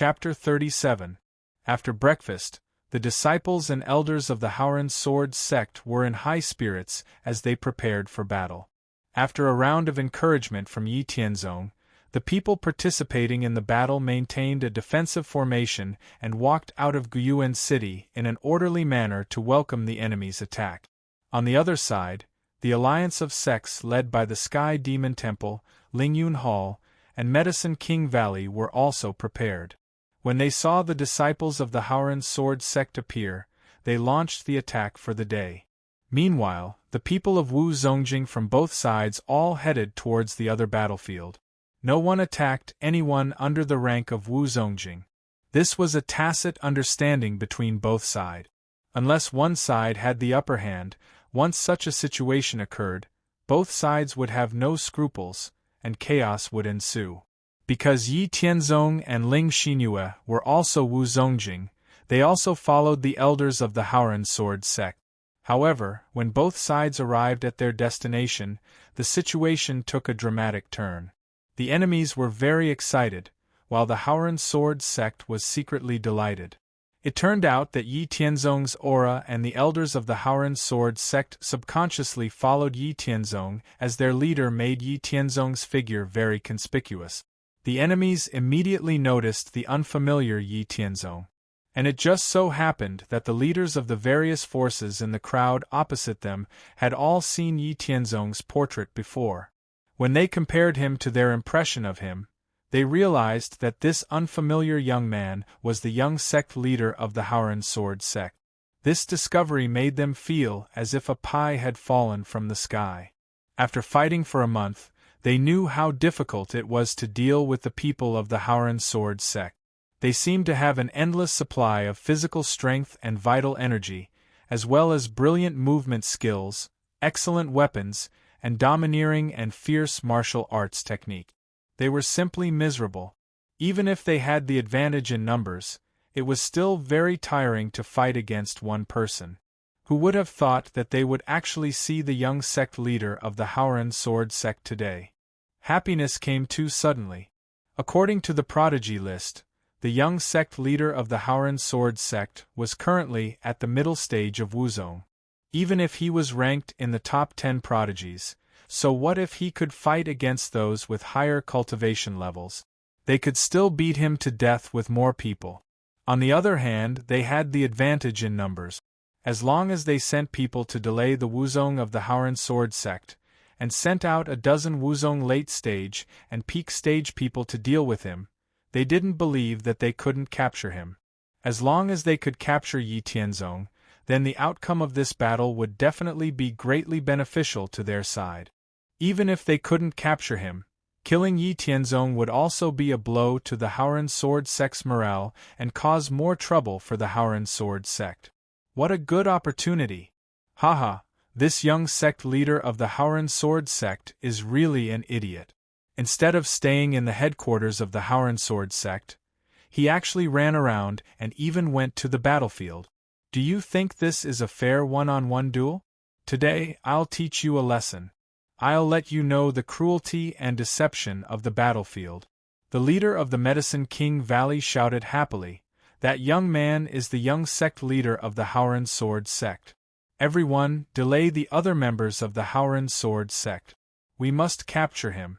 Chapter 37. After breakfast, the disciples and elders of the Howren Sword sect were in high spirits as they prepared for battle. After a round of encouragement from Yi Tianzong, the people participating in the battle maintained a defensive formation and walked out of Guyuan City in an orderly manner to welcome the enemy's attack. On the other side, the alliance of sects led by the Sky Demon Temple, Lingyun Hall, and Medicine King Valley were also prepared. When they saw the disciples of the Howren Sword sect appear, they launched the attack for the day. Meanwhile, the people of Wu Zongjing from both sides all headed towards the other battlefield. No one attacked anyone under the rank of Wu Zongjing. This was a tacit understanding between both sides. Unless one side had the upper hand, once such a situation occurred, both sides would have no scruples, and chaos would ensue. Because Yi Tianzong and Ling Xinyue were also Wu Zongjing, they also followed the elders of the Howren Sword sect. However, when both sides arrived at their destination, the situation took a dramatic turn. The enemies were very excited, while the Howren Sword sect was secretly delighted. It turned out that Yi Tianzong's aura and the elders of the Howren Sword sect subconsciously followed Yi Tianzong, as their leader made Yi Tianzong's figure very conspicuous. The enemies immediately noticed the unfamiliar Yi Tianzong. And it just so happened that the leaders of the various forces in the crowd opposite them had all seen Yi Tianzong's portrait before. When they compared him to their impression of him, they realized that this unfamiliar young man was the young sect leader of the Howren Sword sect. This discovery made them feel as if a pie had fallen from the sky. After fighting for a month, they knew how difficult it was to deal with the people of the Howren Sword sect. They seemed to have an endless supply of physical strength and vital energy, as well as brilliant movement skills, excellent weapons, and domineering and fierce martial arts technique. They were simply miserable. Even if they had the advantage in numbers, it was still very tiring to fight against one person. Who would have thought that they would actually see the young sect leader of the Howren Sword sect today? Happiness came too suddenly. According to the prodigy list, the young sect leader of the Howren Sword sect was currently at the middle stage of Wuzong. Even if he was ranked in the top 10 prodigies, so what if he could fight against those with higher cultivation levels? They could still beat him to death with more people. On the other hand, they had the advantage in numbers. As long as they sent people to delay the Wuzong of the Howren Sword sect, and sent out a dozen Wuzong late stage and peak stage people to deal with him, they didn't believe that they couldn't capture him. As long as they could capture Yi Tianzong, then the outcome of this battle would definitely be greatly beneficial to their side. Even if they couldn't capture him, killing Yi Tianzong would also be a blow to the Howren Sword sect's morale and cause more trouble for the Howren Sword sect. What a good opportunity! Haha, this young sect leader of the Howren Sword sect is really an idiot. Instead of staying in the headquarters of the Howren Sword sect, he actually ran around and even went to the battlefield. Do you think this is a fair one-on-one duel? Today, I'll teach you a lesson. I'll let you know the cruelty and deception of the battlefield. The leader of the Medicine King Valley shouted happily, "That young man is the young sect leader of the Howren Sword sect. Everyone, delay the other members of the Howren Sword sect. We must capture him."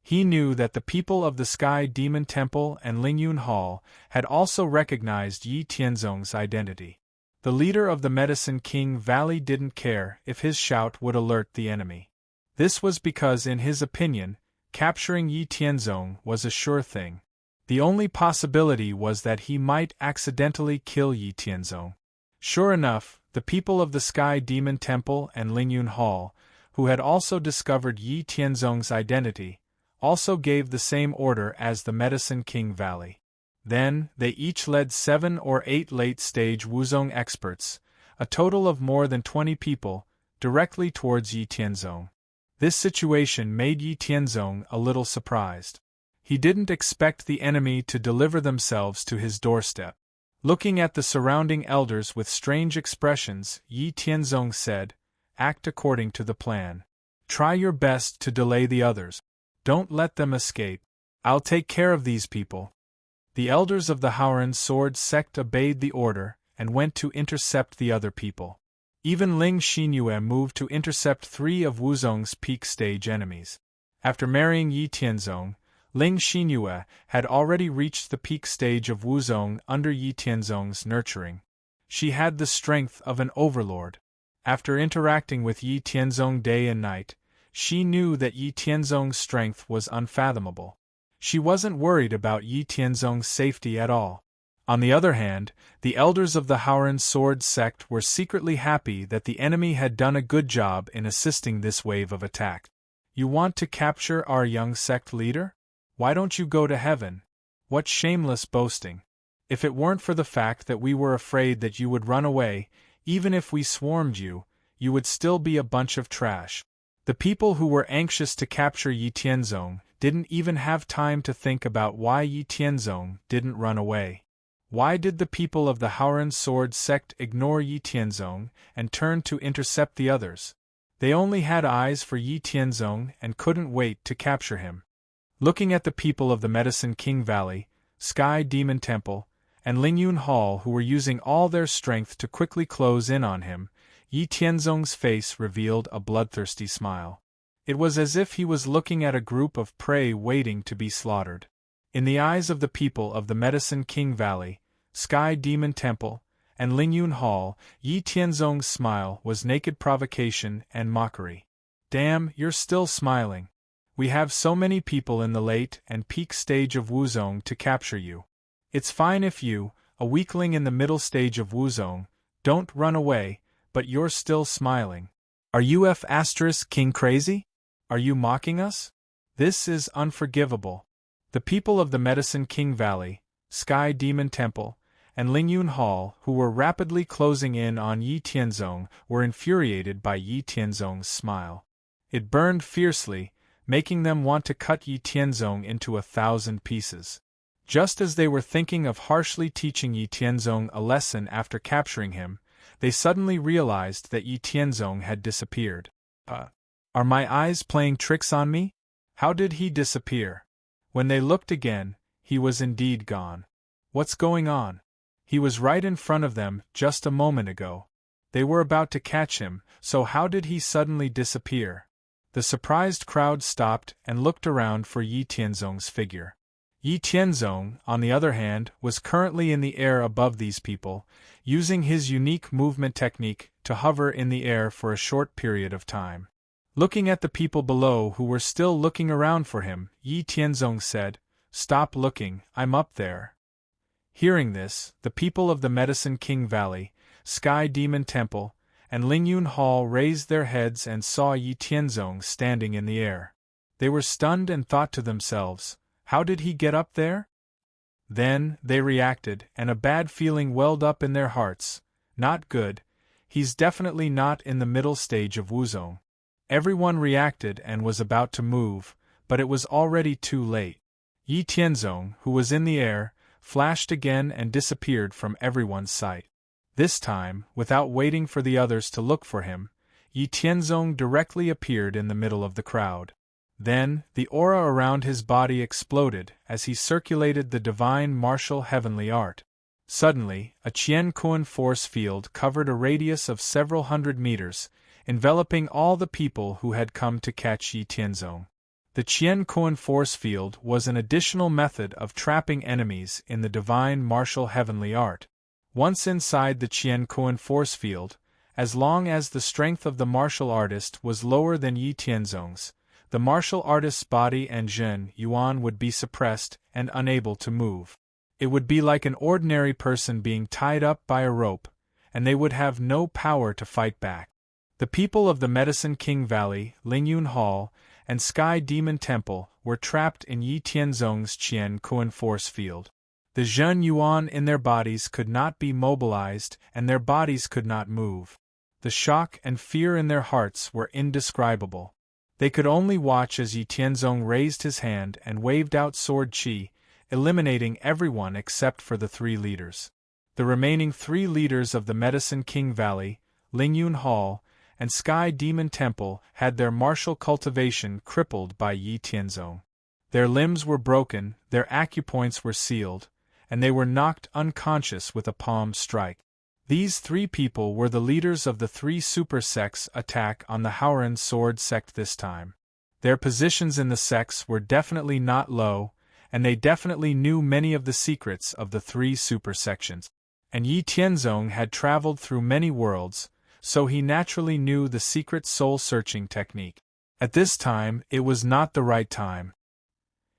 He knew that the people of the Sky Demon Temple and Lingyun Hall had also recognized Yi Tianzong's identity. The leader of the Medicine King Valley didn't care if his shout would alert the enemy. This was because in his opinion, capturing Yi Tianzong was a sure thing. The only possibility was that he might accidentally kill Yi Tianzong. Sure enough, the people of the Sky Demon Temple and Lingyun Hall, who had also discovered Yi Tianzong's identity, also gave the same order as the Medicine King Valley. Then, they each led 7 or 8 late-stage Wuzong experts, a total of more than 20 people, directly towards Yi Tianzong. This situation made Yi Tianzong a little surprised. He didn't expect the enemy to deliver themselves to his doorstep. Looking at the surrounding elders with strange expressions, Yi Tianzong said, "Act according to the plan. Try your best to delay the others. Don't let them escape. I'll take care of these people." The elders of the Howren sword sect obeyed the order and went to intercept the other people. Even Ling Xinyue moved to intercept 3 of Wuzong's peak stage enemies. After marrying Yi Tianzong, Ling Xinyue had already reached the peak stage of Wuzong under Yi Tianzong's nurturing. She had the strength of an overlord. After interacting with Yi Tianzong day and night, she knew that Yi Tianzong's strength was unfathomable. She wasn't worried about Yi Tianzong's safety at all. On the other hand, the elders of the Howren sword sect were secretly happy that the enemy had done a good job in assisting this wave of attack. You want to capture our young sect leader? Why don't you go to heaven? What shameless boasting. If it weren't for the fact that we were afraid that you would run away, even if we swarmed you, you would still be a bunch of trash. The people who were anxious to capture Yi Tianzong didn't even have time to think about why Yi Tianzong didn't run away. Why did the people of the Howren sword sect ignore Yi Tianzong and turn to intercept the others? They only had eyes for Yi Tianzong and couldn't wait to capture him. Looking at the people of the Medicine King Valley, Sky Demon Temple, and Lingyun Hall who were using all their strength to quickly close in on him, Yi Tianzong's face revealed a bloodthirsty smile. It was as if he was looking at a group of prey waiting to be slaughtered. In the eyes of the people of the Medicine King Valley, Sky Demon Temple, and Lingyun Hall, Yi Tianzong's smile was naked provocation and mockery. Damn, you're still smiling. We have so many people in the late and peak stage of Wuzong to capture you. It's fine if you, a weakling in the middle stage of Wuzong, don't run away, but you're still smiling. Are you King crazy? Are you mocking us? This is unforgivable. The people of the Medicine King Valley, Sky Demon Temple, and Lingyun Hall, who were rapidly closing in on Yi Tianzong, were infuriated by Yi Tianzong's smile. It burned fiercely, making them want to cut Yi Tianzong into 1,000 pieces. Just as they were thinking of harshly teaching Yi Tianzong a lesson after capturing him, they suddenly realized that Yi Tianzong had disappeared. Are my eyes playing tricks on me? How did he disappear? When they looked again, he was indeed gone. What's going on? He was right in front of them just a moment ago. They were about to catch him, so how did he suddenly disappear? The surprised crowd stopped and looked around for Yi Tianzong's figure. Yi Tianzong, on the other hand, was currently in the air above these people, using his unique movement technique to hover in the air for a short period of time. Looking at the people below who were still looking around for him, Yi Tianzong said, "Stop looking, I'm up there." Hearing this, the people of the Medicine King Valley, Sky Demon Temple, and Lingyun Hall raised their heads and saw Yi Tianzong standing in the air. They were stunned and thought to themselves, how did he get up there? Then, they reacted, and a bad feeling welled up in their hearts. Not good. He's definitely not in the middle stage of Wuzong. Everyone reacted and was about to move, but it was already too late. Yi Tianzong, who was in the air, flashed again and disappeared from everyone's sight. This time, without waiting for the others to look for him, Yi Tianzong directly appeared in the middle of the crowd. Then, the aura around his body exploded as he circulated the divine martial heavenly art. Suddenly, a Qian Kuan force field covered a radius of several hundred meters, enveloping all the people who had come to catch Yi Tianzong. The Qian Kuan force field was an additional method of trapping enemies in the divine martial heavenly art. Once inside the Qian Kuan force field, as long as the strength of the martial artist was lower than Yi Tianzong's, the martial artist's body and Zhen Yuan would be suppressed and unable to move. It would be like an ordinary person being tied up by a rope, and they would have no power to fight back. The people of the Medicine King Valley, Lingyun Hall, and Sky Demon Temple were trapped in Yi Tianzong's Qian Kuan force field. The Zhen Yuan in their bodies could not be mobilized and their bodies could not move. The shock and fear in their hearts were indescribable. They could only watch as Yi Tianzong raised his hand and waved out sword qi, eliminating everyone except for the 3 leaders. The remaining 3 leaders of the Medicine King Valley, Lingyun Hall, and Sky Demon Temple had their martial cultivation crippled by Yi Tianzong. Their limbs were broken, their acupoints were sealed, and they were knocked unconscious with a palm strike. These three people were the leaders of the three super sects attack on the Howren sword sect this time. Their positions in the sects were definitely not low, and they definitely knew many of the secrets of the three super sections. And Yi Tianzong had traveled through many worlds, so he naturally knew the secret soul-searching technique. At this time, it was not the right time.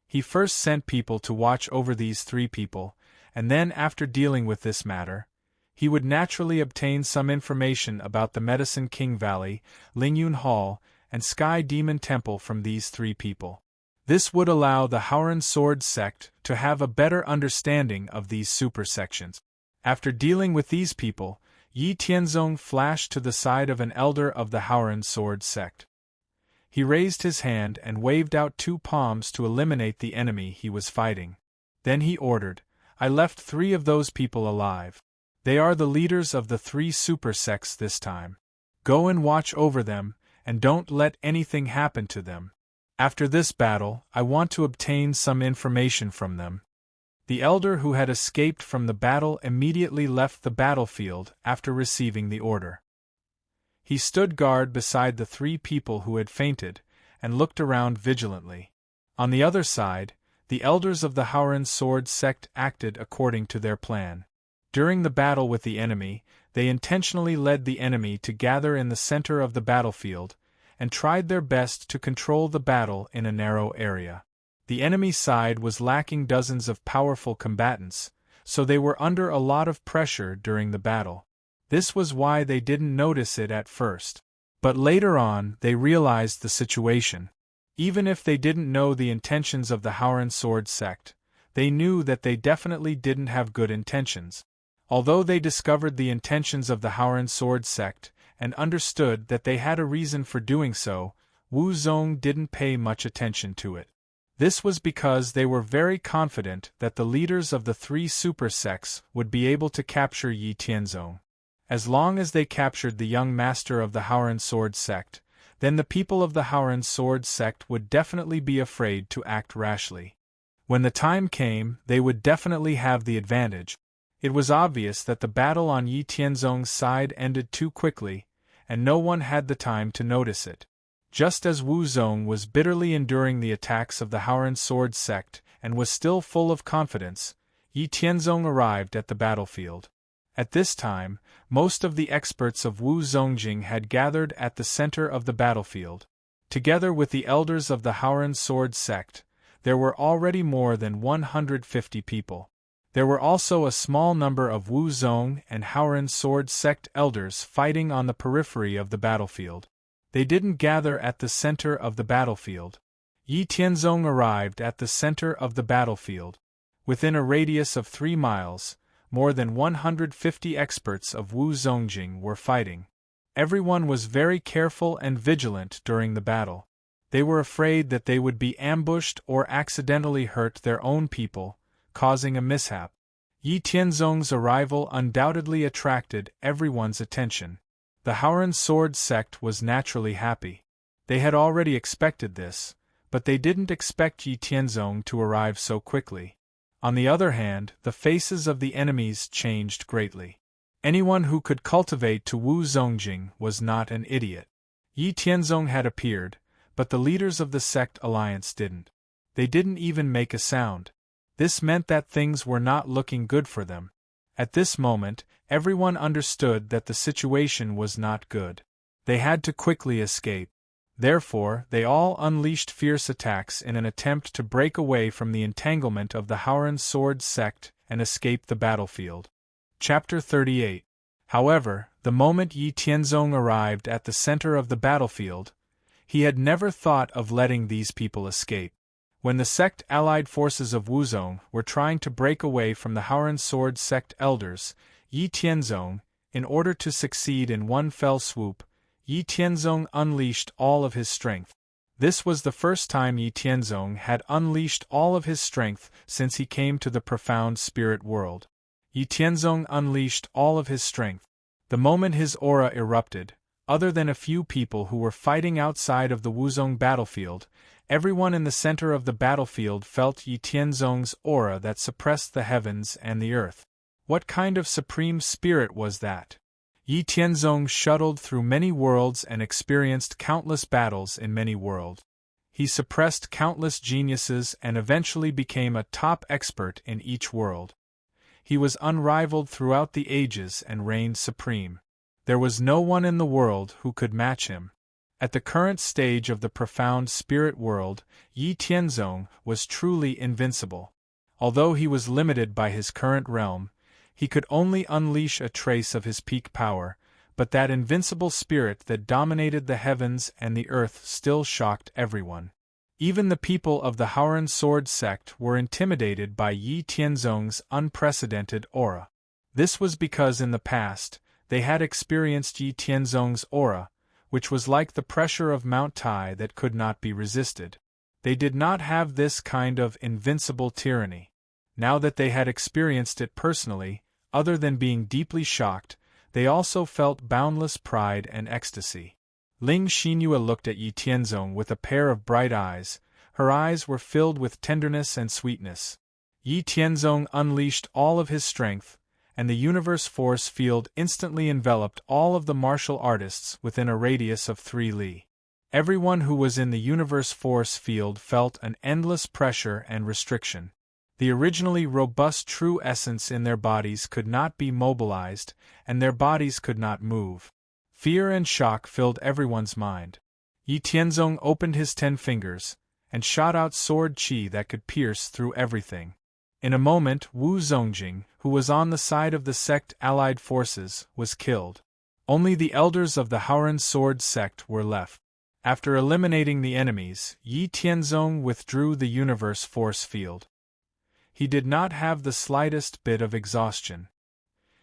He first sent people to watch over these three people, and then after dealing with this matter, he would naturally obtain some information about the Medicine King Valley, Lingyun Hall, and Sky Demon Temple from these three people. This would allow the Howren Sword sect to have a better understanding of these super sections. After dealing with these people, Yi Tianzong flashed to the side of an elder of the Howren Sword sect. He raised his hand and waved out two palms to eliminate the enemy he was fighting. Then he ordered, "I left three of those people alive. They are the leaders of the three super sects this time. Go and watch over them, and don't let anything happen to them. After this battle, I want to obtain some information from them." The elder who had escaped from the battle immediately left the battlefield after receiving the order. He stood guard beside the three people who had fainted, and looked around vigilantly. On the other side, the elders of the Howren Sword sect acted according to their plan. During the battle with the enemy, they intentionally led the enemy to gather in the center of the battlefield, and tried their best to control the battle in a narrow area. The enemy side was lacking dozens of powerful combatants, so they were under a lot of pressure during the battle. This was why they didn't notice it at first. But later on, they realized the situation. Even if they didn't know the intentions of the Howren Sword sect, they knew that they definitely didn't have good intentions. Although they discovered the intentions of the Howren Sword sect, and understood that they had a reason for doing so, Wu Zong didn't pay much attention to it. This was because they were very confident that the leaders of the three super sects would be able to capture Yi Tianzong. As long as they captured the young master of the Howren Sword sect, then the people of the Howren Sword sect would definitely be afraid to act rashly. When the time came, they would definitely have the advantage. It was obvious that the battle on Yi Tianzong's side ended too quickly, and no one had the time to notice it. Just as Wu Zong was bitterly enduring the attacks of the Howren Sword sect and was still full of confidence, Yi Tianzong arrived at the battlefield. At this time, most of the experts of Wu Zongjing had gathered at the center of the battlefield. Together with the elders of the Howren Sword sect, there were already more than 150 people. There were also a small number of Wu Zong and Howren Sword sect elders fighting on the periphery of the battlefield. They didn't gather at the center of the battlefield. Yi Tianzong arrived at the center of the battlefield. Within a radius of 3 miles, more than 150 experts of Wu Zongjing were fighting. Everyone was very careful and vigilant during the battle. They were afraid that they would be ambushed or accidentally hurt their own people, causing a mishap. Yi Tianzong's arrival undoubtedly attracted everyone's attention. The Howren Sword sect was naturally happy. They had already expected this, but they didn't expect Yi Tianzong to arrive so quickly. On the other hand, the faces of the enemies changed greatly. Anyone who could cultivate to Wu Zongjing was not an idiot. Yi Tianzong had appeared, but the leaders of the sect alliance didn't. They didn't even make a sound. This meant that things were not looking good for them. At this moment, everyone understood that the situation was not good. They had to quickly escape. Therefore, they all unleashed fierce attacks in an attempt to break away from the entanglement of the Howren Sword sect and escape the battlefield. Chapter 38. However, the moment Yi Tianzong arrived at the center of the battlefield, he had never thought of letting these people escape. When the sect-allied forces of Wuzong were trying to break away from the Howren Sword sect elders, Yi Tianzong, in order to succeed in one fell swoop, Yi Tianzong unleashed all of his strength. This was the first time Yi Tianzong had unleashed all of his strength since he came to the profound spirit world. Yi Tianzong unleashed all of his strength. The moment his aura erupted, other than a few people who were fighting outside of the Wuzong battlefield, Everyone in the center of the battlefield felt Yi Tianzong's aura that suppressed the heavens and the earth. What kind of supreme spirit was that? Yi Tianzong shuttled through many worlds and experienced countless battles in many worlds. He suppressed countless geniuses and eventually became a top expert in each world. He was unrivaled throughout the ages and reigned supreme. There was no one in the world who could match him. At the current stage of the profound spirit world, Yi Tianzong was truly invincible. Although he was limited by his current realm, he could only unleash a trace of his peak power, but that invincible spirit that dominated the heavens and the earth still shocked everyone. Even the people of the Howren Sword sect were intimidated by Yi Tianzong's unprecedented aura. This was because in the past, they had experienced Yi Tianzong's aura, which was like the pressure of Mount Tai that could not be resisted. They did not have this kind of invincible tyranny. Now that they had experienced it personally, other than being deeply shocked, they also felt boundless pride and ecstasy. Ling Xinhua looked at Yi Tianzong with a pair of bright eyes. Her eyes were filled with tenderness and sweetness. Yi Tianzong unleashed all of his strength, and the universe force field instantly enveloped all of the martial artists within a radius of 3 li. Everyone who was in the universe force field felt an endless pressure and restriction. The originally robust true essence in their bodies could not be mobilized, and their bodies could not move. Fear and shock filled everyone's mind. Yi Tianzong opened his 10 fingers, and shot out sword qi that could pierce through everything. In a moment, Wu Zongjing, who was on the side of the sect allied forces, was killed. Only the elders of the Howren Sword sect were left. After eliminating the enemies, Yi Tianzong withdrew the universe force field. He did not have the slightest bit of exhaustion.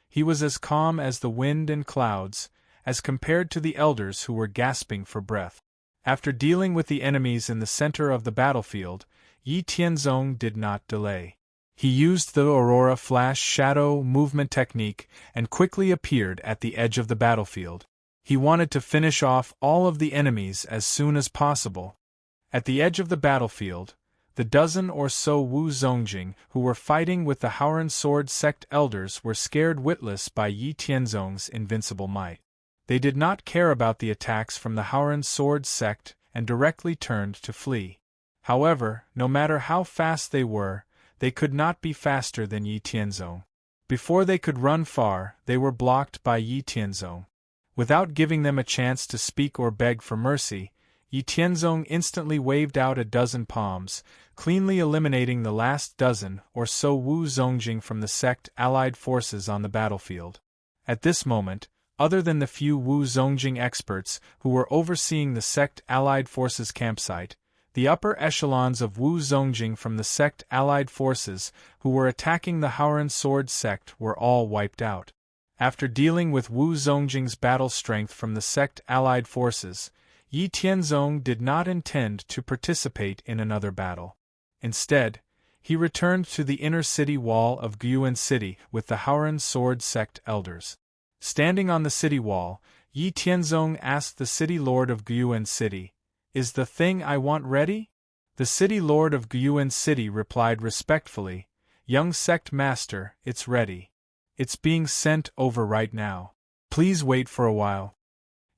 He was as calm as the wind and clouds, as compared to the elders who were gasping for breath. After dealing with the enemies in the center of the battlefield, Yi Tianzong did not delay. He used the Aurora Flash Shadow movement technique and quickly appeared at the edge of the battlefield. He wanted to finish off all of the enemies as soon as possible. At the edge of the battlefield, the dozen or so Wu Zongjing who were fighting with the Howren Sword sect elders were scared witless by Yi Tianzong's invincible might. They did not care about the attacks from the Howren Sword sect and directly turned to flee. However, no matter how fast they were, they could not be faster than Yi Tianzong. Before they could run far, they were blocked by Yi Tianzong. Without giving them a chance to speak or beg for mercy, Yi Tianzong instantly waved out a dozen palms, cleanly eliminating the last dozen or so Wu Zongjing from the sect allied forces on the battlefield. At this moment, other than the few Wu Zongjing experts who were overseeing the sect allied forces campsite, the upper echelons of Wu Zongjing from the sect allied forces who were attacking the Howren Sword sect were all wiped out. After dealing with Wu Zongjing's battle strength from the sect allied forces, Yi Tianzong did not intend to participate in another battle. Instead, he returned to the inner city wall of Guiyuan City with the Howren Sword sect elders. Standing on the city wall, Yi Tianzong asked the city lord of Guiyuan City, "Is the thing I want ready?" The city lord of Guiyuan City replied respectfully, "Young sect master, it's ready. It's being sent over right now. Please wait for a while."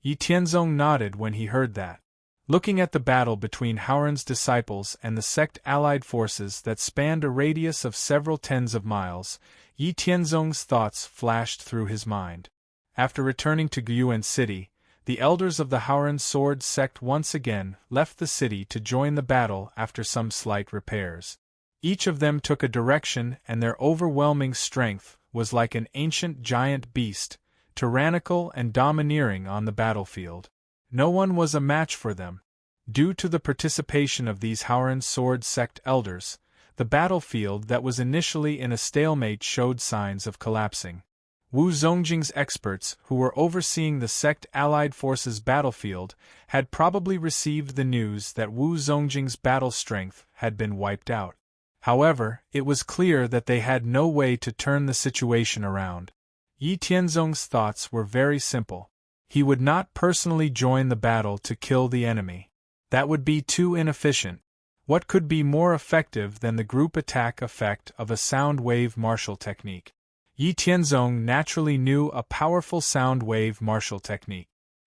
Yi Tianzong nodded when he heard that. Looking at the battle between Howren's disciples and the sect allied forces that spanned a radius of several tens of miles, Yi Tianzong's thoughts flashed through his mind. After returning to Guiyuan City, the elders of the Howren Sword sect once again left the city to join the battle after some slight repairs. Each of them took a direction, and their overwhelming strength was like an ancient giant beast, tyrannical and domineering on the battlefield. No one was a match for them. Due to the participation of these Howren Sword sect elders, the battlefield that was initially in a stalemate showed signs of collapsing. Wu Zongjing's experts, who were overseeing the sect allied forces battlefield, had probably received the news that Wu Zongjing's battle strength had been wiped out. However, it was clear that they had no way to turn the situation around. Yi Tianzong's thoughts were very simple. He would not personally join the battle to kill the enemy. That would be too inefficient. What could be more effective than the group attack effect of a sound wave martial technique? Yi Tianzong naturally knew a powerful sound wave martial technique.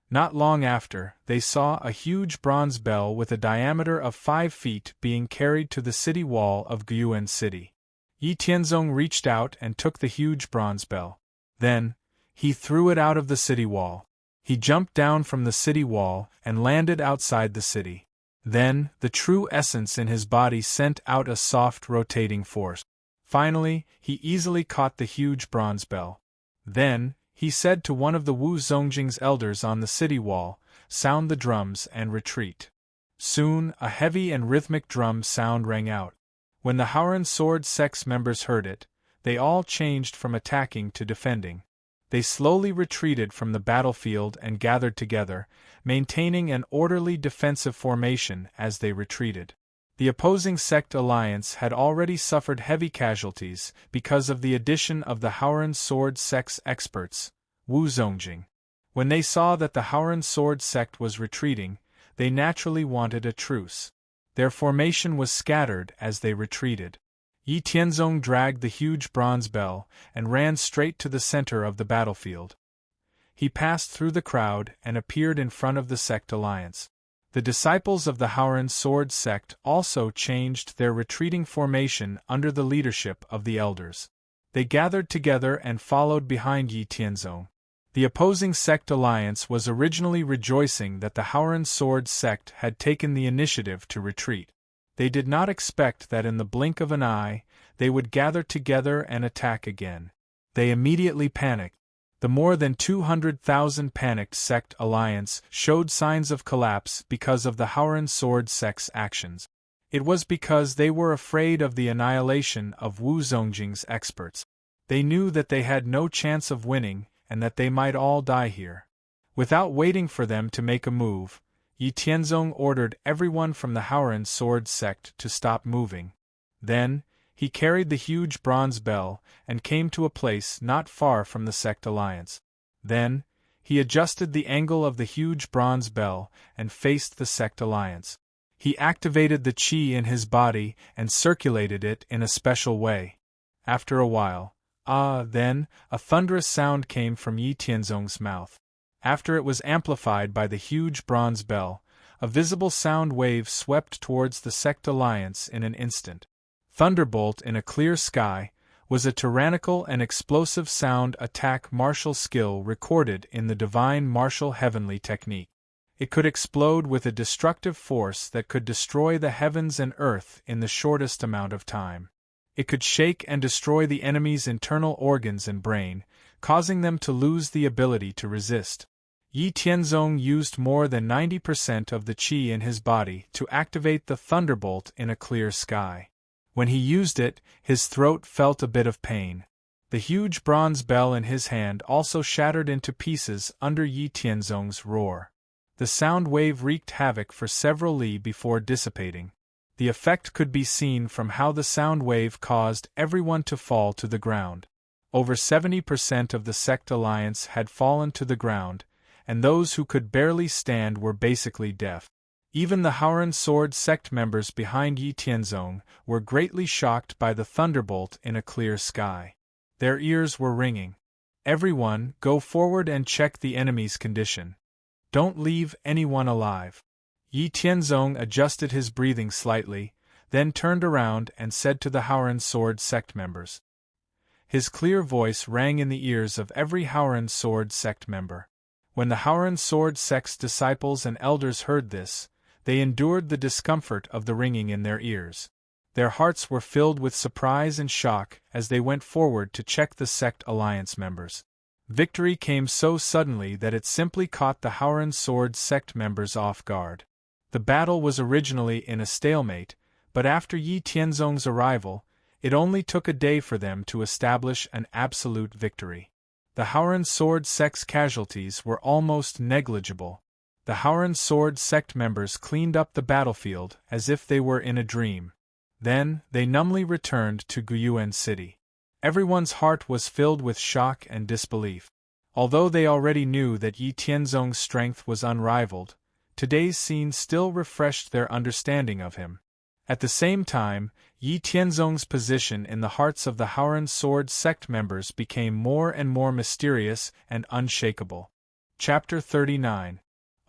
Not long after, they saw a huge bronze bell with a diameter of 5 feet being carried to the city wall of Guiyuan City. Yi Tianzong reached out and took the huge bronze bell. Then, he threw it out of the city wall. He jumped down from the city wall and landed outside the city. Then, the true essence in his body sent out a soft rotating force. Finally, he easily caught the huge bronze bell. Then, he said to one of the Wu Zongjing's elders on the city wall, "Sound the drums and retreat." Soon, a heavy and rhythmic drum sound rang out. When the Haoran sword sect's members heard it, they all changed from attacking to defending. They slowly retreated from the battlefield and gathered together, maintaining an orderly defensive formation as they retreated. The opposing sect alliance had already suffered heavy casualties because of the addition of the Haoran sword sect's experts, Wu Zongjing. When they saw that the Haoran sword sect was retreating, they naturally wanted a truce. Their formation was scattered as they retreated. Yi Tianzong dragged the huge bronze bell and ran straight to the center of the battlefield. He passed through the crowd and appeared in front of the sect alliance. The disciples of the Haoran sword sect also changed their retreating formation under the leadership of the elders. They gathered together and followed behind Yi Tianzong. The opposing sect alliance was originally rejoicing that the Haoran sword sect had taken the initiative to retreat. They did not expect that in the blink of an eye, they would gather together and attack again. They immediately panicked. The more than 200,000 panicked sect alliance showed signs of collapse because of the Haoran sword sect's actions. It was because they were afraid of the annihilation of Wu Zongjing's experts. They knew that they had no chance of winning and that they might all die here. Without waiting for them to make a move, Yi Tianzong ordered everyone from the Haoran sword sect to stop moving. Then, he carried the huge bronze bell and came to a place not far from the sect alliance. Then, he adjusted the angle of the huge bronze bell and faced the sect alliance. He activated the qi in his body and circulated it in a special way. After a while, then, a thunderous sound came from Yi Tianzong's mouth. After it was amplified by the huge bronze bell, a visible sound wave swept towards the sect alliance in an instant. Thunderbolt in a clear sky was a tyrannical and explosive sound attack martial skill recorded in the divine martial heavenly technique. It could explode with a destructive force that could destroy the heavens and earth in the shortest amount of time. It could shake and destroy the enemy's internal organs and brain, causing them to lose the ability to resist. Yi Tianzong used more than 90% of the qi in his body to activate the thunderbolt in a clear sky. When he used it, his throat felt a bit of pain. The huge bronze bell in his hand also shattered into pieces under Yi Tianzong's roar. The sound wave wreaked havoc for several li before dissipating. The effect could be seen from how the sound wave caused everyone to fall to the ground. Over 70% of the sect alliance had fallen to the ground, and those who could barely stand were basically deaf. Even the Haoran sword sect members behind Yi Tianzong were greatly shocked by the thunderbolt in a clear sky. Their ears were ringing. "Everyone, go forward and check the enemy's condition. Don't leave anyone alive." Yi Tianzong adjusted his breathing slightly, then turned around and said to the Haoran sword sect members. His clear voice rang in the ears of every Haoran sword sect member. When the Haoran sword sect's disciples and elders heard this, they endured the discomfort of the ringing in their ears. Their hearts were filled with surprise and shock as they went forward to check the sect alliance members. Victory came so suddenly that it simply caught the Haoran sword sect members off guard. The battle was originally in a stalemate, but after Yi Tianzong's arrival, it only took a day for them to establish an absolute victory. The Haoran sword sect's casualties were almost negligible. The Haoran sword sect members cleaned up the battlefield as if they were in a dream. Then, they numbly returned to Guiyuan City. Everyone's heart was filled with shock and disbelief. Although they already knew that Yi Tianzong's strength was unrivaled, today's scene still refreshed their understanding of him. At the same time, Yi Tianzong's position in the hearts of the Haoran Sword sect members became more and more mysterious and unshakable. Chapter 39.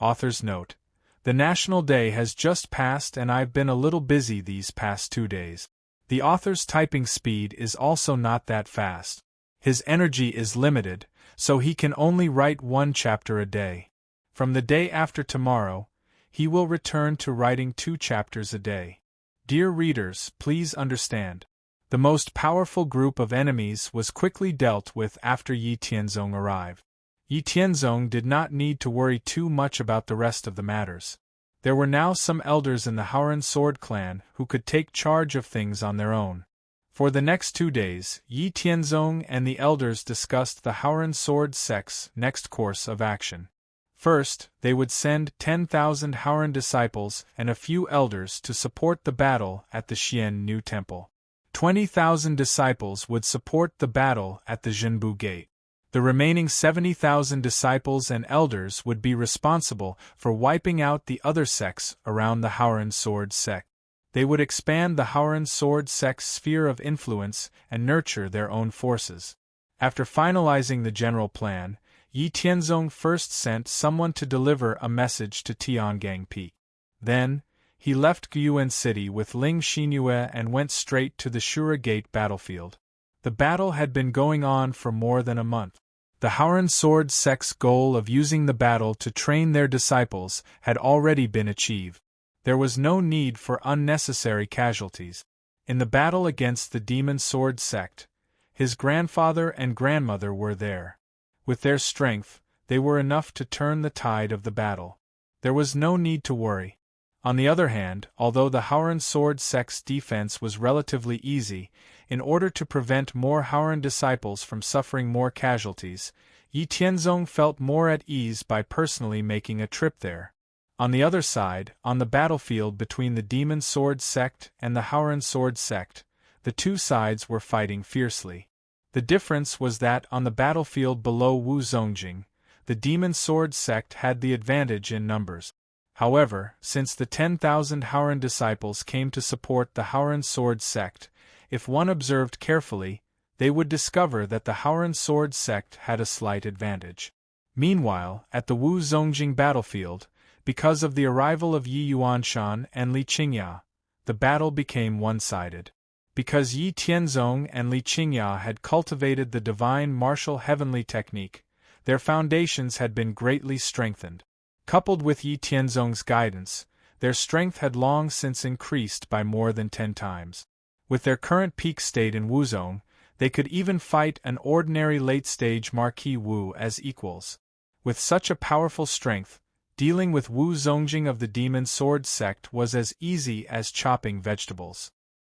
Author's Note: The National Day has just passed and I've been a little busy these past 2 days. The author's typing speed is also not that fast. His energy is limited, so he can only write 1 chapter a day. From the day after tomorrow, he will return to writing 2 chapters a day. Dear readers, please understand. The most powerful group of enemies was quickly dealt with after Yi Tianzong arrived. Yi Tianzong did not need to worry too much about the rest of the matters. There were now some elders in the Haoran Sword clan who could take charge of things on their own. For the next 2 days, Yi Tianzong and the elders discussed the Haoran Sword sect's next course of action. First, they would send 10,000 Haoran disciples and a few elders to support the battle at the Xian New Temple. 20,000 disciples would support the battle at the Zhenbu Gate. The remaining 70,000 disciples and elders would be responsible for wiping out the other sects around the Haoran Sword sect. They would expand the Haoran Sword sect's sphere of influence and nurture their own forces. After finalizing the general plan, Yi Tianzong first sent someone to deliver a message to Tiangang Peak. Then, he left Guyuan City with Ling Xinyue and went straight to the Shura Gate battlefield. The battle had been going on for more than a month. The Haoran Sword sect's goal of using the battle to train their disciples had already been achieved. There was no need for unnecessary casualties. In the battle against the Demon Sword sect, his grandfather and grandmother were there. With their strength, they were enough to turn the tide of the battle. There was no need to worry. On the other hand, although the Haoran Sword sect's defense was relatively easy, in order to prevent more Haoran disciples from suffering more casualties, Yi Tianzong felt more at ease by personally making a trip there. On the other side, on the battlefield between the Demon Sword sect and the Haoran Sword sect, the two sides were fighting fiercely. The difference was that on the battlefield below Wu Zongjing, the Demon Sword sect had the advantage in numbers. However, since the 10,000 Haoran disciples came to support the Haoran Sword sect, if one observed carefully, they would discover that the Haoran Sword sect had a slight advantage. Meanwhile, at the Wu Zongjing battlefield, because of the arrival of Yi Yuanshan and Li Qingya, the battle became one-sided. Because Yi Tianzong and Li Qingya had cultivated the divine martial heavenly technique, their foundations had been greatly strengthened. Coupled with Yi Tianzong's guidance, their strength had long since increased by more than 10 times. With their current peak state in Wuzong, they could even fight an ordinary late-stage Marquis Wu as equals. With such a powerful strength, dealing with Wu Zongjing of the Demon Sword sect was as easy as chopping vegetables.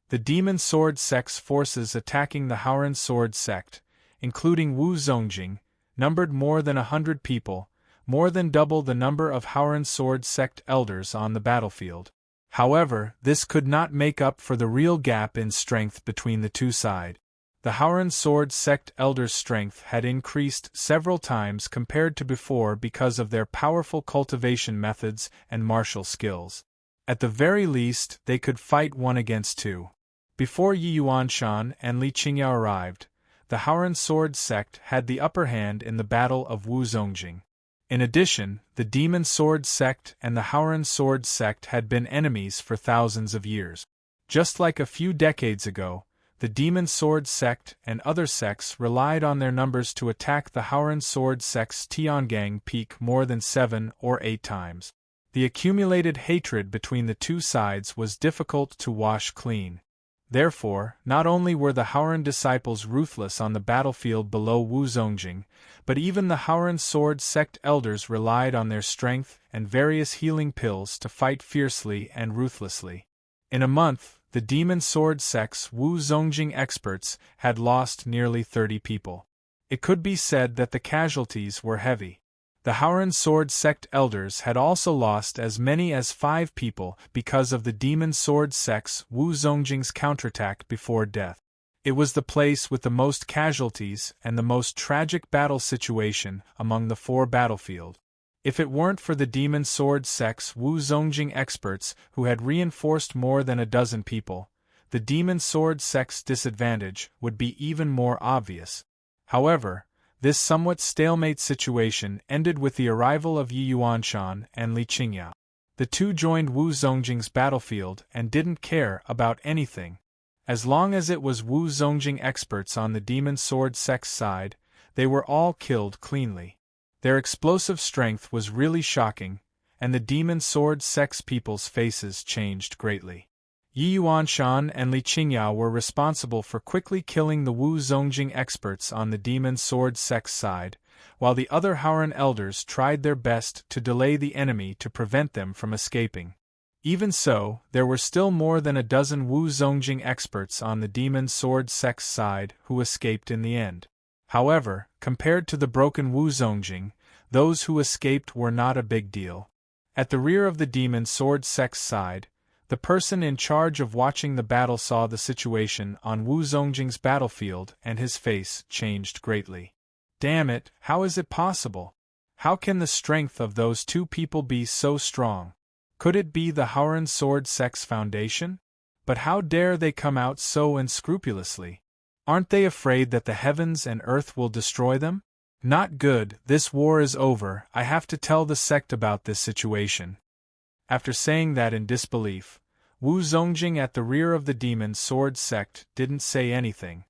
The Demon Sword sect's forces attacking the Haoran Sword sect, including Wu Zongjing, numbered more than 100 people, more than double the number of Haoran Sword sect elders on the battlefield. However, this could not make up for the real gap in strength between the two sides. The Haoran Sword sect elders' strength had increased several times compared to before because of their powerful cultivation methods and martial skills. At the very least, they could fight 1 against 2. Before Yi Yuanshan and Li Qingya arrived, the Haoran Sword sect had the upper hand in the Battle of Wu Zongjing. In addition, the Demon Sword sect and the Haoran Sword sect had been enemies for thousands of years. Just like a few decades ago, the Demon Sword sect and other sects relied on their numbers to attack the Haoran Sword sect's Tiangang Peak more than 7 or 8 times. The accumulated hatred between the two sides was difficult to wash clean. Therefore, not only were the Haoran disciples ruthless on the battlefield below Wu Zongjing, but even the Haoran Sword sect elders relied on their strength and various healing pills to fight fiercely and ruthlessly. In a month, the Demon Sword sect's Wu Zongjing experts had lost nearly 30 people. It could be said that the casualties were heavy. The Haoran Sword sect elders had also lost as many as 5 people because of the Demon Sword sect's Wu Zongjing's counterattack before death. It was the place with the most casualties and the most tragic battle situation among the 4 battlefields. If it weren't for the demon sword sect's Wu Zongjing experts who had reinforced more than a dozen people, the demon sword sect's disadvantage would be even more obvious. However, this somewhat stalemate situation ended with the arrival of Yi Yuanshan and Li Qingyao. The two joined Wu Zongjing's battlefield and didn't care about anything. As long as it was Wu Zongjing experts on the demon sword sect's side, they were all killed cleanly. Their explosive strength was really shocking, and the demon sword sect's people's faces changed greatly. Yi Yuanshan and Li Qingyao were responsible for quickly killing the Wu Zongjing experts on the demon sword sect's side, while the other Howren elders tried their best to delay the enemy to prevent them from escaping. Even so, there were still more than a dozen Wu Zongjing experts on the demon sword sect's side who escaped in the end. However, compared to the broken Wu Zongjing, those who escaped were not a big deal. At the rear of the demon sword sect's side, the person in charge of watching the battle saw the situation on Wu Zongjing's battlefield and his face changed greatly. Damn it, how is it possible? How can the strength of those two people be so strong? Could it be the Howren sword sect's foundation? But how dare they come out so unscrupulously? Aren't they afraid that the heavens and earth will destroy them? Not good, this war is over, I have to tell the sect about this situation. After saying that in disbelief, Wu Zongjing at the rear of the demon sword sect didn't say anything.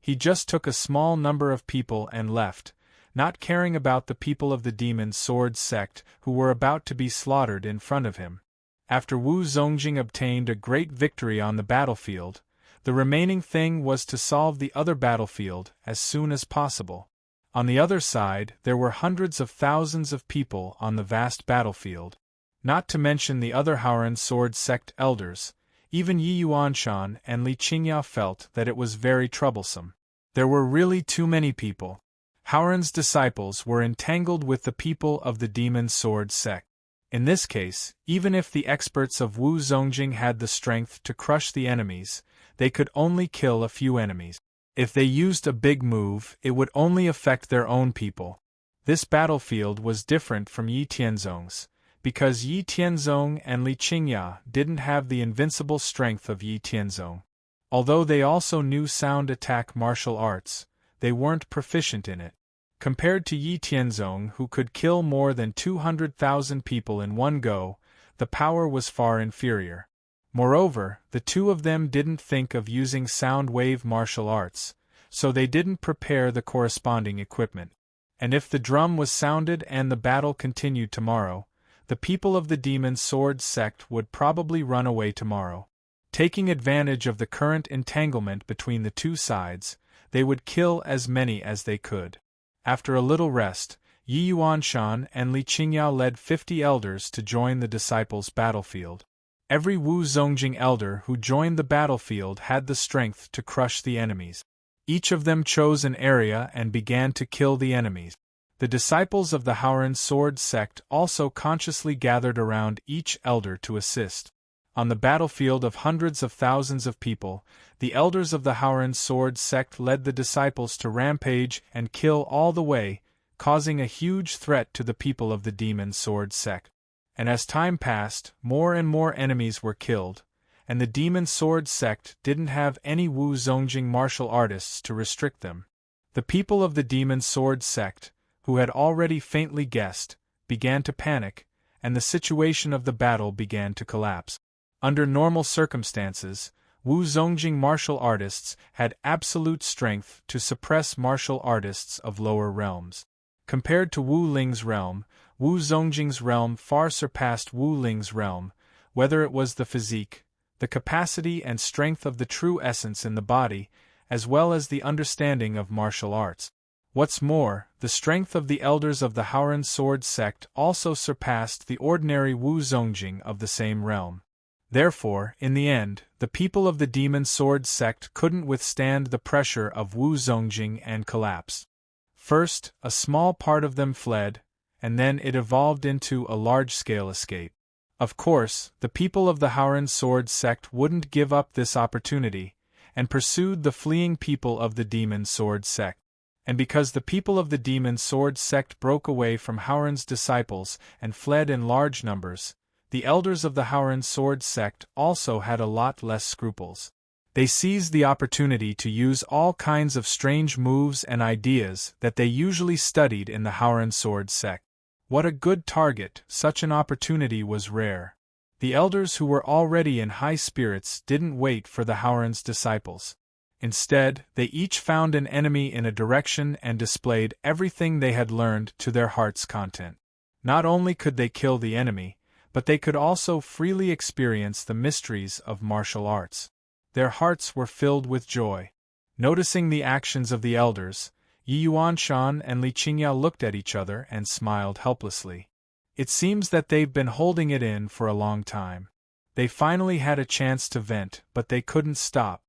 He just took a small number of people and left, not caring about the people of the demon sword sect who were about to be slaughtered in front of him. After Wu Zongjing obtained a great victory on the battlefield, the remaining thing was to solve the other battlefield as soon as possible. On the other side, there were hundreds of thousands of people on the vast battlefield. Not to mention the other Howren sword sect elders, even Yi Yuanshan and Li Qingyao felt that it was very troublesome. There were really too many people. Howren's disciples were entangled with the people of the demon sword sect. In this case, even if the experts of Wu Zongjing had the strength to crush the enemies, they could only kill a few enemies. If they used a big move, it would only affect their own people. This battlefield was different from Yi Tianzong's, because Yi Tianzong and Li Qingyao didn't have the invincible strength of Yi Tianzong. Although they also knew sound attack martial arts, they weren't proficient in it. Compared to Yi Tianzong, who could kill more than 200,000 people in one go, the power was far inferior. Moreover, the two of them didn't think of using sound wave martial arts, so they didn't prepare the corresponding equipment. And if the drum was sounded and the battle continued tomorrow, the people of the demon sword sect would probably run away tomorrow. Taking advantage of the current entanglement between the two sides, they would kill as many as they could. After a little rest, Yi Yuanshan and Li Qingyao led 50 elders to join the disciples' battlefield. Every Wu Zongjing elder who joined the battlefield had the strength to crush the enemies. Each of them chose an area and began to kill the enemies. The disciples of the Howren sword sect also consciously gathered around each elder to assist. On the battlefield of hundreds of thousands of people, the elders of the Howren sword sect led the disciples to rampage and kill all the way, causing a huge threat to the people of the demon sword sect. And as time passed, more and more enemies were killed, and the demon sword sect didn't have any Wu Zongjing martial artists to restrict them. The people of the demon sword sect, who had already faintly guessed, began to panic, and the situation of the battle began to collapse. Under normal circumstances, Wu Zongjing martial artists had absolute strength to suppress martial artists of lower realms. Compared to Wu Ling's realm, Wu Zongjing's realm far surpassed Wu Ling's realm, whether it was the physique, the capacity and strength of the true essence in the body, as well as the understanding of martial arts. What's more, the strength of the elders of the Howren sword sect also surpassed the ordinary Wu Zongjing of the same realm. Therefore, in the end, the people of the demon sword sect couldn't withstand the pressure of Wu Zongjing and collapsed. First, a small part of them fled, and then it evolved into a large-scale escape. Of course, the people of the Howren sword sect wouldn't give up this opportunity, and pursued the fleeing people of the demon sword sect. And because the people of the demon sword sect broke away from Howren's disciples and fled in large numbers, the elders of the Howren sword sect also had a lot less scruples. They seized the opportunity to use all kinds of strange moves and ideas that they usually studied in the Howren sword sect. What a good target! Such an opportunity was rare. The elders who were already in high spirits didn't wait for the Howren's disciples. Instead, they each found an enemy in a direction and displayed everything they had learned to their heart's content. Not only could they kill the enemy, but they could also freely experience the mysteries of martial arts. Their hearts were filled with joy. Noticing the actions of the elders, Yi Yuanshan and Li Qingya looked at each other and smiled helplessly. It seems that they've been holding it in for a long time. They finally had a chance to vent, but they couldn't stop.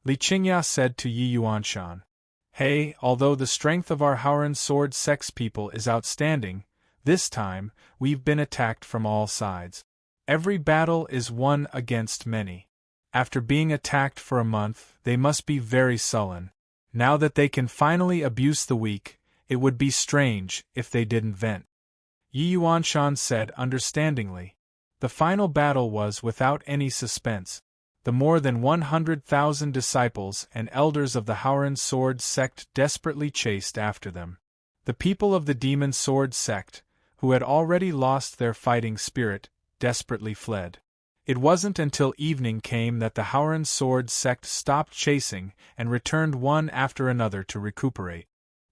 Li Qingya said to Yi Yuanshan, "Hey, although the strength of our Howren sword sex people is outstanding, this time, we've been attacked from all sides. Every battle is one against many. After being attacked for a month, they must be very sullen. Now that they can finally abuse the weak, it would be strange if they didn't vent." Yi Yuanshan said understandingly. The final battle was without any suspense. The more than 100,000 disciples and elders of the Howren sword sect desperately chased after them. The people of the demon sword sect, who had already lost their fighting spirit, desperately fled. It wasn't until evening came that the Howren sword sect stopped chasing and returned one after another to recuperate.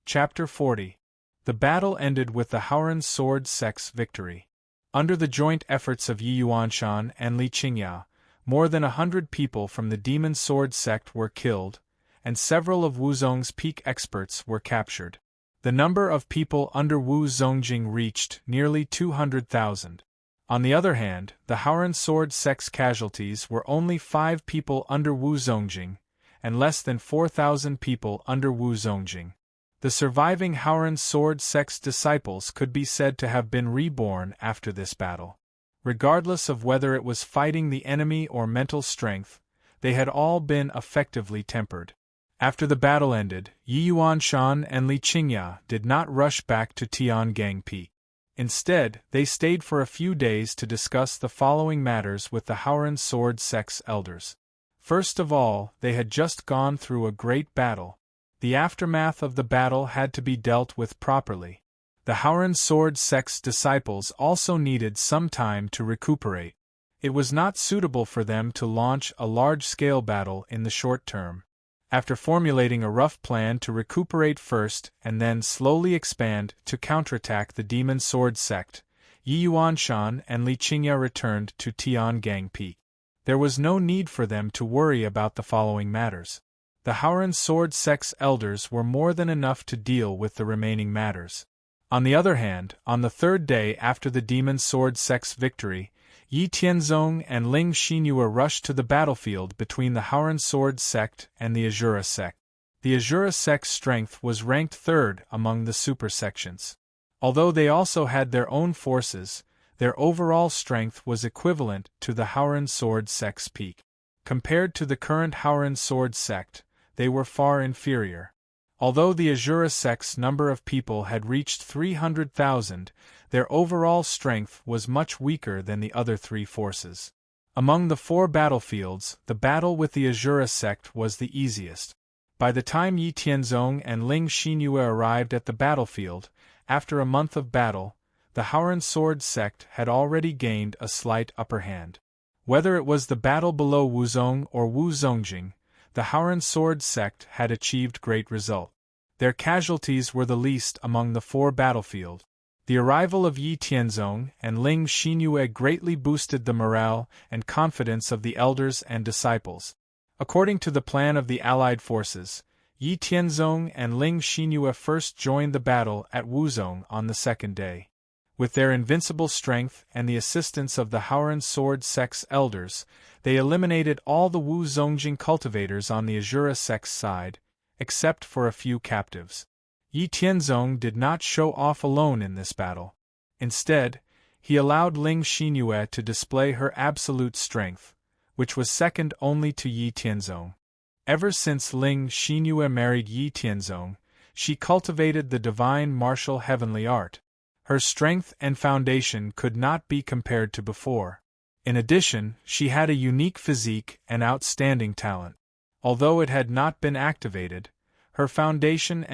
Chapter 40. The battle ended with the Howren sword sect's victory. Under the joint efforts of Yi Yuanshan and Li Qingya, more than 100 people from the demon sword sect were killed, and several of Wu Zong's peak experts were captured. The number of people under Wu Zongjing reached nearly 200,000. On the other hand, the Howren sword sect's casualties were only 5 people under Wu Zongjing, and less than 4,000 people under Wu Zongjing. The surviving Howren sword sect's disciples could be said to have been reborn after this battle. Regardless of whether it was fighting the enemy or mental strength, they had all been effectively tempered. After the battle ended, Yi Yuanshan and Li Qingya did not rush back to Tiangang Peak. Instead, they stayed for a few days to discuss the following matters with the Howren sword sect's elders. First of all, they had just gone through a great battle. The aftermath of the battle had to be dealt with properly. The Howren sword sect's disciples also needed some time to recuperate. It was not suitable for them to launch a large-scale battle in the short term. After formulating a rough plan to recuperate first and then slowly expand to counterattack the demon sword sect, Yi Yuanshan and Li Qingya returned to Tiangang Peak. There was no need for them to worry about the following matters. The Howren sword sect's elders were more than enough to deal with the remaining matters. On the other hand, on the third day after the demon sword sect's victory, Yi Tianzong and Ling Xinyue rushed to the battlefield between the Howren sword sect and the Azura sect. The Azura sect's strength was ranked third among the super sections. Although they also had their own forces, their overall strength was equivalent to the Howren sword sect's peak. Compared to the current Howren sword sect, they were far inferior. Although the Azura sect's number of people had reached 300,000, their overall strength was much weaker than the other 3 forces. Among the 4 battlefields, the battle with the Azura sect was the easiest. By the time Yi Tianzong and Ling Xinyue arrived at the battlefield, after a month of battle, the Howren sword sect had already gained a slight upper hand. Whether it was the battle below Wuzong or Wu Zongjing, the Howren sword sect had achieved great result. Their casualties were the least among the 4 battlefields. The arrival of Yi Tianzong and Ling Xinyue greatly boosted the morale and confidence of the elders and disciples. According to the plan of the allied forces, Yi Tianzong and Ling Xinyue first joined the battle at Wuzong on the second day. With their invincible strength and the assistance of the Howren sword sect's elders, they eliminated all the Wu Zongjing cultivators on the Azura sect's side, except for a few captives. Yi Tianzong did not show off alone in this battle. Instead, he allowed Ling Xinyue to display her absolute strength, which was second only to Yi Tianzong. Ever since Ling Xinyue married Yi Tianzong, she cultivated the divine martial heavenly art. Her strength and foundation could not be compared to before. In addition, she had a unique physique and outstanding talent. Although it had not been activated, her foundation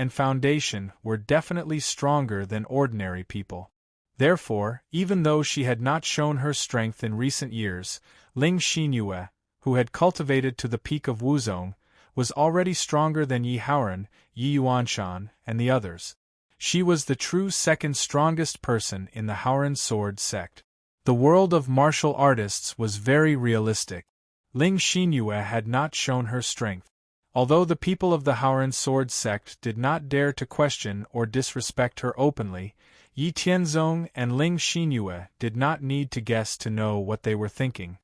were definitely stronger than ordinary people. Therefore, even though she had not shown her strength in recent years, Ling Xinyue, who had cultivated to the peak of Wuzong, was already stronger than Yi Haoran, Yi Yuanshan, and the others. She was the true second strongest person in the Haoran sword sect. The world of martial artists was very realistic. Ling Xinyue had not shown her strength. Although the people of the Haoran sword sect did not dare to question or disrespect her openly, Yi Tianzong and Ling Xinyue did not need to guess to know what they were thinking.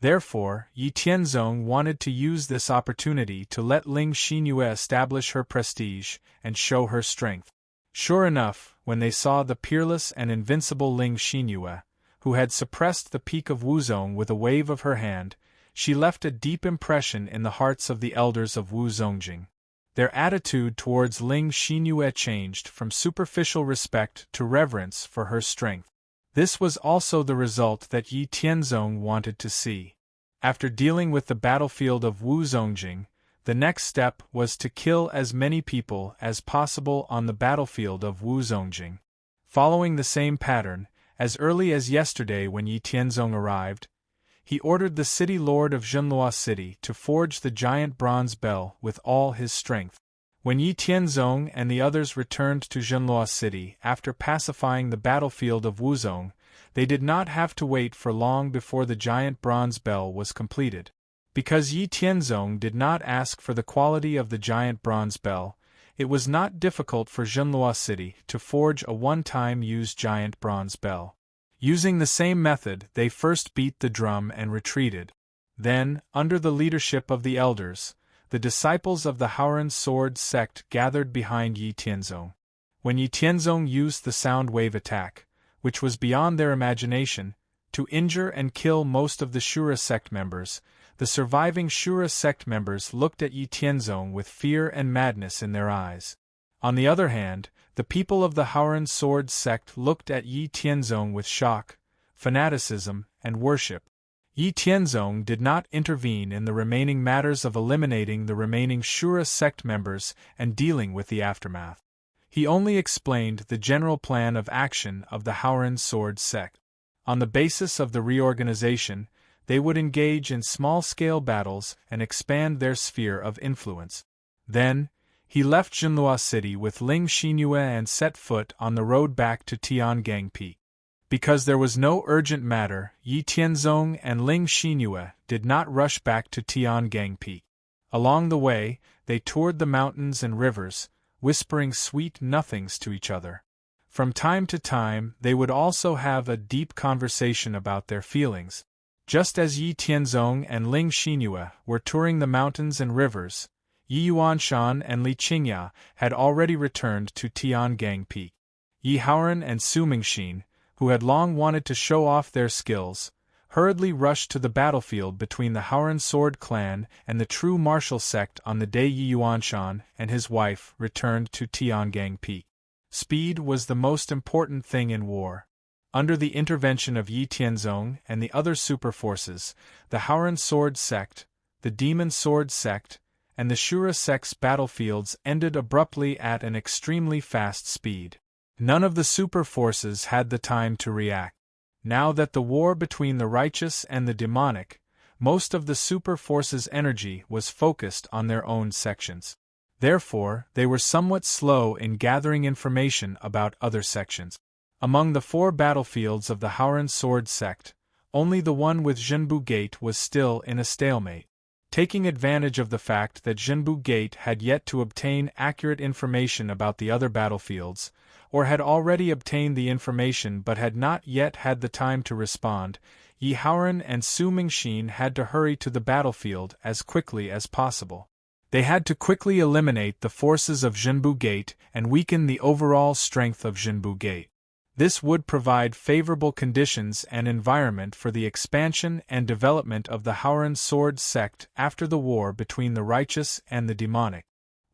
Therefore, Yi Tianzong wanted to use this opportunity to let Ling Xinyue establish her prestige and show her strength. Sure enough, when they saw the peerless and invincible Ling Xinyue, who had suppressed the peak of Wuzong with a wave of her hand, she left a deep impression in the hearts of the elders of Wuzongjing. Their attitude towards Ling Xinyue changed from superficial respect to reverence for her strength. This was also the result that Yi Tianzong wanted to see. After dealing with the battlefield of Wuzongjing, the next step was to kill as many people as possible on the battlefield of Wuzongjing. Following the same pattern, as early as yesterday when Yi Tianzong arrived, he ordered the city lord of Zhenlua City to forge the giant bronze bell with all his strength. When Yi Tianzong and the others returned to Zhenlua City after pacifying the battlefield of Wuzong, they did not have to wait for long before the giant bronze bell was completed. Because Yi Tianzong did not ask for the quality of the giant bronze bell, it was not difficult for Zhenlua City to forge a one-time used giant bronze bell. Using the same method, they first beat the drum and retreated. Then, under the leadership of the elders, the disciples of the Haoran sword sect gathered behind Yi Tianzong. When Yi Tianzong used the sound wave attack, which was beyond their imagination, to injure and kill most of the Shura sect members, the surviving Shura sect members looked at Yi Tianzong with fear and madness in their eyes. On the other hand, the people of the Haoran sword sect looked at Yi Tianzong with shock, fanaticism, and worship. Yi Tianzong did not intervene in the remaining matters of eliminating the remaining Shura sect members and dealing with the aftermath. He only explained the general plan of action of the Haoran sword sect. On the basis of the reorganization, they would engage in small-scale battles and expand their sphere of influence. Then, he left Zhenlua City with Ling Xinyue and set foot on the road back to Tiangang Peak. Because there was no urgent matter, Yi Tianzong and Ling Xinyue did not rush back to Tiangang Peak. Along the way, they toured the mountains and rivers, whispering sweet nothings to each other. From time to time, they would also have a deep conversation about their feelings. Just as Yi Tianzong and Ling Xinyue were touring the mountains and rivers, Yi Yuanshan and Li Qingya had already returned to Tiangang Peak. Yi Haoran and Su Mingxin, who had long wanted to show off their skills, hurriedly rushed to the battlefield between the Haoran sword clan and the true martial sect on the day Yi Yuanshan and his wife returned to Tiangang Peak. Speed was the most important thing in war. Under the intervention of Yi Tianzong and the other superforces, the Haoran sword sect, the demon sword sect, and the Shura sect's battlefields ended abruptly at an extremely fast speed. None of the superforces had the time to react. Now that the war between the righteous and the demonic, most of the superforces' energy was focused on their own sections. Therefore, they were somewhat slow in gathering information about other sections. Among the 4 battlefields of the Haoran sword sect, only the one with Zhenbu Gate was still in a stalemate. Taking advantage of the fact that Zhenbu Gate had yet to obtain accurate information about the other battlefields, or had already obtained the information but had not yet had the time to respond, Yi Haoran and Su Mingxin had to hurry to the battlefield as quickly as possible. They had to quickly eliminate the forces of Zhenbu Gate and weaken the overall strength of Zhenbu Gate. This would provide favorable conditions and environment for the expansion and development of the Haoran sword sect after the war between the righteous and the demonic.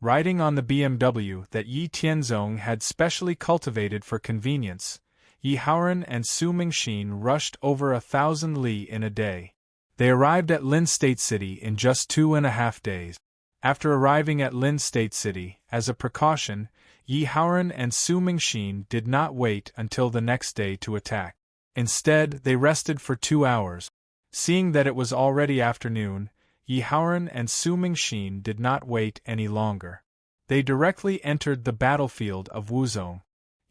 Riding on the BMW that Yi Tianzong had specially cultivated for convenience, Yi Haoran and Su Mingxin rushed over 1,000 li in a day. They arrived at Lin State City in just 2.5 days. After arriving at Lin State City, as a precaution, Yi Haoran and Su Mingxin did not wait until the next day to attack. Instead, they rested for 2 hours. Seeing that it was already afternoon, Yi Haoran and Su Mingxin did not wait any longer. They directly entered the battlefield of Wuzong.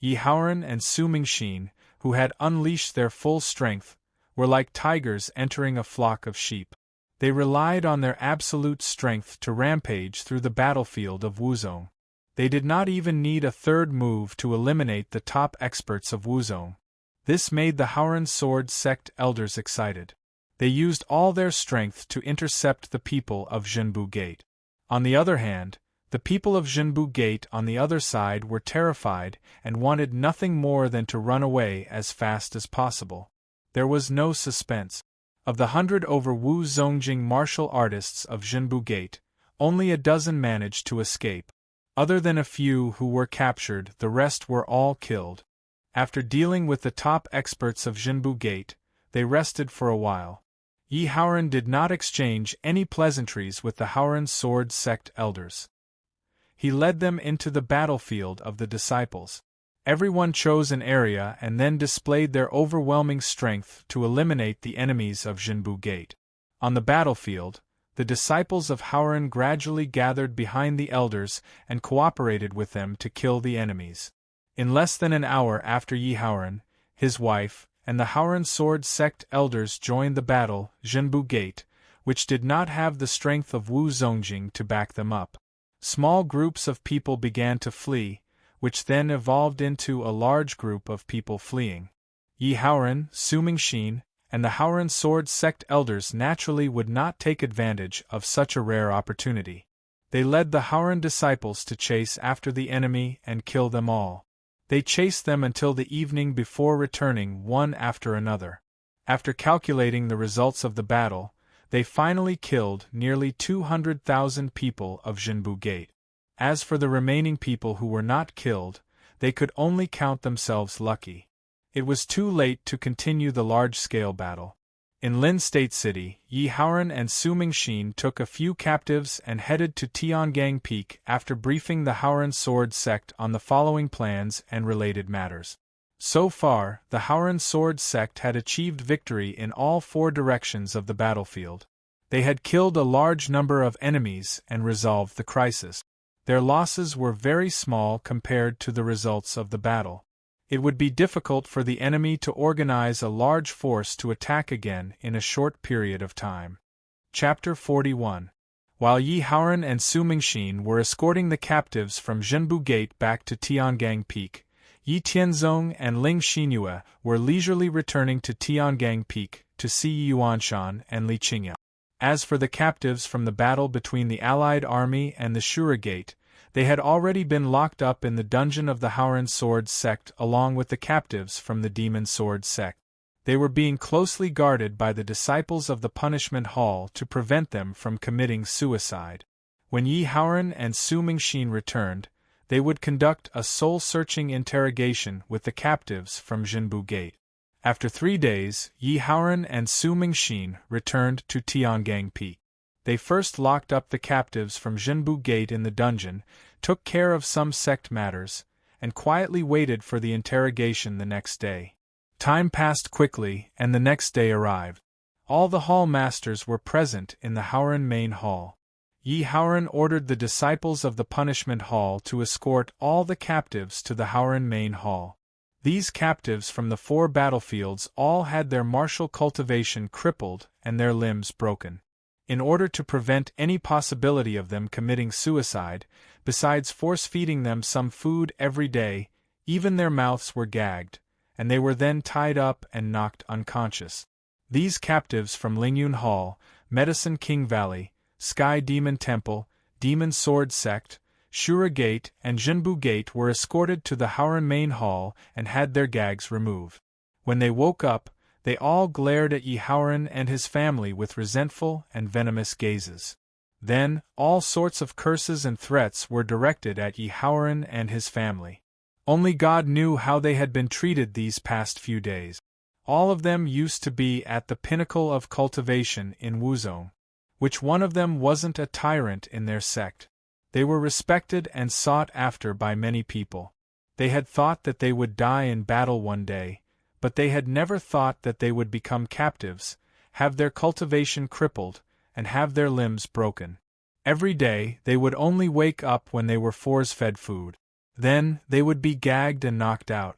Yi Haoran and Su Mingxin, who had unleashed their full strength, were like tigers entering a flock of sheep. They relied on their absolute strength to rampage through the battlefield of Wuzong. They did not even need a third move to eliminate the top experts of Wuzong. This made the Haoran sword sect elders excited. They used all their strength to intercept the people of Zhenbu Gate. On the other hand, the people of Zhenbu Gate on the other side were terrified and wanted nothing more than to run away as fast as possible. There was no suspense. Of the 100 over Wu Zongjing martial artists of Zhenbu Gate, only a dozen managed to escape. Other than a few who were captured, the rest were all killed. After dealing with the top experts of Zhenbu Gate, they rested for a while. Yi Haoran did not exchange any pleasantries with the Haoran sword sect elders. He led them into the battlefield of the disciples. Everyone chose an area and then displayed their overwhelming strength to eliminate the enemies of Zhenbu Gate. On the battlefield, the disciples of Haoran gradually gathered behind the elders and cooperated with them to kill the enemies. In less than an hour after Yi Haoran, his wife, and the Haoran sword sect elders joined the battle, Zhenbu Gate, which did not have the strength of Wu Zongjing to back them up. Small groups of people began to flee, which then evolved into a large group of people fleeing. Yi Haoran, Su Mingxin, and the Haoran sword sect elders naturally would not take advantage of such a rare opportunity. They led the Haoran disciples to chase after the enemy and kill them all. They chased them until the evening before returning one after another. After calculating the results of the battle, they finally killed nearly 200,000 people of Zhenbu Gate. As for the remaining people who were not killed, they could only count themselves lucky. It was too late to continue the large-scale battle. In Lin State City, Yi Haoran and Su Mingxin took a few captives and headed to Tiangang Peak after briefing the Haoran sword sect on the following plans and related matters. So far, the Haoran sword sect had achieved victory in all 4 directions of the battlefield. They had killed a large number of enemies and resolved the crisis. Their losses were very small compared to the results of the battle. It would be difficult for the enemy to organize a large force to attack again in a short period of time. Chapter 41. While Yi Haoran and Su Mingxin were escorting the captives from Zhenbu Gate back to Tiangang Peak, Yi Tianzong and Ling Xinyue were leisurely returning to Tiangang Peak to see Yuanshan and Li Qingya. As for the captives from the battle between the Allied army and the Shura Gate, they had already been locked up in the dungeon of the Haoran sword sect along with the captives from the demon sword sect. They were being closely guarded by the disciples of the punishment hall to prevent them from committing suicide. When Yi Haoran and Su Mingxin returned, they would conduct a soul-searching interrogation with the captives from Zhenbu Gate. After 3 days, Yi Haoran and Su Mingxin returned to Tiangang Peak. They first locked up the captives from Zhenbu Gate in the dungeon, took care of some sect matters, and quietly waited for the interrogation the next day. Time passed quickly, and the next day arrived. All the hall masters were present in the Haoran main hall. Yi Haoran ordered the disciples of the punishment hall to escort all the captives to the Haoran main hall. These captives from the 4 battlefields all had their martial cultivation crippled and their limbs broken. In order to prevent any possibility of them committing suicide, besides force-feeding them some food every day, even their mouths were gagged, and they were then tied up and knocked unconscious. These captives from Lingyun Hall, Medicine King Valley, Sky Demon Temple, Demon Sword Sect, Shura Gate, and Zhenbu Gate were escorted to the Haoran main hall and had their gags removed. When they woke up, they all glared at Yi Haoran and his family with resentful and venomous gazes. Then, all sorts of curses and threats were directed at Yi Haoran and his family. Only God knew how they had been treated these past few days. All of them used to be at the pinnacle of cultivation in Wuzong. Which one of them wasn't a tyrant in their sect? They were respected and sought after by many people. They had thought that they would die in battle one day, but they had never thought that they would become captives, have their cultivation crippled, and have their limbs broken. Every day they would only wake up when they were force-fed food. Then they would be gagged and knocked out.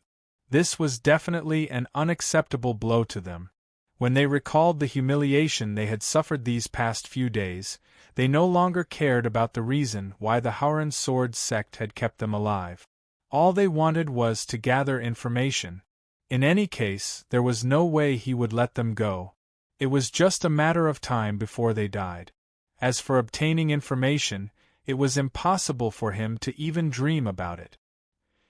This was definitely an unacceptable blow to them. When they recalled the humiliation they had suffered these past few days, they no longer cared about the reason why the Haoran sword sect had kept them alive. All they wanted was to gather information. In any case, there was no way he would let them go. It was just a matter of time before they died. As for obtaining information, it was impossible for him to even dream about it.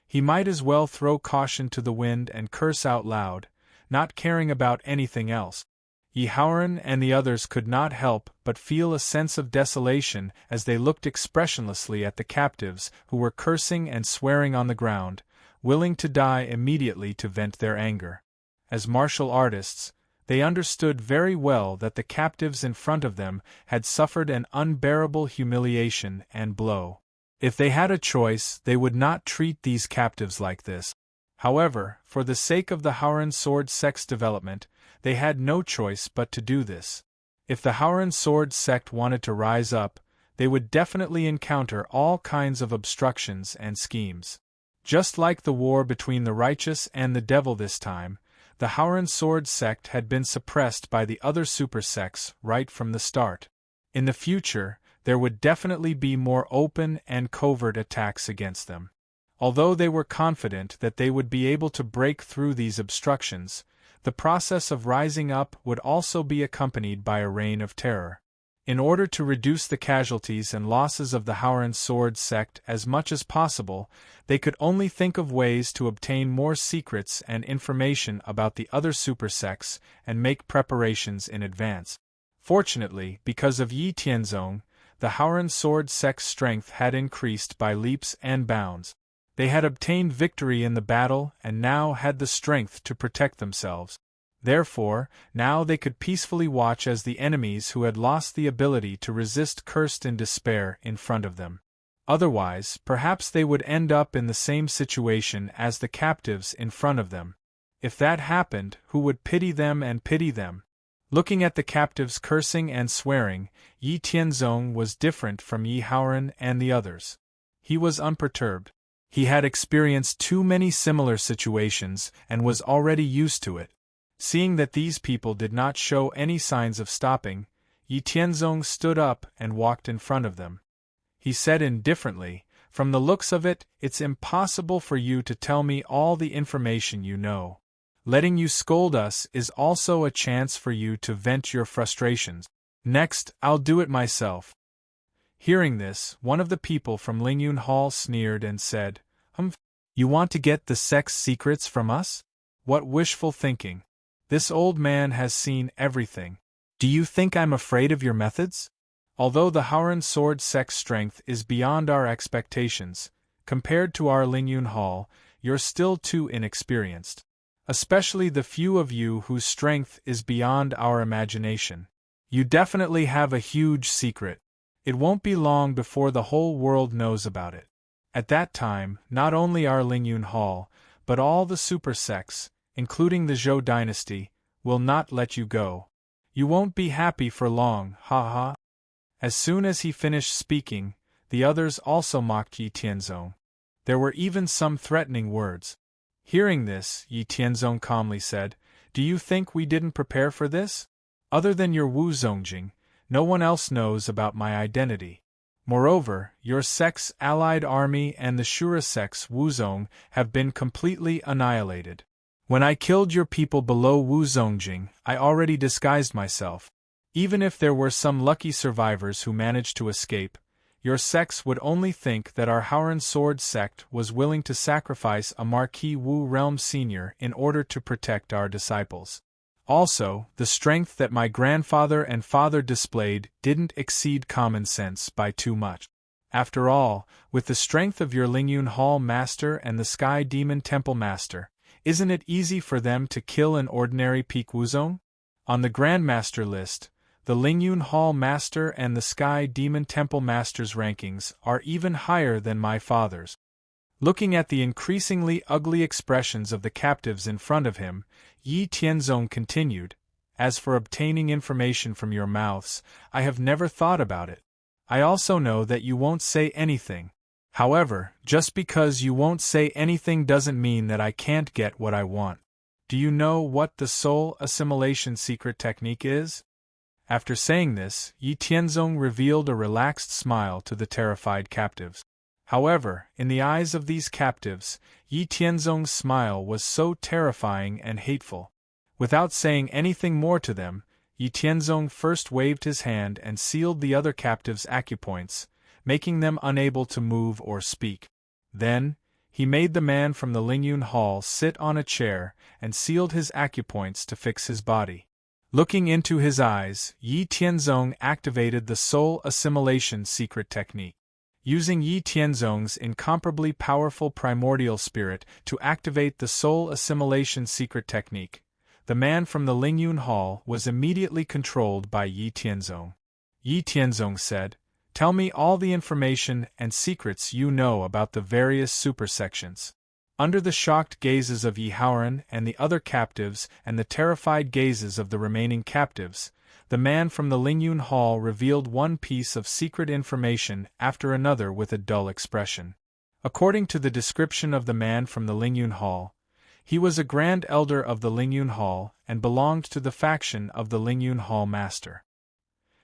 He might as well throw caution to the wind and curse out loud, not caring about anything else. Yi Haoran and the others could not help but feel a sense of desolation as they looked expressionlessly at the captives who were cursing and swearing on the ground, willing to die immediately to vent their anger. As martial artists, they understood very well that the captives in front of them had suffered an unbearable humiliation and blow. If they had a choice, they would not treat these captives like this. However, for the sake of the Haoran sword sect's development, they had no choice but to do this. If the Haoran sword sect wanted to rise up, they would definitely encounter all kinds of obstructions and schemes. Just like the war between the righteous and the devil this time, the Haoran sword sect had been suppressed by the other super sects right from the start. In the future, there would definitely be more open and covert attacks against them. Although they were confident that they would be able to break through these obstructions, the process of rising up would also be accompanied by a reign of terror. In order to reduce the casualties and losses of the Haoran sword sect as much as possible, they could only think of ways to obtain more secrets and information about the other super sects and make preparations in advance. Fortunately, because of Yi Tianzong, the Haoran sword sect's strength had increased by leaps and bounds. They had obtained victory in the battle and now had the strength to protect themselves. Therefore, now they could peacefully watch as the enemies who had lost the ability to resist cursed in despair in front of them. Otherwise, perhaps they would end up in the same situation as the captives in front of them. If that happened, who would pity them and pity them? Looking at the captives cursing and swearing, Yi Tianzong was different from Yi Haoran and the others. He was unperturbed. He had experienced too many similar situations and was already used to it. Seeing that these people did not show any signs of stopping, Yi Tianzong stood up and walked in front of them. He said indifferently, "From the looks of it, it's impossible for you to tell me all the information you know. Letting you scold us is also a chance for you to vent your frustrations. Next, I'll do it myself." Hearing this, one of the people from Lingyun Hall sneered and said, You want to get the sect's secrets from us? What wishful thinking. This old man has seen everything. Do you think I'm afraid of your methods? Although the Haoran sword sect's strength is beyond our expectations, compared to our Lingyun Hall, you're still too inexperienced. Especially the few of you whose strength is beyond our imagination. You definitely have a huge secret. It won't be long before the whole world knows about it. At that time, not only our Lingyun Hall, but all the super sects, including the Zhou dynasty, will not let you go. You won't be happy for long, ha ha. As soon as he finished speaking, the others also mocked Yi Tianzong. There were even some threatening words. Hearing this, Yi Tianzong calmly said, Do you think we didn't prepare for this? Other than your Wu Zongjing, no one else knows about my identity. Moreover, your sect's allied army and the Shura sect's Wuzong have been completely annihilated. When I killed your people below Wu Zongjing, I already disguised myself. Even if there were some lucky survivors who managed to escape, your sects would only think that our Haoran sword sect was willing to sacrifice a Marquis Wu Realm Senior in order to protect our disciples. Also, the strength that my grandfather and father displayed didn't exceed common sense by too much. After all, with the strength of your Lingyun Hall Master and the Sky Demon Temple Master, isn't it easy for them to kill an ordinary Peak Wuzong? On the Grandmaster list, the Lingyun Hall Master and the Sky Demon Temple Master's rankings are even higher than my father's. Looking at the increasingly ugly expressions of the captives in front of him, Yi Tianzong continued, "As for obtaining information from your mouths, I have never thought about it. I also know that you won't say anything. However, just because you won't say anything doesn't mean that I can't get what I want. Do you know what the soul assimilation secret technique is?" After saying this, Yi Tianzong revealed a relaxed smile to the terrified captives. However, in the eyes of these captives, Yi Tianzong's smile was so terrifying and hateful. Without saying anything more to them, Yi Tianzong first waved his hand and sealed the other captives' acupoints, making them unable to move or speak. Then, he made the man from the Lingyun Hall sit on a chair and sealed his acupoints to fix his body. Looking into his eyes, Yi Tianzong activated the soul assimilation secret technique. Using Yi Tianzong's incomparably powerful primordial spirit to activate the soul assimilation secret technique, the man from the Lingyun Hall was immediately controlled by Yi Tianzong. Yi Tianzong said, "Tell me all the information and secrets you know about the various supersections." Under the shocked gazes of Yi Haoran and the other captives and the terrified gazes of the remaining captives, the man from the Lingyun Hall revealed one piece of secret information after another with a dull expression. According to the description of the man from the Lingyun Hall, he was a Grand Elder of the Lingyun Hall and belonged to the faction of the Lingyun Hall Master.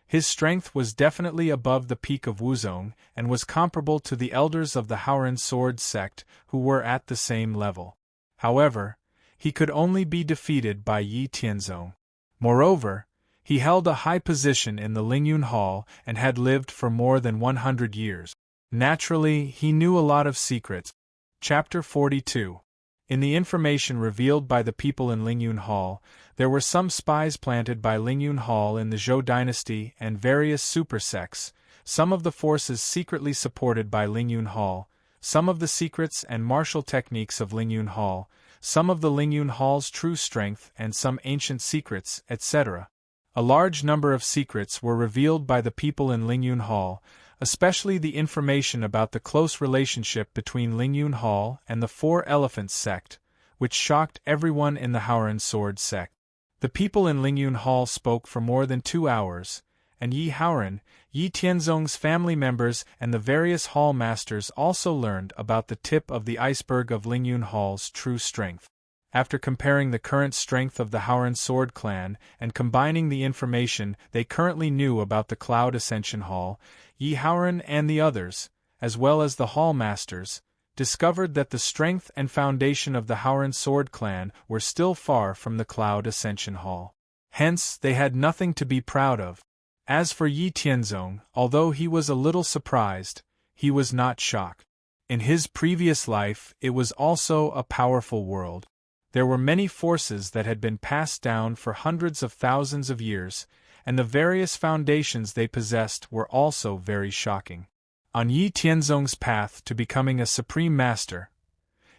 His strength was definitely above the peak of Wuzong and was comparable to the elders of the Haoran Sword sect who were at the same level. However, he could only be defeated by Yi Tianzong. Moreover, he held a high position in the Lingyun Hall and had lived for more than 100 years. Naturally, he knew a lot of secrets. Chapter 42. In the information revealed by the people in Lingyun Hall, there were some spies planted by Lingyun Hall in the Zhou dynasty and various super sects, some of the forces secretly supported by Lingyun Hall, some of the secrets and martial techniques of Lingyun Hall, some of the Lingyun Hall's true strength and some ancient secrets, etc. A large number of secrets were revealed by the people in Lingyun Hall, especially the information about the close relationship between Lingyun Hall and the Four Elephants sect, which shocked everyone in the Haoran Sword sect. The people in Lingyun Hall spoke for more than 2 hours, and Yi Haoran, Yi Tianzong's family members and the various hall masters also learned about the tip of the iceberg of Lingyun Hall's true strength. After comparing the current strength of the Haoran Sword clan and combining the information they currently knew about the Cloud Ascension Hall, Yi Haoran and the others, as well as the Hall Masters, discovered that the strength and foundation of the Haoran Sword clan were still far from the Cloud Ascension Hall. Hence, they had nothing to be proud of. As for Yi Tianzong, although he was a little surprised, he was not shocked. In his previous life, it was also a powerful world. There were many forces that had been passed down for hundreds of thousands of years, and the various foundations they possessed were also very shocking. On Yi Tianzong's path to becoming a supreme master,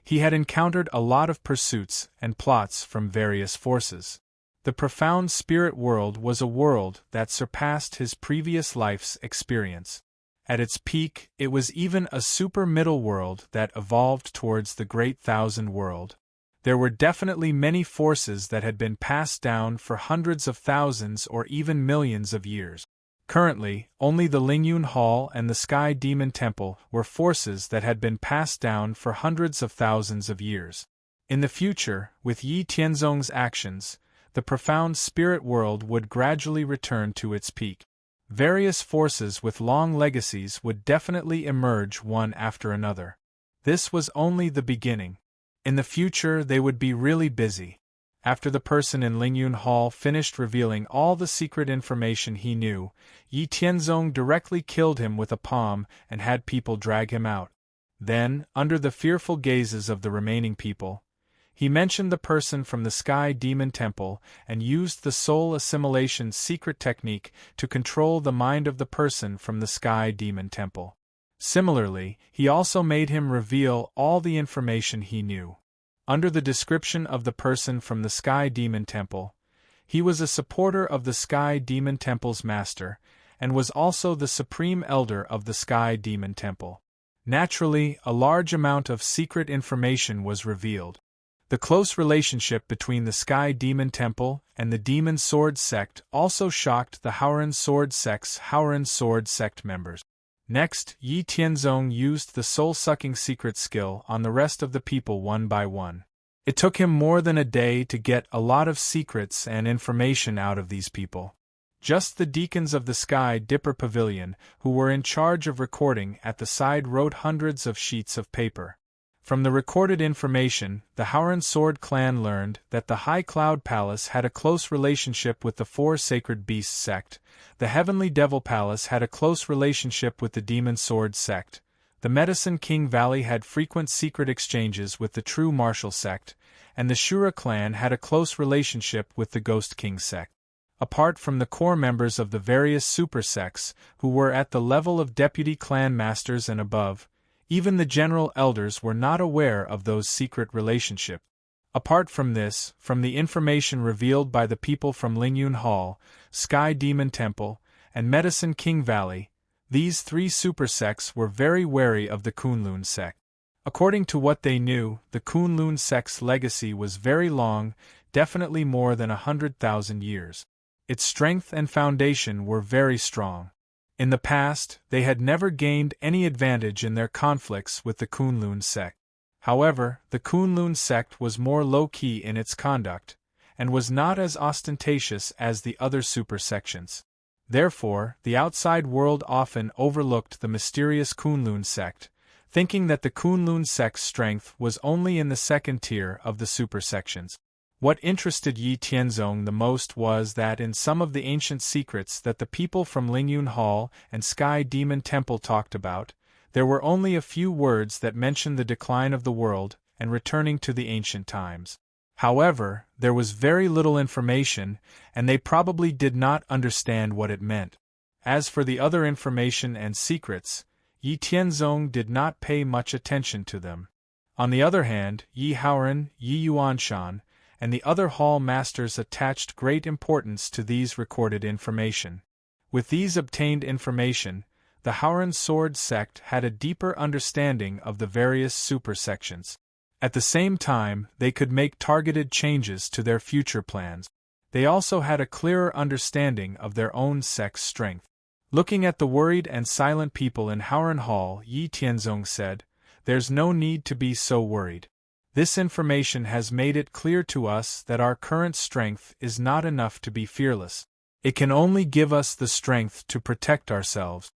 he had encountered a lot of pursuits and plots from various forces. The profound spirit world was a world that surpassed his previous life's experience. At its peak, it was even a super middle world that evolved towards the Great Thousand World. There were definitely many forces that had been passed down for hundreds of thousands or even millions of years. Currently, only the Lingyun Hall and the Sky Demon Temple were forces that had been passed down for hundreds of thousands of years. In the future, with Yi Tianzong's actions, the profound spirit world would gradually return to its peak. Various forces with long legacies would definitely emerge one after another. This was only the beginning. In the future they would be really busy. After the person in Lingyun Hall finished revealing all the secret information he knew, Yi Tianzong directly killed him with a palm and had people drag him out. Then, under the fearful gazes of the remaining people, He mentioned the person from the Sky Demon Temple and used the soul assimilation secret technique to control the mind of the person from the Sky Demon Temple. Similarly, he also made him reveal all the information he knew. Under the description of the person from the Sky Demon Temple, he was a supporter of the Sky Demon Temple's master, and was also the supreme elder of the Sky Demon Temple. Naturally, a large amount of secret information was revealed. The close relationship between the Sky Demon Temple and the Demon Sword Sect also shocked the Howren Sword Sect members. Next, Yi Tianzong used the soul-sucking secret skill on the rest of the people one by one. It took him more than a day to get a lot of secrets and information out of these people. Just the deacons of the Sky Dipper Pavilion, who were in charge of recording at the side, wrote hundreds of sheets of paper. From the recorded information, the Howren Sword clan learned that the High Cloud Palace had a close relationship with the Four Sacred Beasts sect, the Heavenly Devil Palace had a close relationship with the Demon Sword sect, the Medicine King Valley had frequent secret exchanges with the True Martial sect, and the Shura clan had a close relationship with the Ghost King sect. Apart from the core members of the various super sects, who were at the level of deputy clan masters and above, even the general elders were not aware of those secret relationships. Apart from this, from the information revealed by the people from Lingyun Hall, Sky Demon Temple, and Medicine King Valley, these three super sects were very wary of the Kunlun sect. According to what they knew, the Kunlun sect's legacy was very long, definitely more than 100,000 years. Its strength and foundation were very strong. In the past, they had never gained any advantage in their conflicts with the Kunlun sect. However, the Kunlun sect was more low-key in its conduct, and was not as ostentatious as the other super sections. Therefore, the outside world often overlooked the mysterious Kunlun sect, thinking that the Kunlun sect's strength was only in the second tier of the super sections. What interested Yi Tianzong the most was that in some of the ancient secrets that the people from Lingyun Hall and Sky Demon Temple talked about, there were only a few words that mentioned the decline of the world and returning to the ancient times. However, there was very little information, and they probably did not understand what it meant. As for the other information and secrets, Yi Tianzong did not pay much attention to them. On the other hand, Yi Haoren, Yi Yuanshan, and the other hall masters attached great importance to these recorded information. With these obtained information, the Howren Sword sect had a deeper understanding of the various super sections. At the same time, they could make targeted changes to their future plans. They also had a clearer understanding of their own sect's strength. Looking at the worried and silent people in Howren Hall, Yi Tianzong said, "There's no need to be so worried. This information has made it clear to us that our current strength is not enough to be fearless. It can only give us the strength to protect ourselves.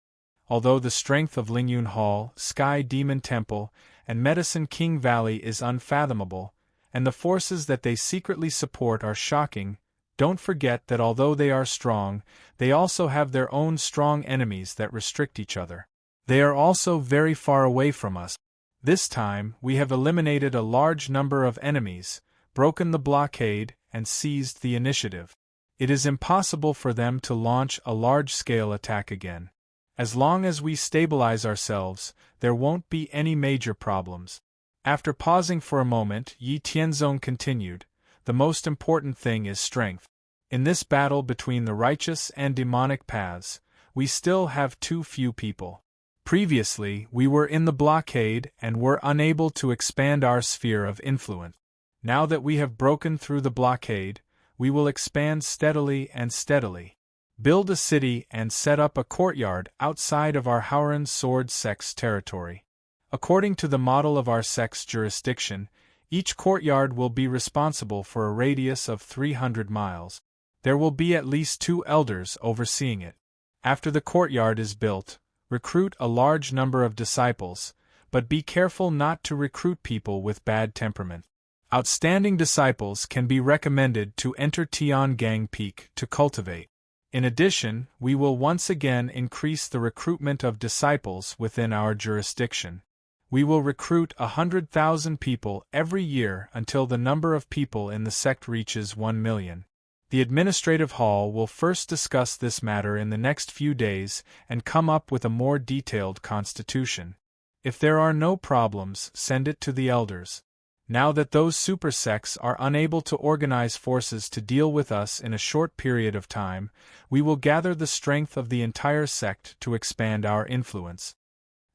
Although the strength of Lingyun Hall, Sky Demon Temple, and Medicine King Valley is unfathomable, and the forces that they secretly support are shocking, don't forget that although they are strong, they also have their own strong enemies that restrict each other. They are also very far away from us. This time, we have eliminated a large number of enemies, broken the blockade, and seized the initiative. It is impossible for them to launch a large-scale attack again. As long as we stabilize ourselves, there won't be any major problems." After pausing for a moment, Yi Tianzong continued, "The most important thing is strength. In this battle between the righteous and demonic paths, we still have too few people. Previously, we were in the blockade and were unable to expand our sphere of influence. Now that we have broken through the blockade, we will expand steadily and steadily. Build a city and set up a courtyard outside of our Howren Sword sect's territory. According to the model of our sect's jurisdiction, each courtyard will be responsible for a radius of 300 miles. There will be at least 2 elders overseeing it. After the courtyard is built, recruit a large number of disciples, but be careful not to recruit people with bad temperament. Outstanding disciples can be recommended to enter Tiangang Peak to cultivate. In addition, we will once again increase the recruitment of disciples within our jurisdiction. We will recruit 100,000 people every year until the number of people in the sect reaches 1 million. The administrative hall will first discuss this matter in the next few days and come up with a more detailed constitution. If there are no problems, send it to the elders. Now that those super sects are unable to organize forces to deal with us in a short period of time, we will gather the strength of the entire sect to expand our influence.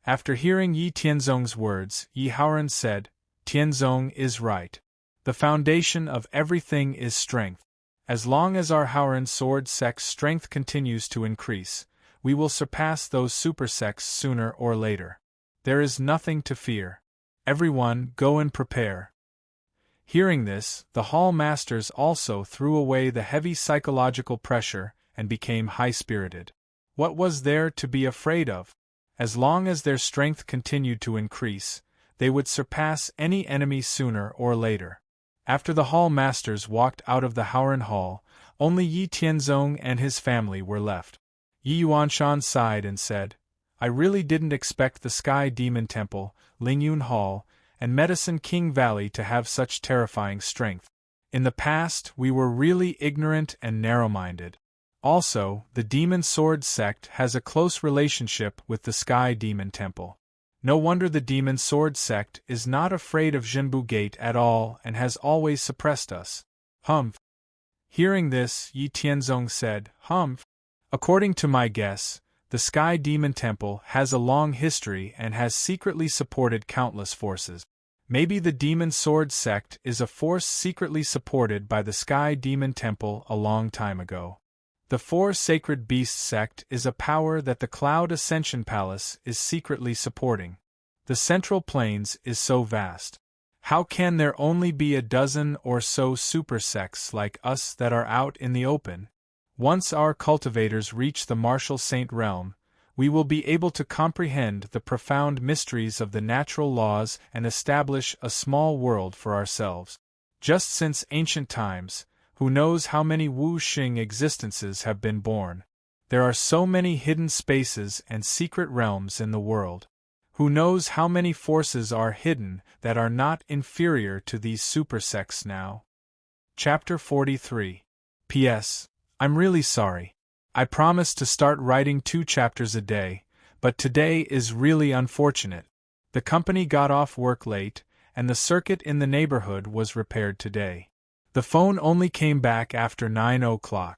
After hearing Yi Tianzong's words, Yi Haoran said, Tianzong is right. The foundation of everything is strength. As long as our Haoran sword sect's strength continues to increase, we will surpass those super sects sooner or later. There is nothing to fear. Everyone, go and prepare. Hearing this, the hall masters also threw away the heavy psychological pressure and became high-spirited. What was there to be afraid of? As long as their strength continued to increase, they would surpass any enemy sooner or later. After the hall masters walked out of the Haoran hall, only Yi Tianzong and his family were left. Yi Yuanshan sighed and said, I really didn't expect the Sky Demon Temple, Lingyun Hall, and Medicine King Valley to have such terrifying strength. In the past, we were really ignorant and narrow-minded. Also, the Demon Sword sect has a close relationship with the Sky Demon Temple. No wonder the Demon Sword sect is not afraid of Zhenbu Gate at all and has always suppressed us. Humph. Hearing this, Yi Tianzong said, Humph. According to my guess, the Sky Demon Temple has a long history and has secretly supported countless forces. Maybe the Demon Sword sect is a force secretly supported by the Sky Demon Temple a long time ago. The Four Sacred Beasts sect is a power that the Cloud Ascension Palace is secretly supporting. The Central Plains is so vast. How can there only be a dozen or so super sects like us that are out in the open? Once our cultivators reach the Martial Saint realm, we will be able to comprehend the profound mysteries of the natural laws and establish a small world for ourselves. Just since ancient times, who knows how many Wu Xing existences have been born? There are so many hidden spaces and secret realms in the world. Who knows how many forces are hidden that are not inferior to these super sects now? Chapter 43. P.S. I'm really sorry. I promised to start writing 2 chapters a day, but today is really unfortunate. The company got off work late, and the circuit in the neighborhood was repaired today. The phone only came back after 9 o'clock.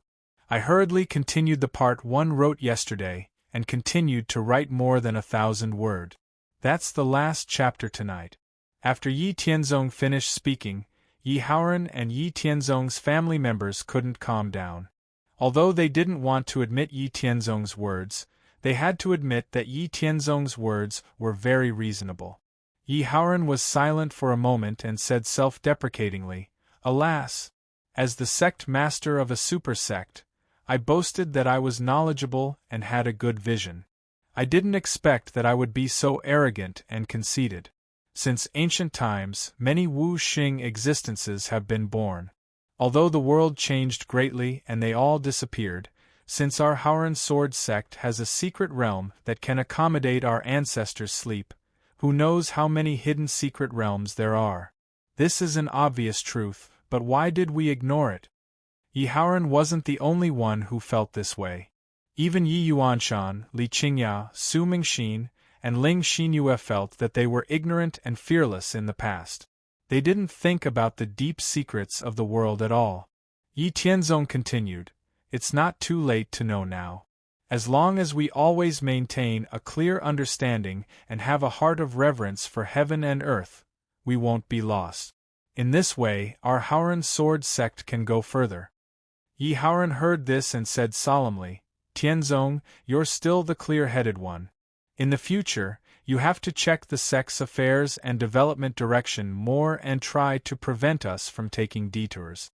I hurriedly continued the part 1 wrote yesterday, and continued to write more than 1,000 words. That's the last chapter tonight. After Yi Tianzong finished speaking, Yi Haoran and Yi Tianzong's family members couldn't calm down. Although they didn't want to admit Yi Tianzong's words, they had to admit that Yi Tianzong's words were very reasonable. Yi Haoran was silent for a moment and said self-deprecatingly, Alas! As the sect master of a super sect, I boasted that I was knowledgeable and had a good vision. I didn't expect that I would be so arrogant and conceited. Since ancient times, many Wu Xing existences have been born. Although the world changed greatly and they all disappeared, since our Haoran sword sect has a secret realm that can accommodate our ancestors' sleep, who knows how many hidden secret realms there are? This is an obvious truth, but why did we ignore it? Yi Haoran wasn't the only one who felt this way. Even Yi Yuanshan, Li Qingya, Su Mingxin, and Ling Xinyue felt that they were ignorant and fearless in the past. They didn't think about the deep secrets of the world at all. Yi Tianzong continued, It's not too late to know now. As long as we always maintain a clear understanding and have a heart of reverence for heaven and earth, we won't be lost. In this way, our Haoran sword sect can go further. Yi Haoran heard this and said solemnly, Tianzong, you're still the clear-headed one. In the future, you have to check the sect's affairs and development direction more and try to prevent us from taking detours.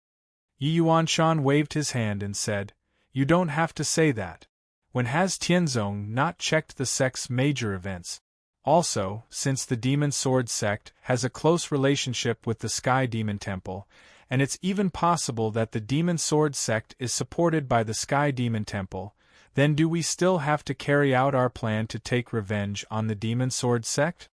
Yi Yuanshan waved his hand and said, You don't have to say that. When has Tianzong not checked the sect's major events? Also, since the Demon Sword sect has a close relationship with the Sky Demon Temple, and it's even possible that the Demon Sword sect is supported by the Sky Demon Temple, then do we still have to carry out our plan to take revenge on the Demon Sword sect?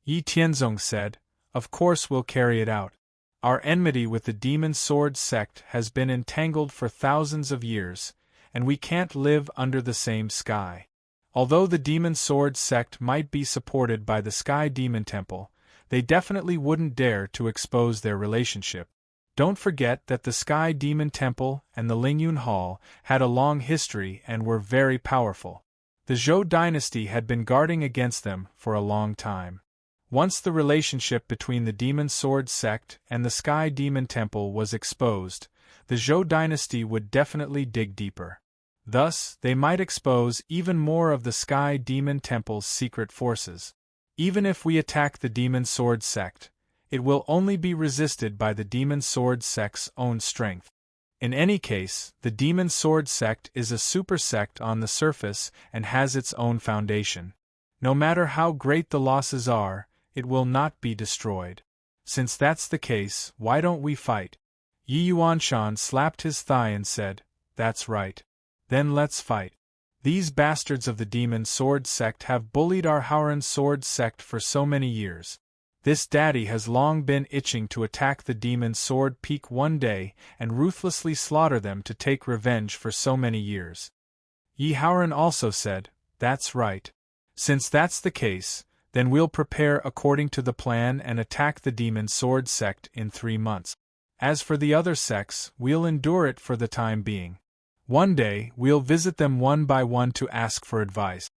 Yi Tianzong said, "Of course we'll carry it out. Our enmity with the Demon Sword sect has been entangled for thousands of years, and we can't live under the same sky. Although the Demon Sword sect might be supported by the Sky Demon Temple, they definitely wouldn't dare to expose their relationship. Don't forget that the Sky Demon Temple and the Lingyun Hall had a long history and were very powerful. The Zhou dynasty had been guarding against them for a long time. Once the relationship between the Demon Sword sect and the Sky Demon Temple was exposed, the Zhou dynasty would definitely dig deeper. Thus, they might expose even more of the Sky Demon Temple's secret forces. Even if we attack the Demon Sword sect, it will only be resisted by the Demon Sword sect's own strength. In any case, the Demon Sword sect is a super sect on the surface and has its own foundation. No matter how great the losses are, it will not be destroyed. Since that's the case, why don't we fight? Yi Yuanshan slapped his thigh and said, "That's right. Then let's fight. These bastards of the Demon Sword sect have bullied our Howren Sword sect for so many years. This daddy has long been itching to attack the Demon Sword Peak one day and ruthlessly slaughter them to take revenge for so many years." Yi Howren also said, "That's right. Since that's the case, then we'll prepare according to the plan and attack the Demon Sword sect in 3 months. As for the other sects, we'll endure it for the time being. One day, we'll visit them one by one to ask for advice."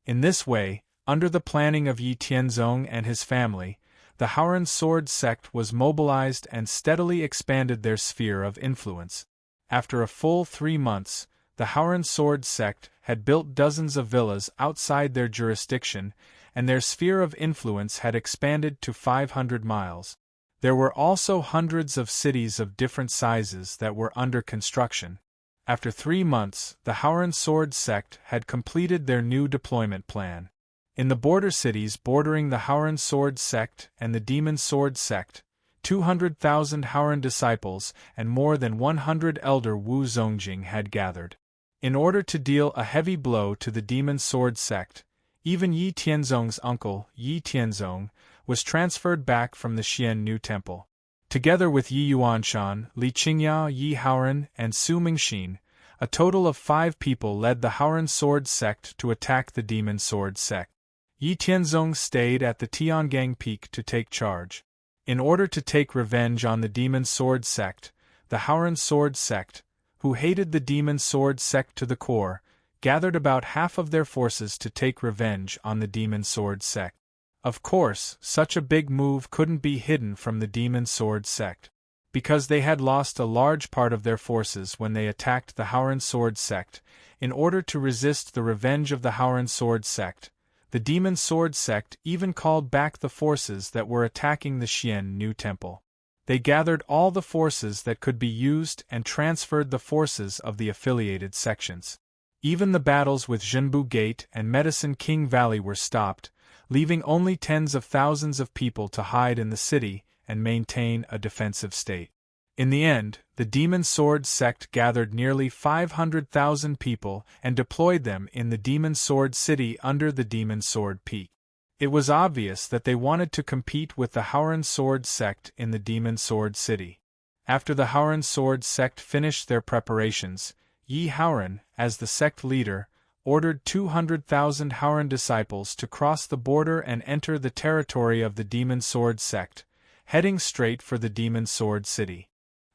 In this way, under the planning of Yi Tianzong and his family, the Howren Sword sect was mobilized and steadily expanded their sphere of influence. After a full 3 months, the Howren Sword sect had built dozens of villas outside their jurisdiction, and their sphere of influence had expanded to 500 miles. There were also hundreds of cities of different sizes that were under construction. After 3 months, the Howren Sword sect had completed their new deployment plan. In the border cities bordering the Howren Sword sect and the Demon Sword sect, 200,000 Howren disciples and more than 100 elder Wu Zongjing had gathered. In order to deal a heavy blow to the Demon Sword sect, even Yi Tianzong's uncle, Yi Tianzong, was transferred back from the Xian New Temple. Together with Yi Yuanshan, Li Qingya, Yi Howren, and Su Mingxin, a total of 5 people led the Howren Sword sect to attack the Demon Sword sect. Yi Tianzong stayed at the Tiangang Peak to take charge. In order to take revenge on the Demon Sword sect, the Howren Sword sect, who hated the Demon Sword sect to the core, gathered about half of their forces to take revenge on the Demon Sword sect. Of course, such a big move couldn't be hidden from the Demon Sword sect. Because they had lost a large part of their forces when they attacked the Howren Sword sect, in order to resist the revenge of the Howren Sword sect, the Demon Sword sect even called back the forces that were attacking the Xian New Temple. They gathered all the forces that could be used and transferred the forces of the affiliated sections. Even the battles with Zhenbu Gate and Medicine King Valley were stopped, leaving only tens of thousands of people to hide in the city and maintain a defensive state. In the end, the Demon Sword sect gathered nearly 500,000 people and deployed them in the Demon Sword City under the Demon Sword Peak. It was obvious that they wanted to compete with the Howren Sword sect in the Demon Sword City. After the Howren Sword sect finished their preparations, Yi Howren, as the sect leader, ordered 200,000 Howren disciples to cross the border and enter the territory of the Demon Sword sect, heading straight for the Demon Sword City.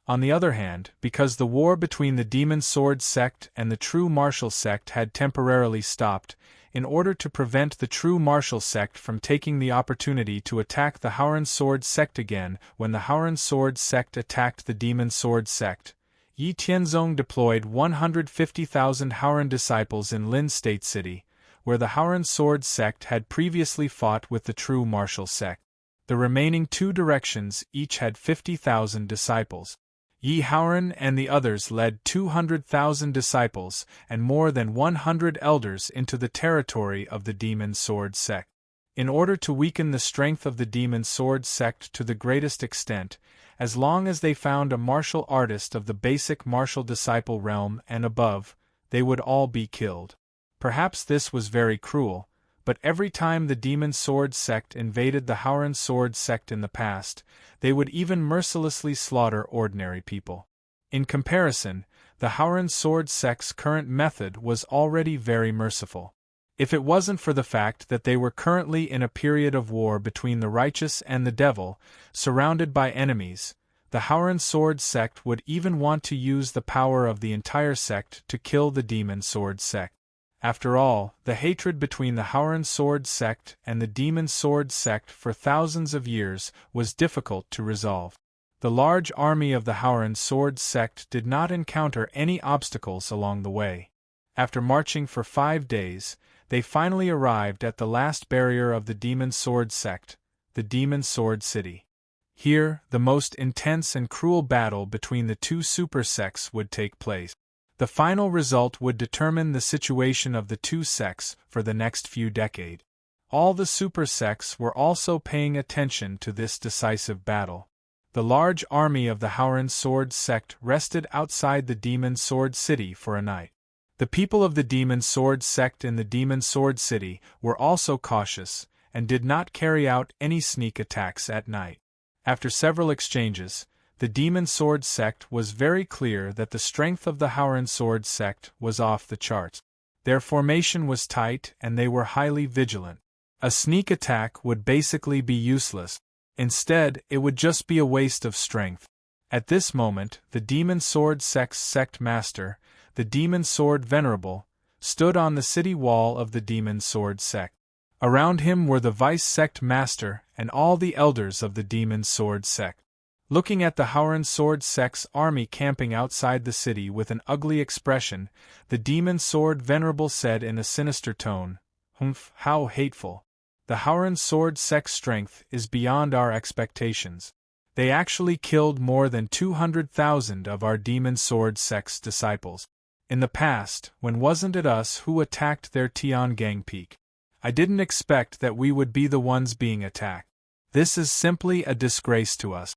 On the other hand, because the war between the Demon Sword sect and the True Martial sect had temporarily stopped, in order to prevent the True Martial sect from taking the opportunity to attack the Howren Sword sect again when the Howren Sword sect attacked the Demon Sword sect, Yi Tianzong deployed 150,000 Howren disciples in Lin State City, where the Howren Sword sect had previously fought with the True Martial sect. The remaining 2 directions each had 50,000 disciples. Yi Howren and the others led 200,000 disciples and more than 100 elders into the territory of the Demon Sword sect. In order to weaken the strength of the Demon Sword sect to the greatest extent, as long as they found a martial artist of the basic martial disciple realm and above, they would all be killed. Perhaps this was very cruel, but every time the Demon Sword sect invaded the Howren Sword sect in the past, they would even mercilessly slaughter ordinary people. In comparison, the Howren Sword sect's current method was already very merciful. If it wasn't for the fact that they were currently in a period of war between the righteous and the devil, surrounded by enemies, the Howren Sword sect would even want to use the power of the entire sect to kill the Demon Sword sect. After all, the hatred between the Howren Sword sect and the Demon Sword sect for thousands of years was difficult to resolve. The large army of the Howren Sword sect did not encounter any obstacles along the way. After marching for 5 days, they finally arrived at the last barrier of the Demon Sword sect, the Demon Sword City. Here, the most intense and cruel battle between the two super sects would take place. The final result would determine the situation of the two sects for the next few decades. All the super sects were also paying attention to this decisive battle. The large army of the Howren Sword sect rested outside the Demon Sword City for a night. The people of the Demon Sword sect in the Demon Sword City were also cautious, and did not carry out any sneak attacks at night. After several exchanges, the Demon Sword sect was very clear that the strength of the Howren Sword sect was off the charts. Their formation was tight and they were highly vigilant. A sneak attack would basically be useless. Instead, it would just be a waste of strength. At this moment, the Demon Sword sect's sect master, the Demon Sword Venerable, stood on the city wall of the Demon Sword sect. Around him were the Vice Sect Master and all the elders of the Demon Sword sect. Looking at the Howren Sword sect's army camping outside the city with an ugly expression, the Demon Sword Venerable said in a sinister tone, "Humph, how hateful. The Howren Sword sect's strength is beyond our expectations. They actually killed more than 200,000 of our Demon Sword sect's disciples. In the past, when wasn't it us who attacked their Tiangang Peak? I didn't expect that we would be the ones being attacked. This is simply a disgrace to us."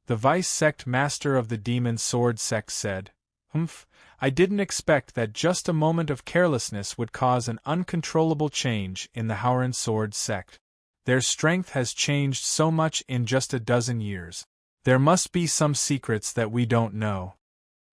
The Vice Sect Master of the Demon Sword sect said, "Humph, I didn't expect that just a moment of carelessness would cause an uncontrollable change in the Howren Sword sect. Their strength has changed so much in just a dozen years. There must be some secrets that we don't know."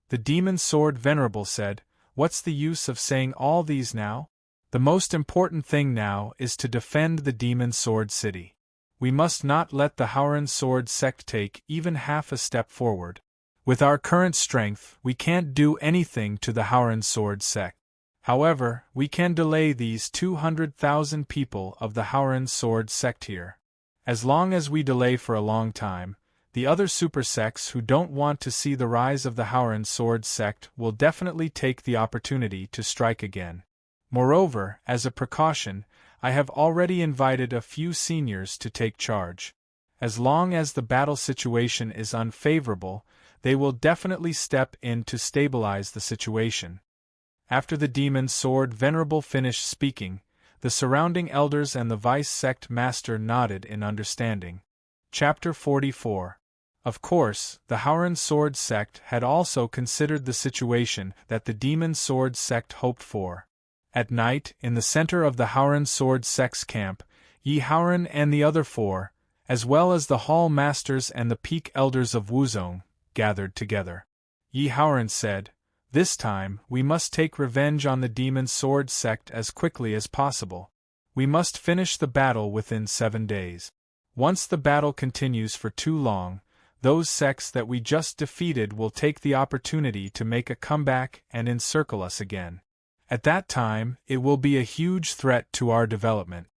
The Demon Sword Venerable said, "What's the use of saying all these now? The most important thing now is to defend the Demon Sword City. We must not let the Howren Sword sect take even half a step forward. With our current strength, we can't do anything to the Howren Sword sect. However, we can delay these 200,000 people of the Howren Sword sect here. As long as we delay for a long time, the other super sects who don't want to see the rise of the Howren Sword sect will definitely take the opportunity to strike again. Moreover, as a precaution, I have already invited a few seniors to take charge. As long as the battle situation is unfavorable, they will definitely step in to stabilize the situation." After the Demon Sword Venerable finished speaking, the surrounding elders and the Vice Sect Master nodded in understanding. Chapter 44. Of course, the Howren Sword sect had also considered the situation that the Demon Sword sect hoped for. At night, in the center of the Howren Sword sect's camp, Yi Howren and the other 4, as well as the Hall Masters and the Peak Elders of Wuzong, gathered together. Yi Howren said, "This time, we must take revenge on the Demon Sword sect as quickly as possible. We must finish the battle within 7 days. Once the battle continues for too long, those sects that we just defeated will take the opportunity to make a comeback and encircle us again. At that time, it will be a huge threat to our development."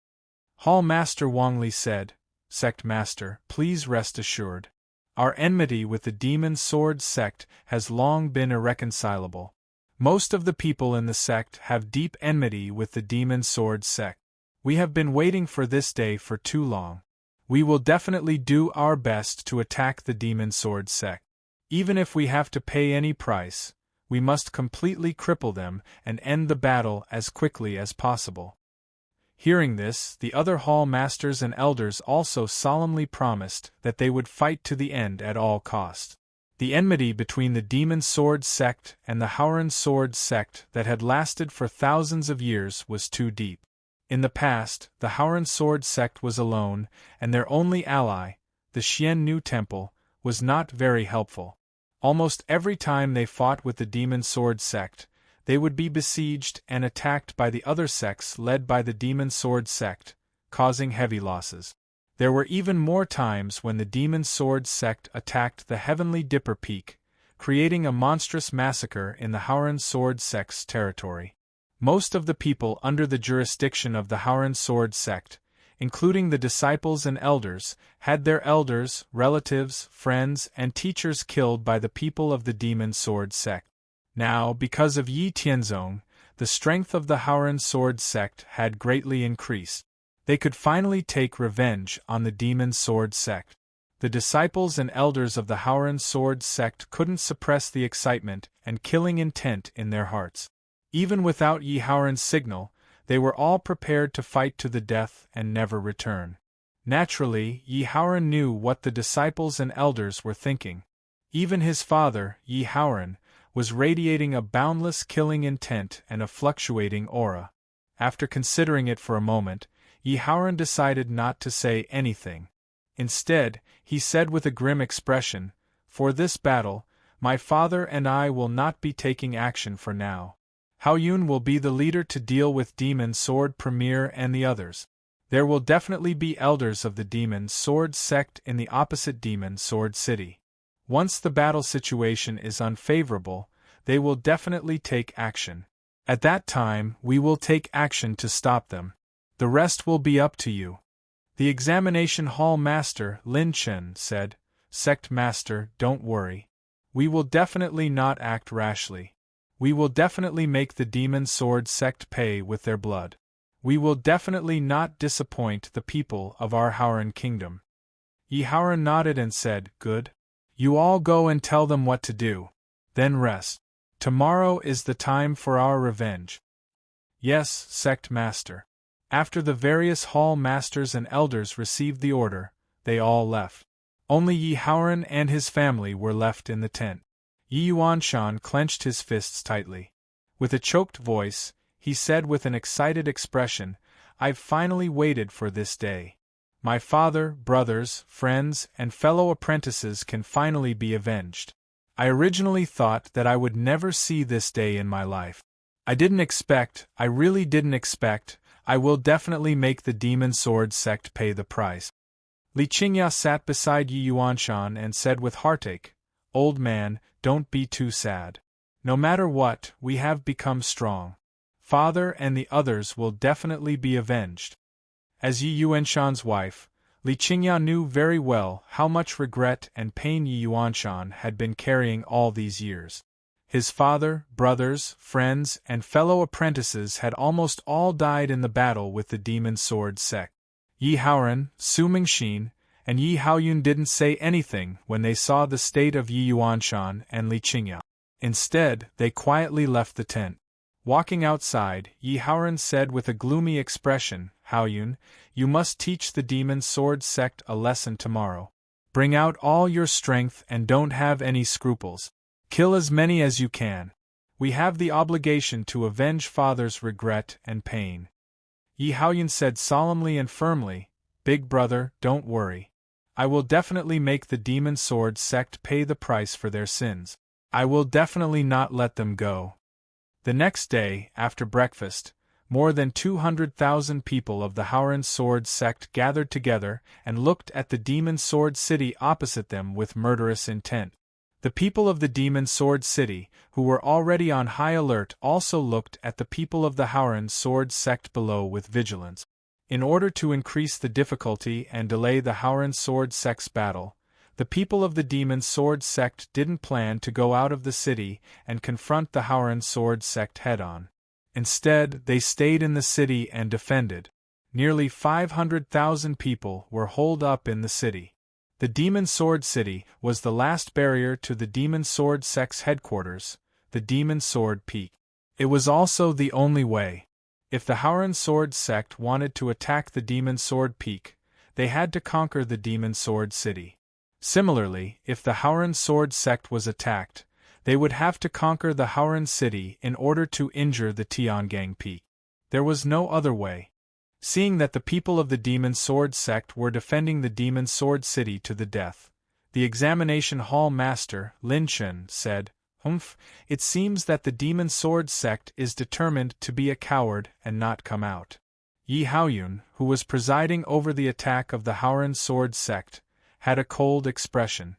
Hall Master Wangli said, "Sect Master, please rest assured. Our enmity with the Demon Sword sect has long been irreconcilable. Most of the people in the sect have deep enmity with the Demon Sword sect. We have been waiting for this day for too long. We will definitely do our best to attack the Demon Sword sect. Even if we have to pay any price, we must completely cripple them and end the battle as quickly as possible." Hearing this, the other Hall Masters and Elders also solemnly promised that they would fight to the end at all costs. The enmity between the Demon Sword sect and the Howren Sword sect that had lasted for thousands of years was too deep. In the past, the Howren Sword sect was alone, and their only ally, the Xian Nu Temple, was not very helpful. Almost every time they fought with the Demon Sword sect, they would be besieged and attacked by the other sects led by the Demon Sword sect, causing heavy losses. There were even more times when the Demon Sword sect attacked the Heavenly Dipper Peak, creating a monstrous massacre in the Howren Sword sect's territory. Most of the people under the jurisdiction of the Howren Sword sect, including the disciples and elders, had their elders, relatives, friends, and teachers killed by the people of the Demon Sword sect. Now, because of Yi Tianzong, the strength of the Howren Sword sect had greatly increased. They could finally take revenge on the Demon Sword sect. The disciples and elders of the Howren Sword sect couldn't suppress the excitement and killing intent in their hearts. Even without Yi Howren's signal, they were all prepared to fight to the death and never return. Naturally, Yi Howren knew what the disciples and elders were thinking. Even his father, Yi Howren, was radiating a boundless killing intent and a fluctuating aura. After considering it for a moment, Yi Howren decided not to say anything. Instead, he said with a grim expression, "For this battle, my father and I will not be taking action for now. Hao Yun will be the leader to deal with Demon Sword Premier and the others. There will definitely be elders of the Demon Sword sect in the opposite Demon Sword City. Once the battle situation is unfavorable, they will definitely take action. At that time, we will take action to stop them. The rest will be up to you." The examination hall master, Lin Chen, said, "Sect master, don't worry. We will definitely not act rashly. We will definitely make the Demon Sword sect pay with their blood. We will definitely not disappoint the people of our Howren kingdom." Yi Howren nodded and said, "Good. You all go and tell them what to do. Then rest. Tomorrow is the time for our revenge." "Yes, sect master." After the various hall masters and elders received the order, they all left. Only Yi Howren and his family were left in the tent. Yi Yuanshan clenched his fists tightly. With a choked voice, he said with an excited expression, "I've finally waited for this day. My father, brothers, friends, and fellow apprentices can finally be avenged. I originally thought that I would never see this day in my life. I really didn't expect, I will definitely make the Demon Sword sect pay the price." Li Qingya sat beside Yi Yuanshan and said with heartache, "Old man, don't be too sad. No matter what, we have become strong. Father and the others will definitely be avenged." As Yi Yuanshan's wife, Li Qingya knew very well how much regret and pain Yi Yuanshan had been carrying all these years. His father, brothers, friends, and fellow apprentices had almost all died in the battle with the Demon Sword sect. Yi Howren, Su Mingxin, and Yi Haoyun didn't say anything when they saw the state of Yi Yuanshan and Li Qingya. Instead, they quietly left the tent. Walking outside, Yi Howren said with a gloomy expression, "Haoyun, you must teach the Demon Sword sect a lesson tomorrow. Bring out all your strength and don't have any scruples. Kill as many as you can. We have the obligation to avenge father's regret and pain." Yi Haoyun said solemnly and firmly, "Big brother, don't worry. I will definitely make the Demon Sword sect pay the price for their sins. I will definitely not let them go." The next day, after breakfast, more than 200,000 people of the Howren Sword sect gathered together and looked at the Demon Sword City opposite them with murderous intent. The people of the Demon Sword City, who were already on high alert, also looked at the people of the Howren Sword sect below with vigilance. In order to increase the difficulty and delay the Howren Sword sect's battle, the people of the Demon Sword sect didn't plan to go out of the city and confront the Howren Sword sect head-on. Instead, they stayed in the city and defended. Nearly 500,000 people were holed up in the city. The Demon Sword City was the last barrier to the Demon Sword sect's headquarters, the Demon Sword Peak. It was also the only way. If the Howren Sword sect wanted to attack the Demon Sword Peak, they had to conquer the Demon Sword City. Similarly, if the Howren Sword sect was attacked, they would have to conquer the Howren City in order to injure the Tiangang Peak. There was no other way. Seeing that the people of the Demon Sword sect were defending the Demon Sword City to the death, the examination hall master, Lin Chen, said, it seems that the Demon Sword sect is determined to be a coward and not come out. Yi Haoyun, who was presiding over the attack of the Haoran Sword sect, had a cold expression.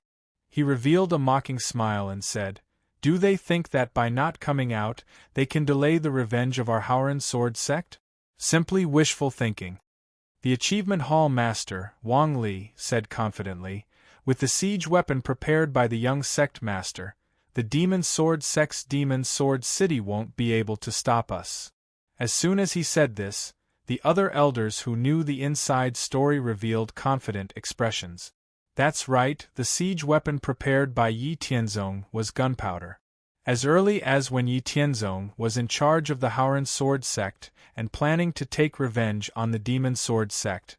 He revealed a mocking smile and said, "Do they think that by not coming out, they can delay the revenge of our Haoran Sword sect? Simply wishful thinking." The Achievement Hall Master, Wang Li, said confidently, "With the siege weapon prepared by the young sect master, the Demon Sword sect's Demon Sword City won't be able to stop us." As soon as he said this, the other elders who knew the inside story revealed confident expressions. That's right, the siege weapon prepared by Yi Tianzong was gunpowder. As early as when Yi Tianzong was in charge of the Haoran Sword sect and planning to take revenge on the Demon Sword sect,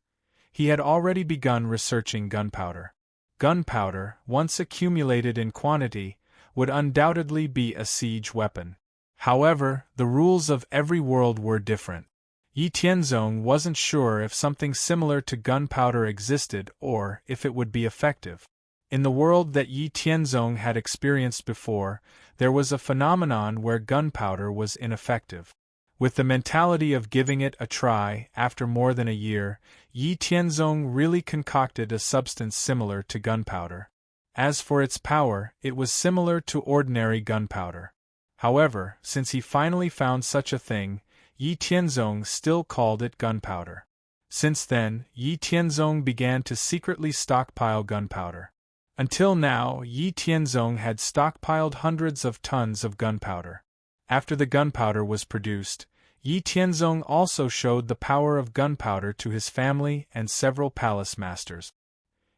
he had already begun researching gunpowder. Gunpowder, once accumulated in quantity, would undoubtedly be a siege weapon. However, the rules of every world were different. Yi Tianzong wasn't sure if something similar to gunpowder existed or if it would be effective. In the world that Yi Tianzong had experienced before, there was a phenomenon where gunpowder was ineffective. With the mentality of giving it a try, after more than a year, Yi Tianzong really concocted a substance similar to gunpowder. As for its power, it was similar to ordinary gunpowder. However, since he finally found such a thing, Yi Tianzong still called it gunpowder. Since then, Yi Tianzong began to secretly stockpile gunpowder. Until now, Yi Tianzong had stockpiled hundreds of tons of gunpowder. After the gunpowder was produced, Yi Tianzong also showed the power of gunpowder to his family and several palace masters.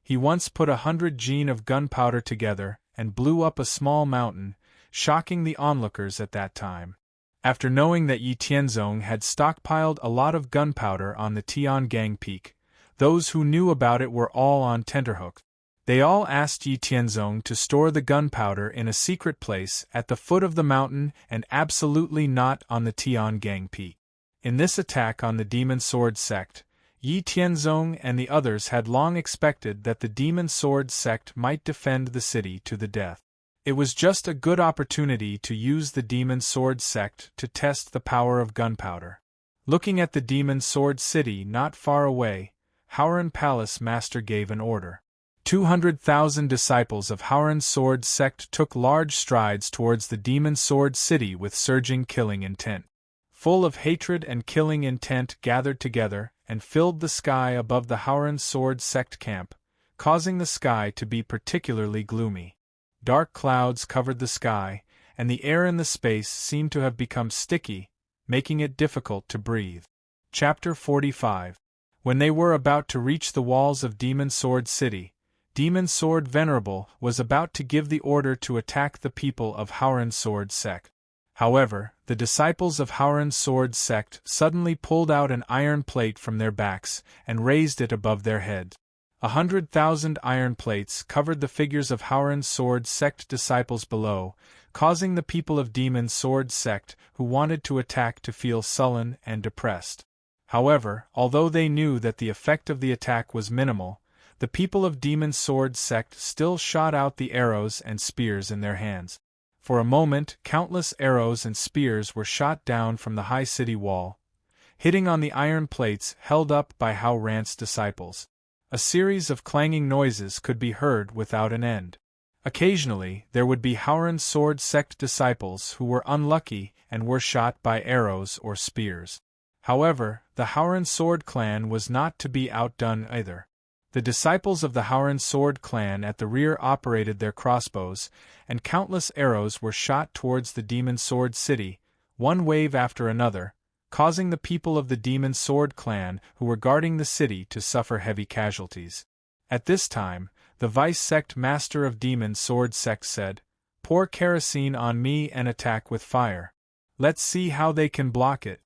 He once put 100 jin of gunpowder together and blew up a small mountain, shocking the onlookers at that time. After knowing that Yi Tianzong had stockpiled a lot of gunpowder on the Tiangang Peak, those who knew about it were all on tenterhooks. They all asked Yi Tianzong to store the gunpowder in a secret place at the foot of the mountain and absolutely not on the Tiangang Peak. In this attack on the Demon Sword sect, Yi Tianzong and the others had long expected that the Demon Sword sect might defend the city to the death. It was just a good opportunity to use the Demon Sword sect to test the power of gunpowder. Looking at the Demon Sword city not far away, Haoran Palace Master gave an order. 200,000 disciples of Haoran Sword sect took large strides towards the Demon Sword city with surging killing intent. Full of hatred and killing intent gathered together and filled the sky above the Haoran Sword sect camp, causing the sky to be particularly gloomy. Dark clouds covered the sky, and the air in the space seemed to have become sticky, making it difficult to breathe. Chapter 45. When they were about to reach the walls of Demon Sword City, Demon Sword Venerable was about to give the order to attack the people of Haoran Sword sect. However, the disciples of Haoran Sword sect suddenly pulled out an iron plate from their backs and raised it above their heads. 100,000 iron plates covered the figures of Haoran Sword sect disciples below, causing the people of Demon Sword sect who wanted to attack to feel sullen and depressed. However, although they knew that the effect of the attack was minimal, the people of Demon Sword sect still shot out the arrows and spears in their hands. For a moment, countless arrows and spears were shot down from the high city wall, hitting on the iron plates held up by Hao Ran's disciples. A series of clanging noises could be heard without an end. Occasionally, there would be Haoran Sword sect disciples who were unlucky and were shot by arrows or spears. However, the Haoran Sword clan was not to be outdone either. The disciples of the Haoran Sword clan at the rear operated their crossbows, and countless arrows were shot towards the Demon Sword city, one wave after another, causing the people of the Demon Sword clan who were guarding the city to suffer heavy casualties. At this time, the vice-sect master of Demon Sword sect said, "Pour kerosene on me and attack with fire. Let's see how they can block it."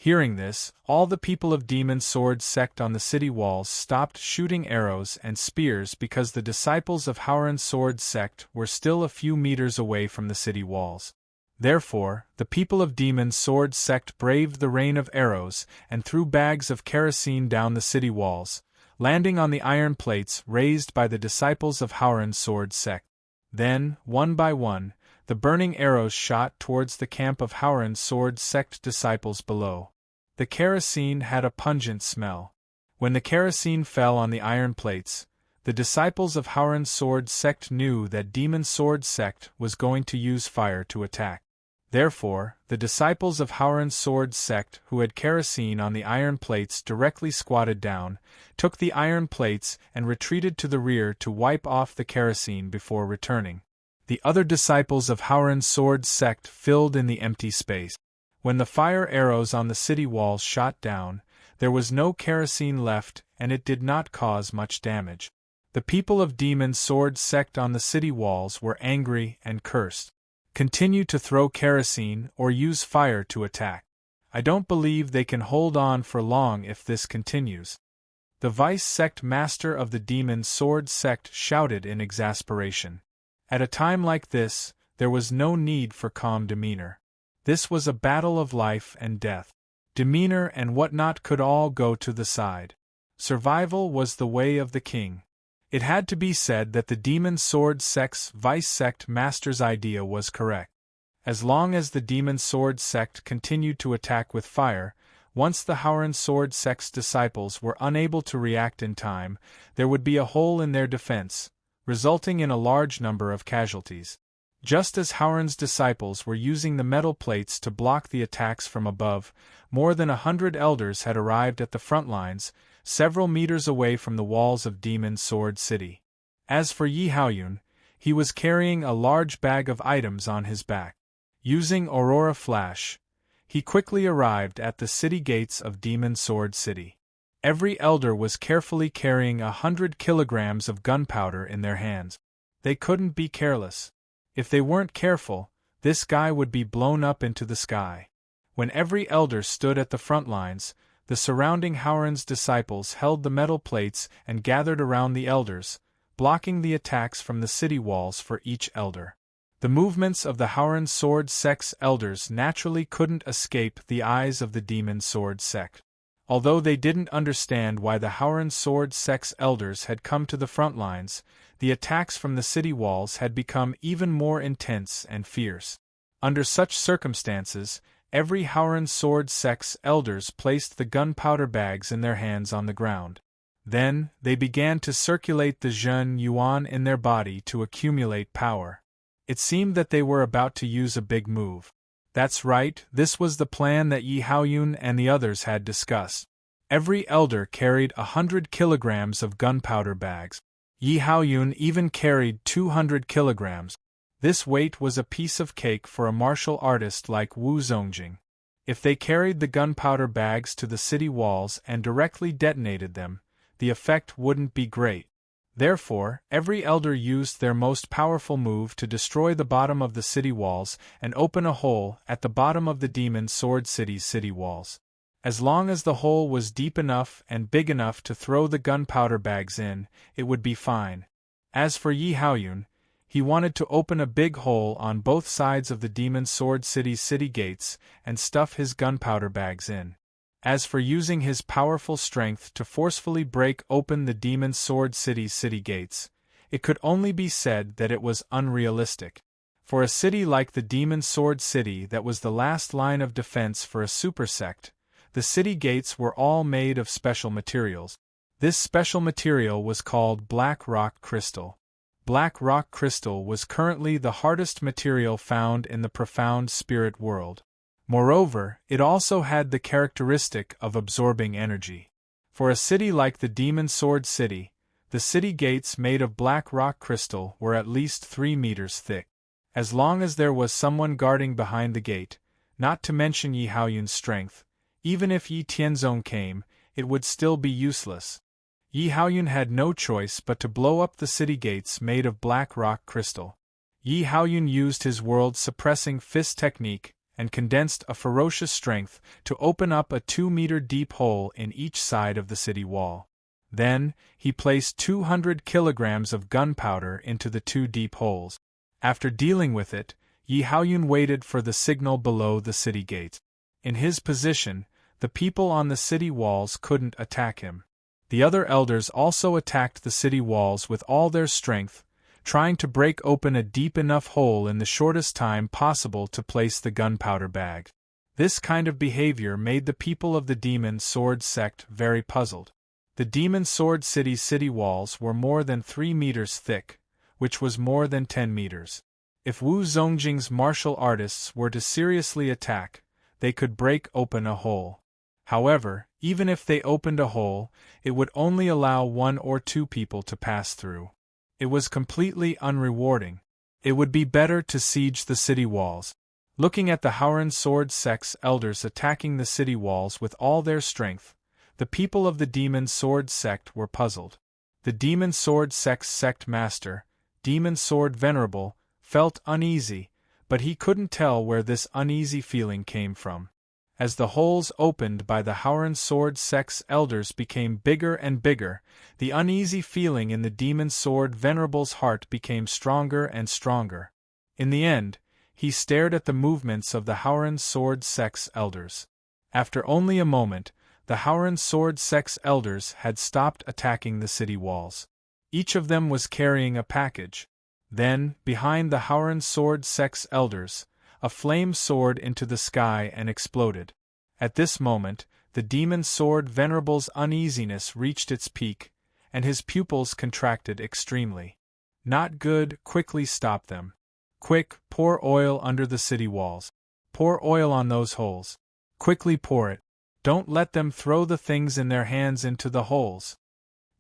Hearing this, all the people of Demon Sword sect on the city walls stopped shooting arrows and spears because the disciples of Haoran Sword sect were still a few meters away from the city walls. Therefore, the people of Demon Sword Sect braved the rain of arrows and threw bags of kerosene down the city walls, landing on the iron plates raised by the disciples of Howren's Sword Sect. Then, one by one, the burning arrows shot towards the camp of Howren's Sword Sect disciples below. The kerosene had a pungent smell. When the kerosene fell on the iron plates, the disciples of Howren's Sword Sect knew that Demon Sword Sect was going to use fire to attack. Therefore, the disciples of Howren's Sword Sect who had kerosene on the iron plates directly squatted down, took the iron plates and retreated to the rear to wipe off the kerosene before returning. The other disciples of Howren's Sword Sect filled in the empty space. When the fire arrows on the city walls shot down, there was no kerosene left and it did not cause much damage. The people of Demon Sword Sect on the city walls were angry and cursed. Continue to throw kerosene or use fire to attack. I don't believe they can hold on for long if this continues. The vice sect master of the Demon Sword Sect shouted in exasperation. At a time like this, there was no need for calm demeanor. This was a battle of life and death. Demeanor and whatnot could all go to the side. Survival was the way of the king. It had to be said that the Demon Sword Sect's vice sect master's idea was correct. As long as the Demon Sword Sect continued to attack with fire, once the Howren Sword Sect's disciples were unable to react in time, there would be a hole in their defense, resulting in a large number of casualties. Just as Howren's disciples were using the metal plates to block the attacks from above, more than 100 elders had arrived at the front lines, several meters away from the walls of Demon Sword City. As for Yi Haoyun, he was carrying a large bag of items on his back. Using Aurora Flash, he quickly arrived at the city gates of Demon Sword City. Every elder was carefully carrying 100 kilograms of gunpowder in their hands. They couldn't be careless. If they weren't careful, this guy would be blown up into the sky. When every elder stood at the front lines, the surrounding Howren's disciples held the metal plates and gathered around the elders, blocking the attacks from the city walls for each elder. The movements of the Howren Sword Sect's elders naturally couldn't escape the eyes of the Demon Sword Sect. Although they didn't understand why the Howren Sword Sect's elders had come to the front lines, the attacks from the city walls had become even more intense and fierce. Under such circumstances, every Howren Sword Sect's elders placed the gunpowder bags in their hands on the ground. Then, they began to circulate the Zhen Yuan in their body to accumulate power. It seemed that they were about to use a big move. That's right, this was the plan that Yi Haoyun and the others had discussed. Every elder carried 100 kilograms of gunpowder bags. Yi Haoyun even carried 200 kilograms. This weight was a piece of cake for a martial artist like Wu Zongjing. If they carried the gunpowder bags to the city walls and directly detonated them, the effect wouldn't be great. Therefore, every elder used their most powerful move to destroy the bottom of the city walls and open a hole at the bottom of the Demon Sword City's city walls. As long as the hole was deep enough and big enough to throw the gunpowder bags in, it would be fine. As for Yi Haoyun, he wanted to open a big hole on both sides of the Demon Sword City's city gates and stuff his gunpowder bags in. As for using his powerful strength to forcefully break open the Demon Sword City's city gates, it could only be said that it was unrealistic. For a city like the Demon Sword City that was the last line of defense for a super sect, the city gates were all made of special materials. This special material was called Black Rock Crystal. Black rock crystal was currently the hardest material found in the profound spirit world. Moreover, it also had the characteristic of absorbing energy. For a city like the Demon Sword City, the city gates made of black rock crystal were at least 3 meters thick. As long as there was someone guarding behind the gate, not to mention Yi Haoyun's strength, even if Yi Tianzong came, it would still be useless. Yi Haoyun had no choice but to blow up the city gates made of black rock crystal. Yi Haoyun used his world-suppressing fist technique and condensed a ferocious strength to open up a 2-meter deep hole in each side of the city wall. Then, he placed 200 kilograms of gunpowder into the 2 deep holes. After dealing with it, Yi Haoyun waited for the signal below the city gate. In his position, the people on the city walls couldn't attack him. The other elders also attacked the city walls with all their strength, trying to break open a deep enough hole in the shortest time possible to place the gunpowder bag. This kind of behavior made the people of the Demon Sword sect very puzzled. The Demon Sword City's city walls were more than 3 meters thick, which was more than 10 meters. If Wu Zongjing's martial artists were to seriously attack, they could break open a hole. However, even if they opened a hole, it would only allow 1 or 2 people to pass through. It was completely unrewarding. It would be better to siege the city walls. Looking at the Haoran Sword sect's elders attacking the city walls with all their strength, the people of the Demon Sword sect were puzzled. The Demon Sword sect's sect master, Demon Sword Venerable, felt uneasy, but he couldn't tell where this uneasy feeling came from. As the holes opened by the Haoran Sword sect's elders became bigger and bigger, the uneasy feeling in the Demon Sword Venerable's heart became stronger and stronger. In the end, he stared at the movements of the Haoran Sword sect's elders. After only a moment, the Haoran Sword sect's elders had stopped attacking the city walls. Each of them was carrying a package. Then, behind the Haoran Sword sect's elders, a flame soared into the sky and exploded. At this moment, the Demon Sword Venerable's uneasiness reached its peak, and his pupils contracted extremely. Not good, quickly stop them. Quick, pour oil under the city walls. Pour oil on those holes. Quickly pour it. Don't let them throw the things in their hands into the holes.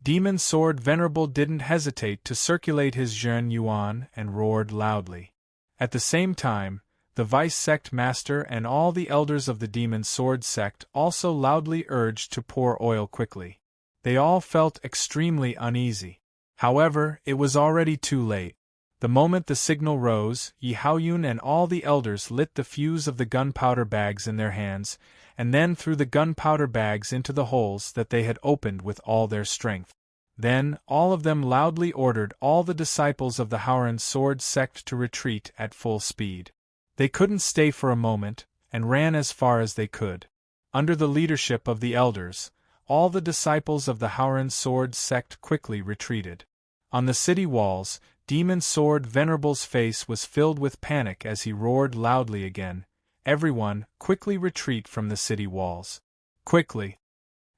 Demon Sword Venerable didn't hesitate to circulate his Zhen Yuan and roared loudly. At the same time, the Vice Sect Master and all the elders of the Demon Sword sect also loudly urged to pour oil quickly. They all felt extremely uneasy. However, it was already too late. The moment the signal rose, Yi Haoyun and all the elders lit the fuse of the gunpowder bags in their hands, and then threw the gunpowder bags into the holes that they had opened with all their strength. Then, all of them loudly ordered all the disciples of the Haoran Sword sect to retreat at full speed. They couldn't stay for a moment, and ran as far as they could. Under the leadership of the elders, all the disciples of the Haoran Sword sect quickly retreated. On the city walls, Demon Sword Venerable's face was filled with panic as he roared loudly again, "Everyone, quickly retreat from the city walls. Quickly!"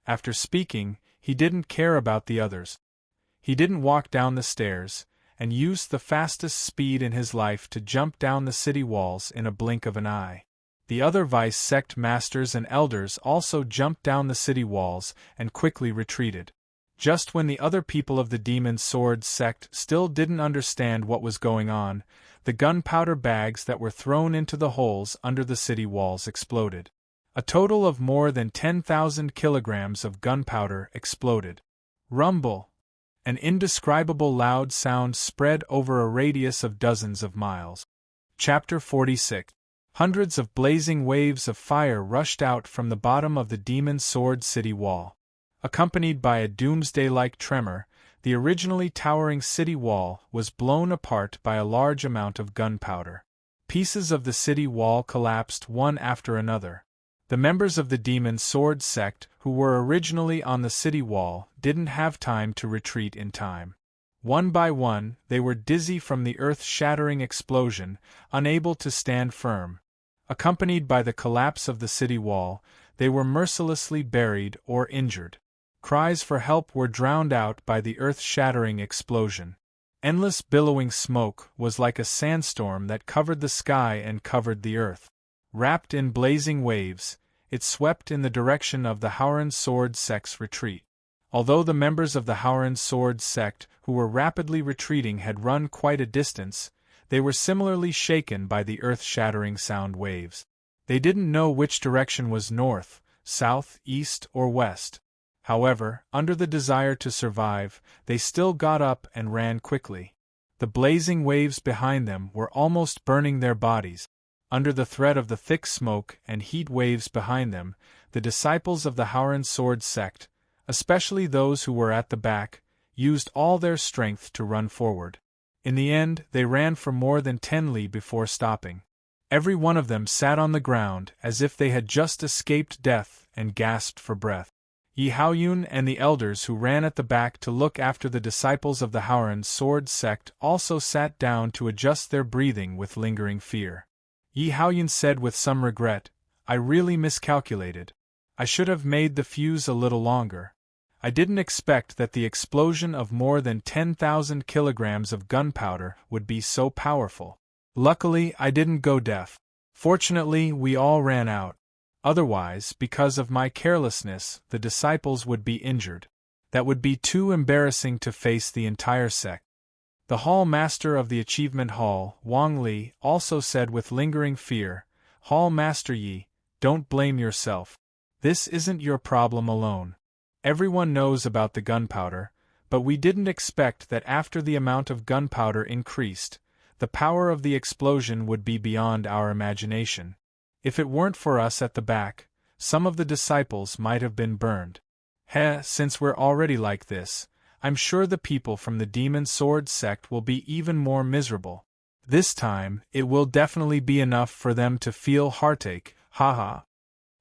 After speaking, he didn't care about the others. He didn't walk down the stairs, and used the fastest speed in his life to jump down the city walls in a blink of an eye. The other Vice Sect Masters and Elders also jumped down the city walls and quickly retreated. Just when the other people of the Demon Sword sect still didn't understand what was going on, the gunpowder bags that were thrown into the holes under the city walls exploded. A total of more than 10,000 kilograms of gunpowder exploded. Rumble! An indescribable loud sound spread over a radius of dozens of miles. Chapter 46. Hundreds of blazing waves of fire rushed out from the bottom of the Demon Sword city wall. Accompanied by a doomsday-like tremor, the originally towering city wall was blown apart by a large amount of gunpowder. Pieces of the city wall collapsed one after another. The members of the Demon Sword sect who were originally on the city wall didn't have time to retreat in time. One by one, they were dizzy from the earth-shattering explosion, unable to stand firm. Accompanied by the collapse of the city wall, they were mercilessly buried or injured. Cries for help were drowned out by the earth-shattering explosion. Endless billowing smoke was like a sandstorm that covered the sky and covered the earth. Wrapped in blazing waves, it swept in the direction of the Haoran Sword sect's retreat. Although the members of the Haoran Sword sect who were rapidly retreating had run quite a distance, they were similarly shaken by the earth-shattering sound waves. They didn't know which direction was north, south, east, or west. However, under the desire to survive, they still got up and ran quickly. The blazing waves behind them were almost burning their bodies. Under the threat of the thick smoke and heat waves behind them, the disciples of the Haoran Sword sect, especially those who were at the back, used all their strength to run forward. In the end, they ran for more than 10 li before stopping. Every one of them sat on the ground as if they had just escaped death and gasped for breath. Yi Haoyun and the elders who ran at the back to look after the disciples of the Haoran sword sect also sat down to adjust their breathing with lingering fear. Yi Haoyun said with some regret, "I really miscalculated. I should have made the fuse a little longer. I didn't expect that the explosion of more than 10,000 kilograms of gunpowder would be so powerful. Luckily, I didn't go deaf. Fortunately, we all ran out. Otherwise, because of my carelessness, the disciples would be injured. That would be too embarrassing to face the entire sect." The hall master of the achievement hall, Wang Li, also said with lingering fear, "Hall Master Yi, don't blame yourself. This isn't your problem alone. Everyone knows about the gunpowder, but we didn't expect that after the amount of gunpowder increased, the power of the explosion would be beyond our imagination. If it weren't for us at the back, some of the disciples might have been burned. Since we're already like this, I'm sure the people from the Demon Sword sect will be even more miserable. This time, it will definitely be enough for them to feel heartache, haha."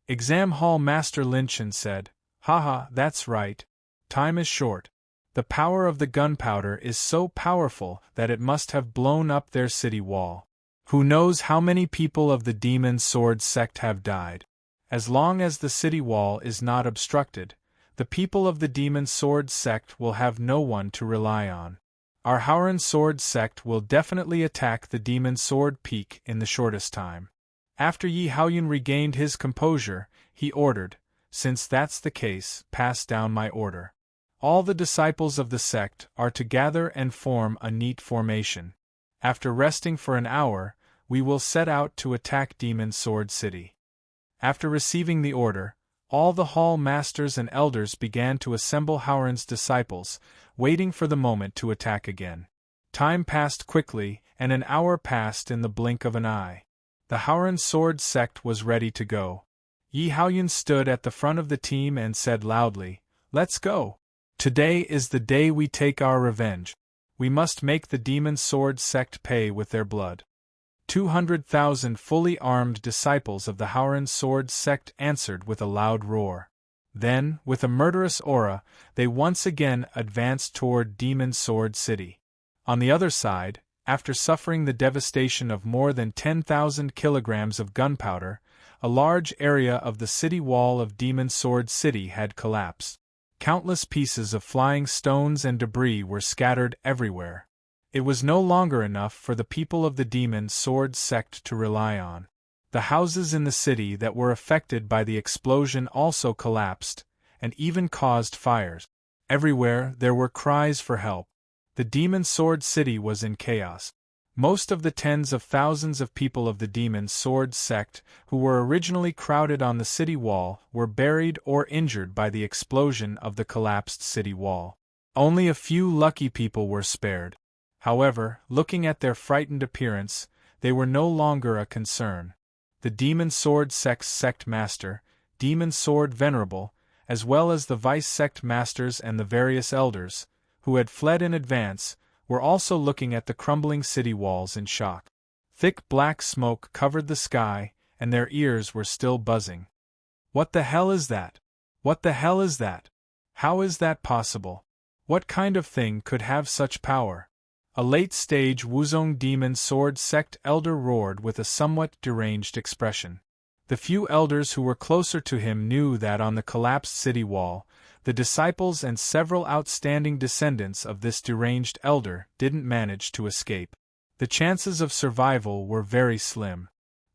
Exam Hall Master Lin Chen said, "Haha, that's right. Time is short. The power of the gunpowder is so powerful that it must have blown up their city wall. Who knows how many people of the Demon Sword sect have died? As long as the city wall is not obstructed, the people of the Demon Sword sect will have no one to rely on. Our Haoran Sword sect will definitely attack the Demon Sword Peak in the shortest time." After Yi Haoyun regained his composure, he ordered, "Since that's the case, pass down my order. All the disciples of the sect are to gather and form a neat formation. After resting for an hour, we will set out to attack Demon Sword City." After receiving the order, all the hall masters and elders began to assemble Haoran's disciples, waiting for the moment to attack again. Time passed quickly, and an hour passed in the blink of an eye. The Haoran Sword sect was ready to go. Yi Haoyun stood at the front of the team and said loudly, "Let's go! Today is the day we take our revenge. We must make the Demon Sword sect pay with their blood." 200,000 fully armed disciples of the Haoran Sword sect answered with a loud roar. Then, with a murderous aura, they once again advanced toward Demon Sword City. On the other side, after suffering the devastation of more than 10,000 kilograms of gunpowder, a large area of the city wall of Demon Sword City had collapsed. Countless pieces of flying stones and debris were scattered everywhere. It was no longer enough for the people of the Demon Sword sect to rely on. The houses in the city that were affected by the explosion also collapsed, and even caused fires. Everywhere there were cries for help. The Demon Sword City was in chaos. Most of the tens of thousands of people of the Demon Sword sect, who were originally crowded on the city wall, were buried or injured by the explosion of the collapsed city wall. Only a few lucky people were spared. However, looking at their frightened appearance, they were no longer a concern. The Demon Sword sect's sect master, Demon Sword Venerable, as well as the vice sect masters and the various elders, who had fled in advance, were also looking at the crumbling city walls in shock. Thick black smoke covered the sky, and their ears were still buzzing. "What the hell is that? What the hell is that? How is that possible? What kind of thing could have such power?" A late-stage Wuzong Demon Sword sect elder roared with a somewhat deranged expression. The few elders who were closer to him knew that on the collapsed city wall, the disciples and several outstanding descendants of this deranged elder didn't manage to escape. The chances of survival were very slim.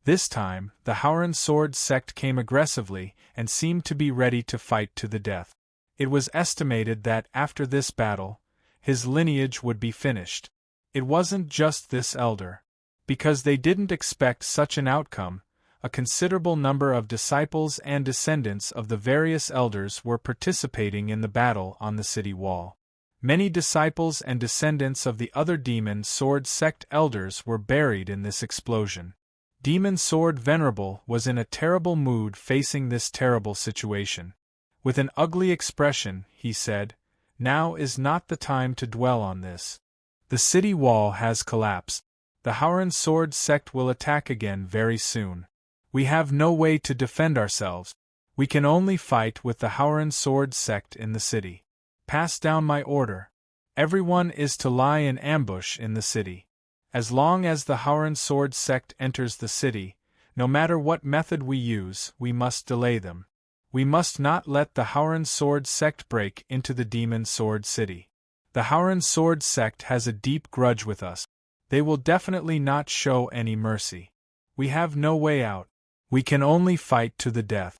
This time, the Haoran Sword sect came aggressively and seemed to be ready to fight to the death. It was estimated that after this battle, his lineage would be finished. It wasn't just this elder. Because they didn't expect such an outcome, a considerable number of disciples and descendants of the various elders were participating in the battle on the city wall. Many disciples and descendants of the other Demon Sword sect elders were buried in this explosion. Demon Sword Venerable was in a terrible mood facing this terrible situation. With an ugly expression, he said, "Now is not the time to dwell on this. The city wall has collapsed. The Howren Sword sect will attack again very soon. We have no way to defend ourselves. We can only fight with the Howren Sword sect in the city. Pass down my order. Everyone is to lie in ambush in the city. As long as the Howren Sword sect enters the city, no matter what method we use, we must delay them. We must not let the Howren Sword sect break into the Demon Sword City. The Howren Sword sect has a deep grudge with us. They will definitely not show any mercy. We have no way out. We can only fight to the death.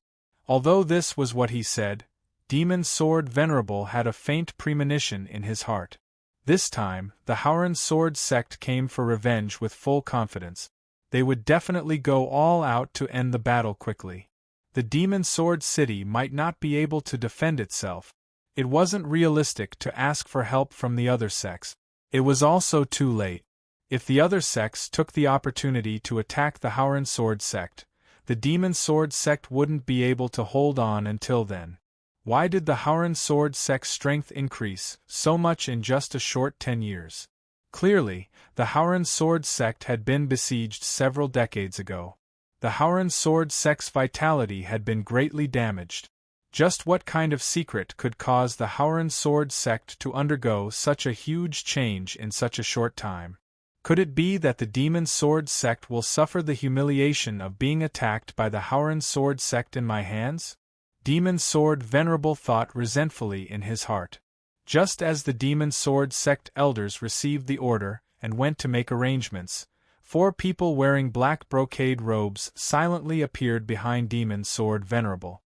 Although this was what he said, Demon Sword Venerable had a faint premonition in his heart. This time, the Howren Sword sect came for revenge with full confidence. They would definitely go all out to end the battle quickly. The Demon Sword City might not be able to defend itself. It wasn't realistic to ask for help from the other sects. It was also too late. If the other sects took the opportunity to attack the Howren Sword sect, the Demon Sword sect wouldn't be able to hold on until then. Why did the Howren Sword sect's strength increase so much in just a short 10 years? Clearly, the Howren Sword sect had been besieged several decades ago. The Howren Sword sect's vitality had been greatly damaged. Just what kind of secret could cause the Howren Sword sect to undergo such a huge change in such a short time? Could it be that the Demon Sword sect will suffer the humiliation of being attacked by the Howren Sword sect in my hands? Demon Sword Venerable thought resentfully in his heart. Just as the Demon Sword sect elders received the order and went to make arrangements, 4 people wearing black brocade robes silently appeared behind Demon Sword Venerable.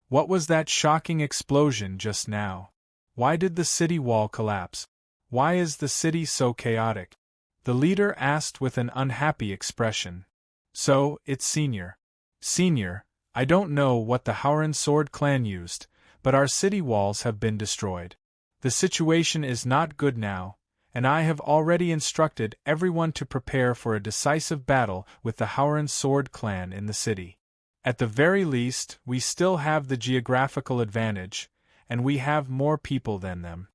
What was that shocking explosion just now? Why did the city wall collapse? Why is the city so chaotic? The leader asked with an unhappy expression. So, it's Senior. Senior, I don't know what the Howren Sword clan used, but our city walls have been destroyed. The situation is not good now, and I have already instructed everyone to prepare for a decisive battle with the Howren Sword clan in the city. At the very least, we still have the geographical advantage, and we have more people than them.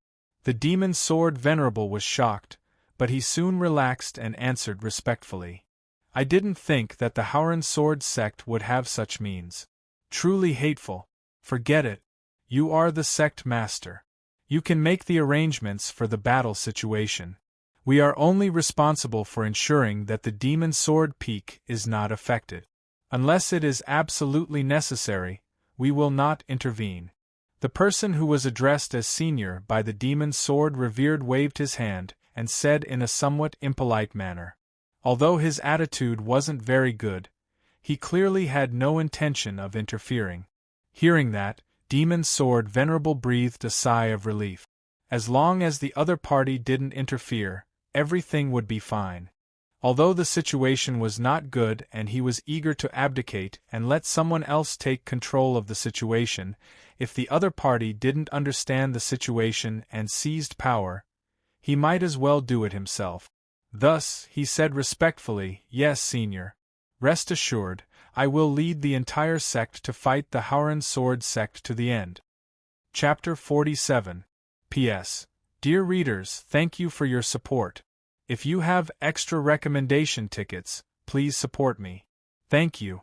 The Demon Sword Venerable was shocked, but he soon relaxed and answered respectfully. I didn't think that the Howren Sword sect would have such means. Truly hateful. Forget it. You are the sect master. You can make the arrangements for the battle situation. We are only responsible for ensuring that the Demon Sword Peak is not affected. Unless it is absolutely necessary, we will not intervene. The person who was addressed as Senior by the Demon Sword Revered waved his hand and said in a somewhat impolite manner. Although his attitude wasn't very good, he clearly had no intention of interfering. Hearing that, Demon Sword Venerable breathed a sigh of relief. As long as the other party didn't interfere, everything would be fine. Although the situation was not good and he was eager to abdicate and let someone else take control of the situation, if the other party didn't understand the situation and seized power, he might as well do it himself. Thus, he said respectfully, Yes, Senior. Rest assured, I will lead the entire sect to fight the Howren Sword sect to the end. Chapter 47. P.S. Dear readers, thank you for your support. If you have extra recommendation tickets, please support me. Thank you.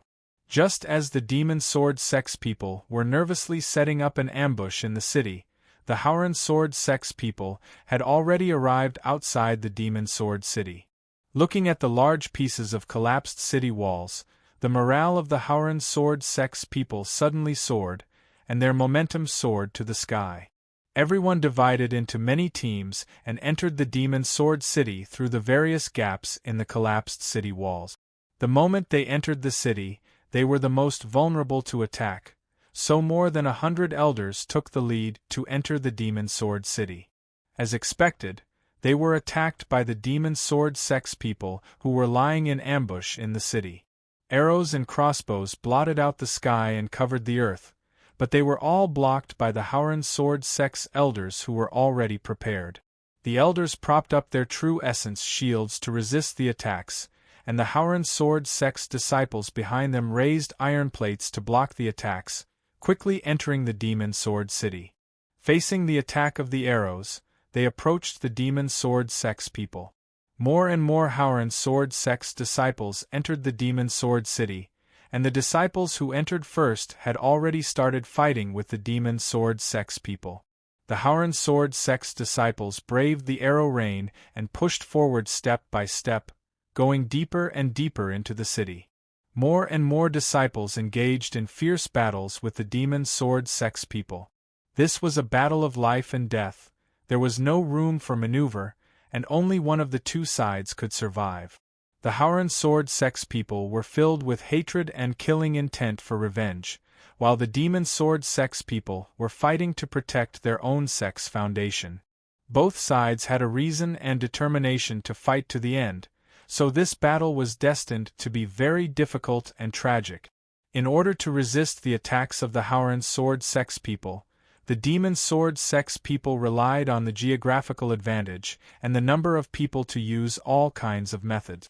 Just as the Demon Sword sect's people were nervously setting up an ambush in the city, the Howren Sword sect's people had already arrived outside the Demon Sword City. Looking at the large pieces of collapsed city walls, the morale of the Howren Sword sect's people suddenly soared, and their momentum soared to the sky. Everyone divided into many teams and entered the Demon Sword City through the various gaps in the collapsed city walls. The moment they entered the city, they were the most vulnerable to attack, so more than 100 elders took the lead to enter the Demon Sword City. As expected, they were attacked by the Demon Sword sect's people who were lying in ambush in the city. Arrows and crossbows blotted out the sky and covered the earth, but they were all blocked by the Howren Sword sect's elders who were already prepared. The elders propped up their true essence shields to resist the attacks, and the Howren Sword sect's disciples behind them raised iron plates to block the attacks, quickly entering the Demon Sword City. Facing the attack of the arrows, they approached the demon sword sect's people. More and more Howren sword sect's disciples entered the demon sword city, and the disciples who entered first had already started fighting with the demon sword sect's people. The Howren sword sect's disciples braved the arrow rain and pushed forward step by step, going deeper and deeper into the city. More and more disciples engaged in fierce battles with the demon sword sect's people. This was a battle of life and death. There was no room for maneuver, and only one of the two sides could survive. The Howren sword sect's people were filled with hatred and killing intent for revenge, while the demon sword sect's people were fighting to protect their own sect's foundation. Both sides had a reason and determination to fight to the end, so this battle was destined to be very difficult and tragic. In order to resist the attacks of the Howren sword sect's people, the demon sword sect's people relied on the geographical advantage and the number of people to use all kinds of methods.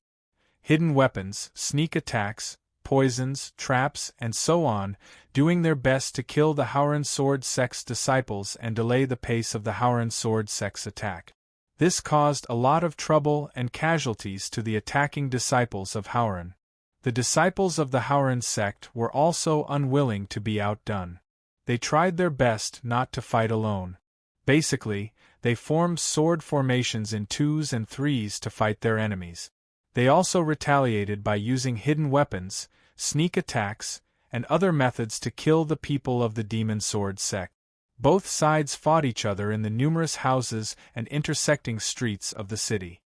Hidden weapons, sneak attacks, poisons, traps, and so on, doing their best to kill the Howren sword sect's disciples and delay the pace of the Howren sword sect's attack. This caused a lot of trouble and casualties to the attacking disciples of Howren. The disciples of the Howren sect were also unwilling to be outdone. They tried their best not to fight alone. Basically, they formed sword formations in 2s and 3s to fight their enemies. They also retaliated by using hidden weapons, sneak attacks, and other methods to kill the people of the demon sword sect. Both sides fought each other in the numerous houses and intersecting streets of the city.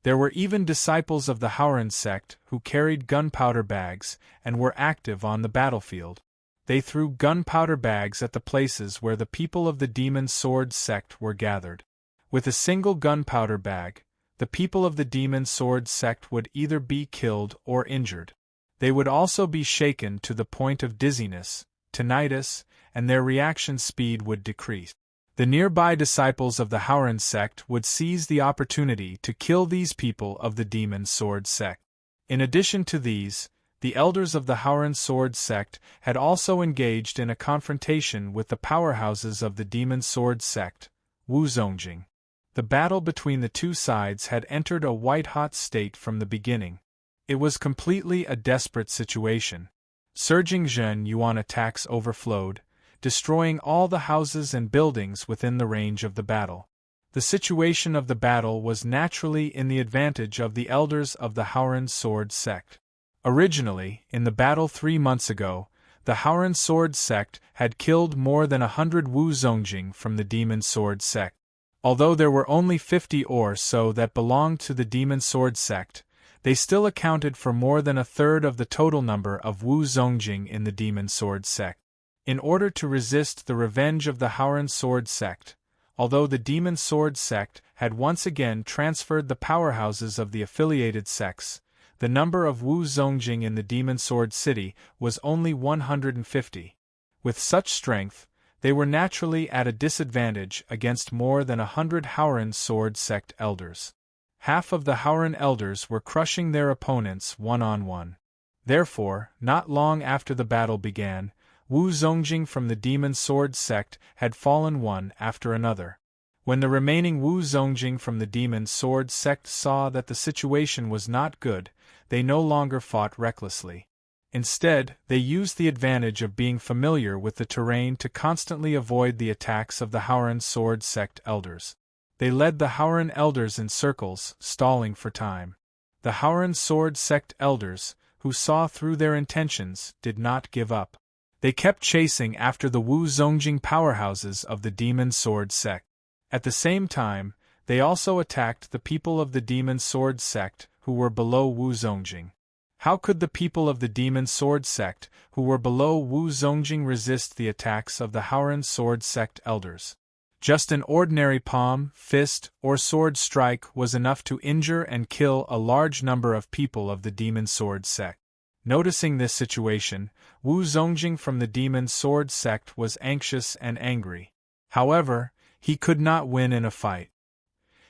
There were even disciples of the Howren sect who carried gunpowder bags and were active on the battlefield. They threw gunpowder bags at the places where the people of the demon sword sect were gathered. With a single gunpowder bag, the people of the demon sword sect would either be killed or injured. They would also be shaken to the point of dizziness, tinnitus, and their reaction speed would decrease. The nearby disciples of the Howren sect would seize the opportunity to kill these people of the demon sword sect. In addition to these, the elders of the Howren sword sect had also engaged in a confrontation with the powerhouses of the demon sword sect, Wuzongjing. The battle between the two sides had entered a white-hot state from the beginning. It was completely a desperate situation. Surging Zhen Yuan attacks overflowed, destroying all the houses and buildings within the range of the battle. The situation of the battle was naturally in the advantage of the elders of the Howren sword sect. Originally, in the battle 3 months ago, the Howren sword sect had killed more than 100 Wuzongjing from the demon sword sect. Although there were only 50 or so that belonged to the demon sword sect, they still accounted for more than a third of the total number of Wuzongjing in the demon sword sect. In order to resist the revenge of the Howren sword sect, although the demon sword sect had once again transferred the powerhouses of the affiliated sects, the number of Wuzongjing in the demon sword city was only 150. With such strength, they were naturally at a disadvantage against more than 100 Howren sword sect elders. Half of the Howren elders were crushing their opponents one-on-one. Therefore, not long after the battle began, Wuzongjing from the demon sword sect had fallen one after another. When the remaining Wuzongjing from the demon sword sect saw that the situation was not good, they no longer fought recklessly. Instead, they used the advantage of being familiar with the terrain to constantly avoid the attacks of the Howren sword sect elders. They led the Howren elders in circles, stalling for time. The Howren sword sect elders, who saw through their intentions, did not give up. They kept chasing after the Wuzongjing powerhouses of the demon sword sect. At the same time, they also attacked the people of the demon sword sect who were below Wuzongjing. How could the people of the demon sword sect who were below Wuzongjing resist the attacks of the Howren sword sect elders? Just an ordinary palm, fist, or sword strike was enough to injure and kill a large number of people of the demon sword sect. Noticing this situation, Wuzongjing from the demon sword sect was anxious and angry. However, he could not win in a fight.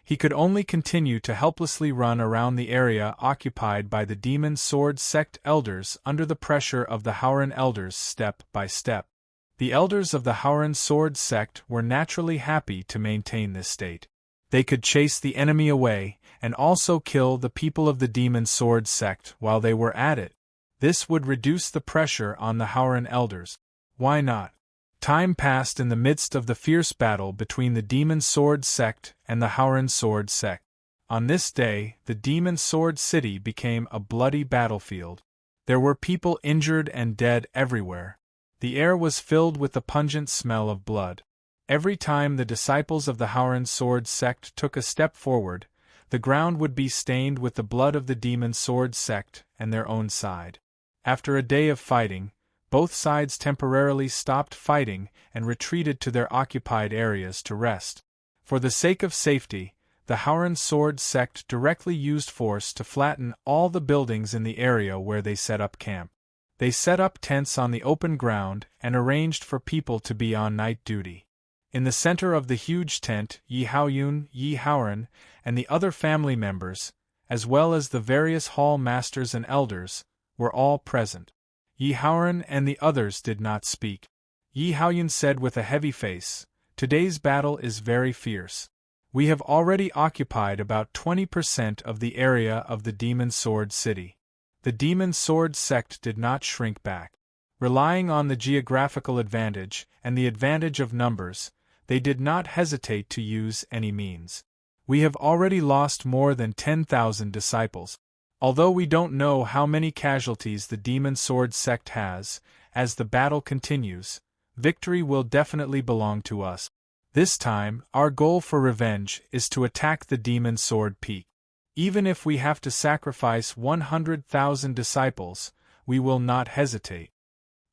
He could only continue to helplessly run around the area occupied by the demon sword sect elders under the pressure of the Howren elders step by step. The elders of the Howren sword sect were naturally happy to maintain this state. They could chase the enemy away, and also kill the people of the Demon Sword sect while they were at it. This would reduce the pressure on the Howren elders. Why not? Time passed in the midst of the fierce battle between the Demon Sword sect and the Howren Sword sect. On this day, the Demon Sword City became a bloody battlefield. There were people injured and dead everywhere. The air was filled with the pungent smell of blood. Every time the disciples of the Howren Sword sect took a step forward, the ground would be stained with the blood of the Demon Sword sect and their own side. After a day of fighting, both sides temporarily stopped fighting and retreated to their occupied areas to rest. For the sake of safety, the Howren Sword sect directly used force to flatten all the buildings in the area where they set up camp. They set up tents on the open ground and arranged for people to be on night duty. In the center of the huge tent, Yi Haoyun, Yi Howren, and the other family members, as well as the various hall masters and elders, were all present. Yi Howren and the others did not speak. Yi Haoyun said with a heavy face, "Today's battle is very fierce. We have already occupied about 20% of the area of the Demon Sword City." The Demon Sword sect did not shrink back. Relying on the geographical advantage and the advantage of numbers, they did not hesitate to use any means. "We have already lost more than 10,000 disciples. Although we don't know how many casualties the Demon Sword sect has, as the battle continues, victory will definitely belong to us. This time, our goal for revenge is to attack the Demon Sword Peak. Even if we have to sacrifice 100,000 disciples, we will not hesitate."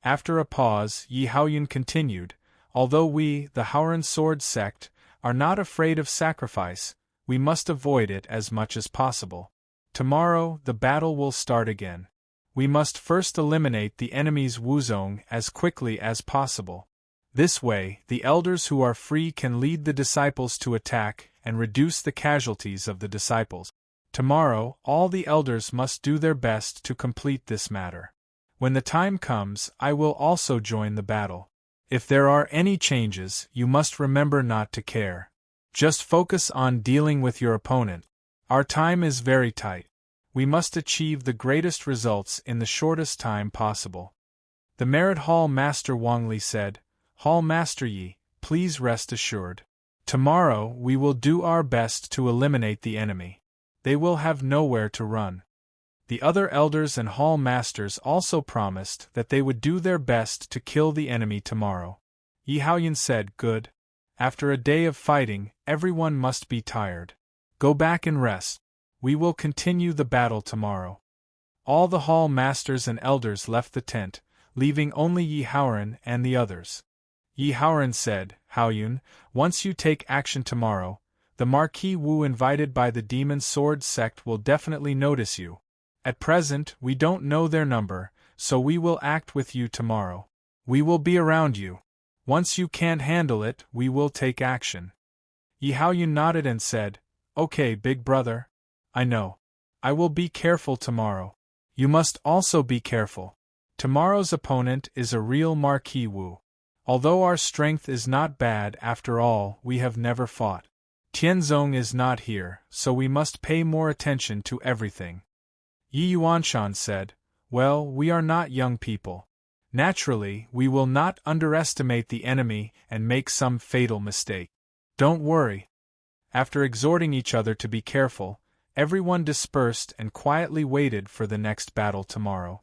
After a pause, Yi Haoyun continued, "Although we, the Howren Sword sect, are not afraid of sacrifice, we must avoid it as much as possible. Tomorrow, the battle will start again. We must first eliminate the enemy's Wuzong as quickly as possible. This way, the elders who are free can lead the disciples to attack and reduce the casualties of the disciples. Tomorrow, all the elders must do their best to complete this matter. When the time comes, I will also join the battle. If there are any changes, you must remember not to care. Just focus on dealing with your opponent. Our time is very tight. We must achieve the greatest results in the shortest time possible." The Merit Hall Master Wangli said, "Hall Master Yi, please rest assured. Tomorrow we will do our best to eliminate the enemy. They will have nowhere to run." The other elders and hall masters also promised that they would do their best to kill the enemy tomorrow. Yi Haoyun said, "Good. After a day of fighting, everyone must be tired. Go back and rest. We will continue the battle tomorrow." All the hall masters and elders left the tent, leaving only Yi Howren and the others. Yi Howren said, "Haoyun, once you take action tomorrow, the Marquis Wu invited by the Demon Sword sect will definitely notice you. At present, we don't know their number, so we will act with you tomorrow. We will be around you. Once you can't handle it, we will take action." Yi Haoyun nodded and said, "Okay, big brother. I know. I will be careful tomorrow. You must also be careful. Tomorrow's opponent is a real Marquis Wu. Although our strength is not bad after all, we have never fought. Tianzong is not here, so we must pay more attention to everything." Yi Yuanshan said, "Well, we are not young people. Naturally, we will not underestimate the enemy and make some fatal mistake. Don't worry." After exhorting each other to be careful, everyone dispersed and quietly waited for the next battle tomorrow.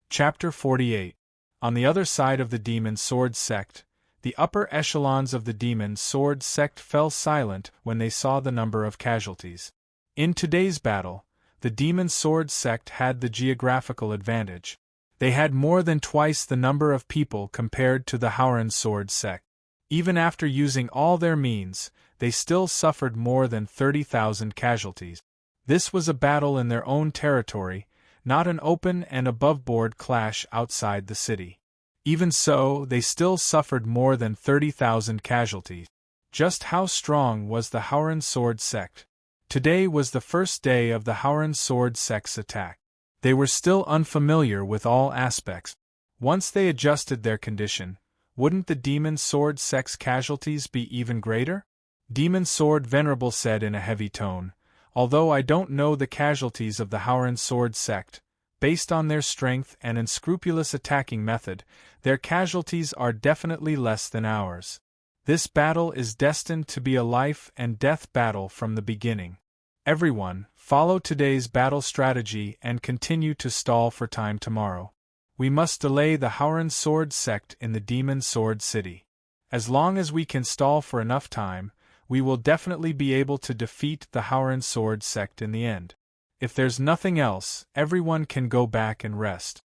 Chapter 48. On the other side of the Demon Sword sect, the upper echelons of the Demon Sword sect fell silent when they saw the number of casualties. In today's battle, the Demon Sword sect had the geographical advantage. They had more than twice the number of people compared to the Howren Sword sect. Even after using all their means, they still suffered more than 30,000 casualties. This was a battle in their own territory, not an open and above-board clash outside the city. Even so, they still suffered more than 30,000 casualties. Just how strong was the Howren Sword sect? Today was the first day of the Howren Sword sect's attack. They were still unfamiliar with all aspects. Once they adjusted their condition, wouldn't the Demon Sword sect's casualties be even greater? Demon Sword Venerable said in a heavy tone, although I don't know the casualties of the Howren Sword sect, based on their strength and unscrupulous attacking method, their casualties are definitely less than ours. This battle is destined to be a life and death battle from the beginning. Everyone, follow today's battle strategy and continue to stall for time tomorrow. We must delay the Howren Sword sect in the Demon Sword City. As long as we can stall for enough time, we will definitely be able to defeat the Howren Sword sect in the end. If there's nothing else, everyone can go back and rest.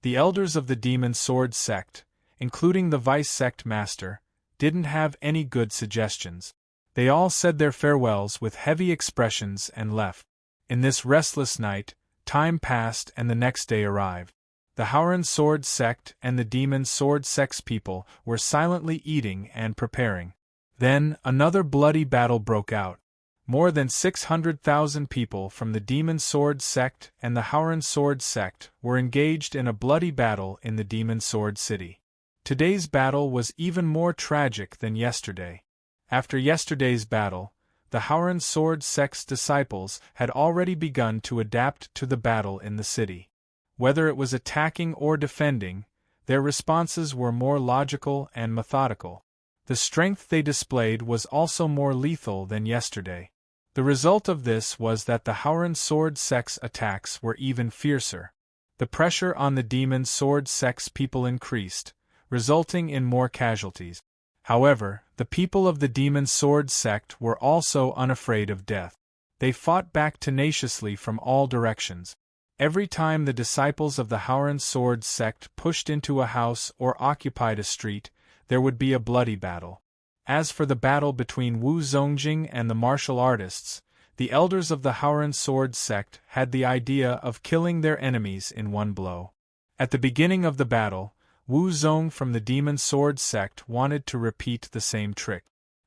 The elders of the Demon Sword sect, including the Vice Sect Master, didn't have any good suggestions. They all said their farewells with heavy expressions and left. In this restless night, time passed and the next day arrived. The Howren Sword sect and the Demon Sword sect's people were silently eating and preparing. Then, another bloody battle broke out. More than 600,000 people from the Demon Sword sect and the Howren Sword sect were engaged in a bloody battle in the Demon Sword City. Today's battle was even more tragic than yesterday. After yesterday's battle, the Howren Sword sect's disciples had already begun to adapt to the battle in the city. Whether it was attacking or defending, their responses were more logical and methodical. The strength they displayed was also more lethal than yesterday. The result of this was that the Howren Sword sect's attacks were even fiercer. The pressure on the Demon Sword sect's people increased, resulting in more casualties. However, the people of the Demon Sword sect were also unafraid of death. They fought back tenaciously from all directions. Every time the disciples of the Howren Sword sect pushed into a house or occupied a street, there would be a bloody battle. As for the battle between Wu Zongjing and the martial artists, the elders of the Howren Sword sect had the idea of killing their enemies in one blow. At the beginning of the battle, Wu Zong from the Demon Sword sect wanted to repeat the same trick.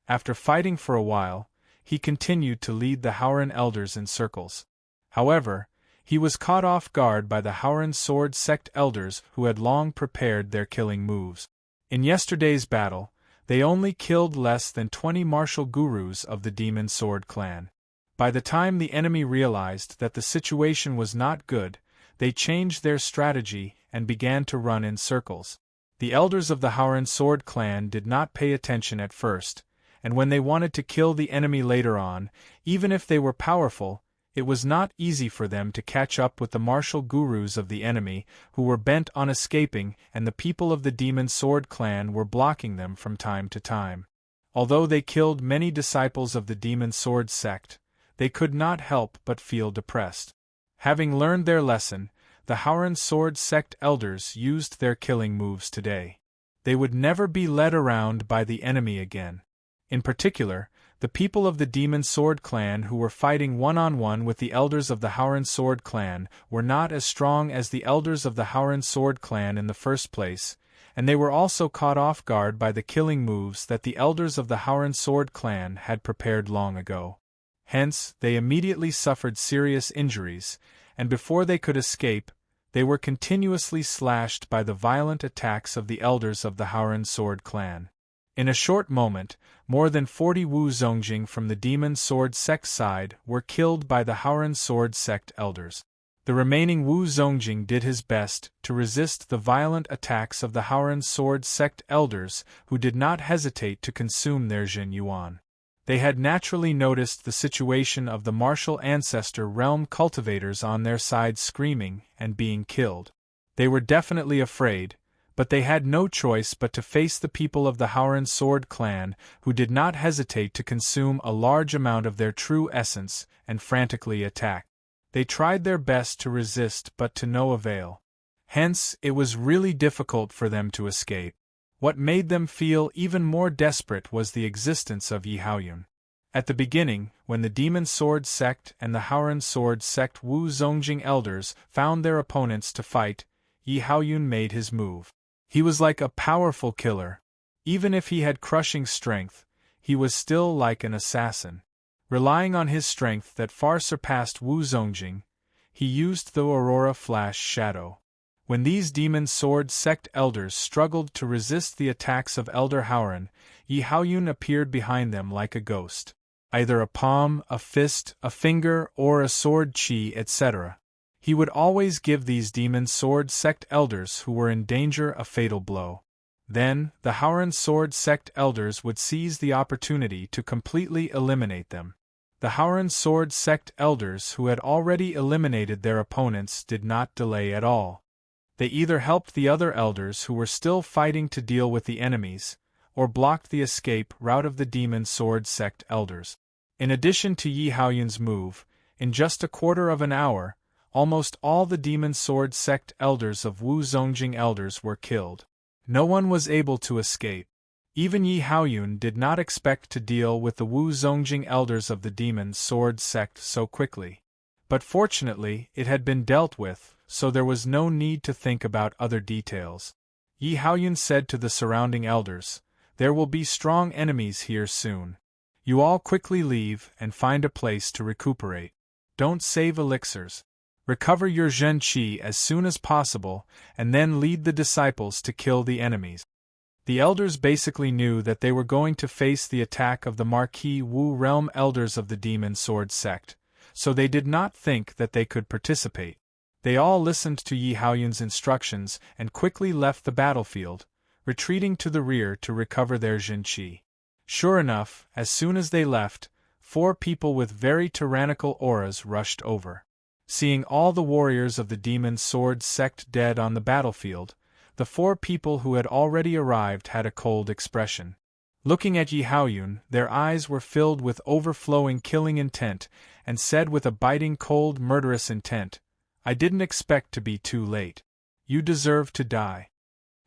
After fighting for a while, he continued to lead the Howren elders in circles. However, he was caught off guard by the Howren Sword sect elders who had long prepared their killing moves. In yesterday's battle, they only killed less than 20 martial gurus of the Demon Sword clan. By the time the enemy realized that the situation was not good, they changed their strategy and began to run in circles. The elders of the Howren Sword clan did not pay attention at first, and when they wanted to kill the enemy later on, even if they were powerful, it was not easy for them to catch up with the martial gurus of the enemy, who were bent on escaping, and the people of the Demon Sword clan were blocking them from time to time. Although they killed many disciples of the Demon Sword sect, they could not help but feel depressed. Having learned their lesson, the Howren Sword sect elders used their killing moves today. They would never be led around by the enemy again. In particular, the people of the Demon Sword clan who were fighting one-on-one with the elders of the Howren Sword clan were not as strong as the elders of the Howren Sword clan in the first place, and they were also caught off guard by the killing moves that the elders of the Howren Sword clan had prepared long ago. Hence, they immediately suffered serious injuries, and before they could escape, they were continuously slashed by the violent attacks of the elders of the Howren Sword clan. In a short moment, more than 40 Wu Zongjing from the Demon Sword sect side were killed by the Howren Sword sect elders. The remaining Wu Zongjing did his best to resist the violent attacks of the Howren Sword sect elders, who did not hesitate to consume their Jin Yuan. They had naturally noticed the situation of the martial ancestor realm cultivators on their side screaming and being killed. They were definitely afraid, but they had no choice but to face the people of the Howren Sword clan, who did not hesitate to consume a large amount of their true essence and frantically attack. They tried their best to resist but to no avail. Hence, it was really difficult for them to escape. What made them feel even more desperate was the existence of Yi Haoyun. At the beginning, when the Demon Sword sect and the Howren Sword sect Wu Zongjing elders found their opponents to fight, Yi Haoyun made his move. He was like a powerful killer. Even if he had crushing strength, he was still like an assassin. Relying on his strength that far surpassed Wu Zongjing, he used the Aurora Flash Shadow. When these demon sword sect elders struggled to resist the attacks of Elder Howren, Yi Haoyun appeared behind them like a ghost. Either a palm, a fist, a finger, or a sword chi, etc. He would always give these demon sword sect elders who were in danger a fatal blow. Then, the Howren sword sect elders would seize the opportunity to completely eliminate them. The Howren sword sect elders who had already eliminated their opponents did not delay at all. They either helped the other elders who were still fighting to deal with the enemies, or blocked the escape route of the demon sword sect elders. In addition to Yi Haoyun's move, in just a quarter of an hour, almost all the demon sword sect elders of Wu Zongjing elders were killed. No one was able to escape. Even Yi Haoyun did not expect to deal with the Wu Zongjing elders of the demon sword sect so quickly. But fortunately, it had been dealt with, so there was no need to think about other details. Yi Haoyun said to the surrounding elders, "There will be strong enemies here soon. You all quickly leave and find a place to recuperate. Don't save elixirs. Recover your Zhen Qi as soon as possible, and then lead the disciples to kill the enemies." The elders basically knew that they were going to face the attack of the Marquis Wu realm elders of the demon sword sect, so they did not think that they could participate. They all listened to Yi Haoyun's instructions and quickly left the battlefield, retreating to the rear to recover their Zhen Qi. Sure enough, as soon as they left, 4 people with very tyrannical auras rushed over. Seeing all the warriors of the demon sword sect dead on the battlefield, the 4 people who had already arrived had a cold expression. Looking at Yi Haoyun, their eyes were filled with overflowing killing intent, and said with a biting cold murderous intent, "I didn't expect to be too late. You deserve to die."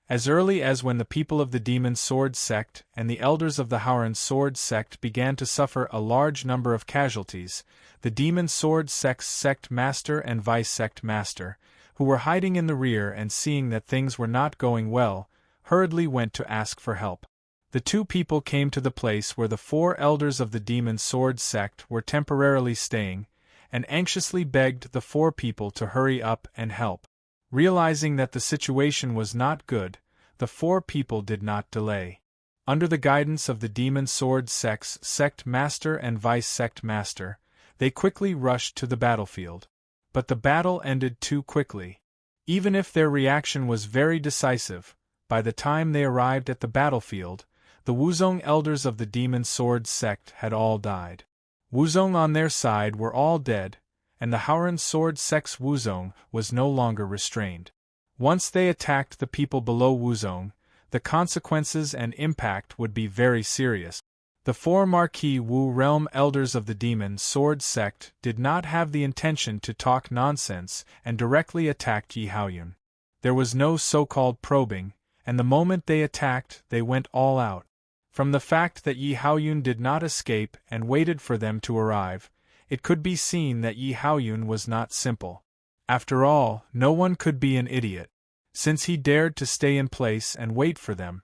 As early as when the people of the demon sword sect and the elders of the Howren sword sect began to suffer a large number of casualties, the demon sword sect's sect master and vice sect master, who were hiding in the rear and seeing that things were not going well, hurriedly went to ask for help. The 2 people came to the place where the 4 elders of the demon sword sect were temporarily staying, and anxiously begged the 4 people to hurry up and help. Realizing that the situation was not good, the 4 people did not delay. Under the guidance of the demon sword sect's sect master and vice sect master, they quickly rushed to the battlefield. But the battle ended too quickly. Even if their reaction was very decisive, by the time they arrived at the battlefield, the Wuzong elders of the demon sword sect had all died. Wuzong on their side were all dead, and the Howren sword sect's Wuzong was no longer restrained. Once they attacked the people below Wuzong, the consequences and impact would be very serious. The 4 Marquis Wu realm elders of the demon sword sect did not have the intention to talk nonsense and directly attacked Yi Haoyun. There was no so-called probing, and the moment they attacked, they went all out. From the fact that Yi Haoyun did not escape and waited for them to arrive, it could be seen that Yi Haoyun was not simple. After all, no one could be an idiot. Since he dared to stay in place and wait for them,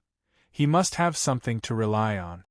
he must have something to rely on.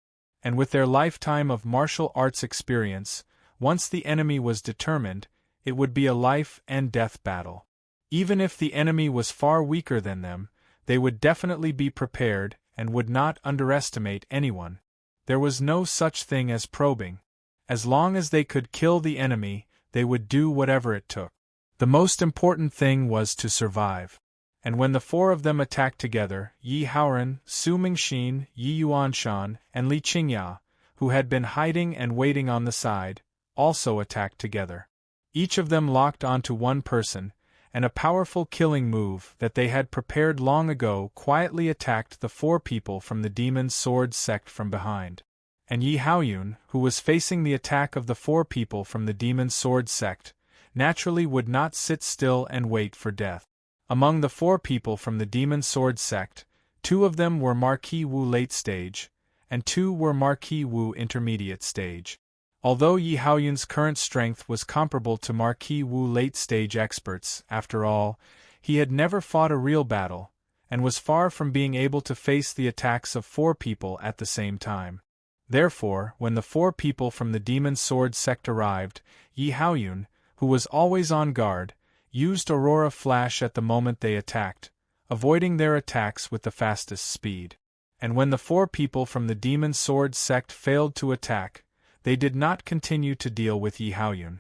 And with their lifetime of martial arts experience, once the enemy was determined, it would be a life and death battle. Even if the enemy was far weaker than them, they would definitely be prepared and would not underestimate anyone. There was no such thing as probing. As long as they could kill the enemy, they would do whatever it took. The most important thing was to survive. And when the 4 of them attacked together, Yi Haoren, Su Mingxin, Yi Yuanshan, and Li Qingya, who had been hiding and waiting on the side, also attacked together. Each of them locked onto one person, and a powerful killing move that they had prepared long ago quietly attacked the 4 people from the demon sword sect from behind. And Yi Haoyun, who was facing the attack of the 4 people from the demon sword sect, naturally would not sit still and wait for death. Among the 4 people from the demon sword sect, 2 of them were Marquis Wu late stage, and 2 were Marquis Wu intermediate stage. Although Yi Haoyun's current strength was comparable to Marquis Wu late stage experts, after all, he had never fought a real battle, and was far from being able to face the attacks of 4 people at the same time. Therefore, when the 4 people from the demon sword sect arrived, Yi Haoyun, who was always on guard, used Aurora Flash at the moment they attacked, avoiding their attacks with the fastest speed. And when the 4 people from the Demon Sword sect failed to attack, they did not continue to deal with Yi Haoyun.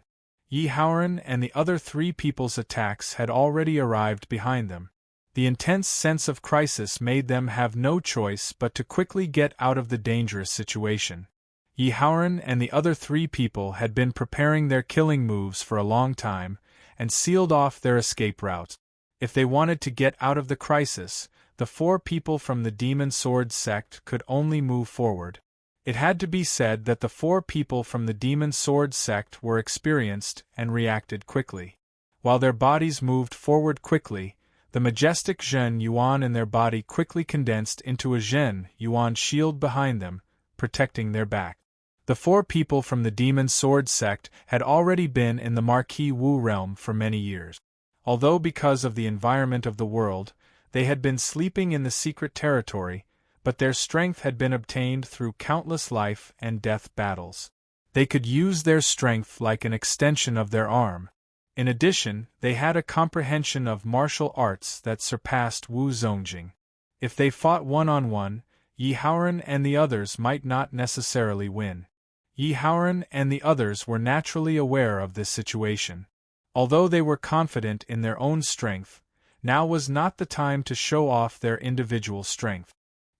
Yi Haoran and the other 3 people's attacks had already arrived behind them. The intense sense of crisis made them have no choice but to quickly get out of the dangerous situation. Yi Haoran and the other 3 people had been preparing their killing moves for a long time, and sealed off their escape routes. If they wanted to get out of the crisis, the 4 people from the Demon Sword sect could only move forward. It had to be said that the 4 people from the Demon Sword sect were experienced and reacted quickly. While their bodies moved forward quickly, the majestic Zhen Yuan in their body quickly condensed into a Zhen Yuan shield behind them, protecting their back. The 4 people from the Demon Sword sect had already been in the Marquis Wu realm for many years. Although because of the environment of the world, they had been sleeping in the secret territory, but their strength had been obtained through countless life and death battles. They could use their strength like an extension of their arm. In addition, they had a comprehension of martial arts that surpassed Wu Zongjing. If they fought one-on-one, Yi Haoran and the others might not necessarily win. Yi Haoran and the others were naturally aware of this situation. Although they were confident in their own strength, now was not the time to show off their individual strength.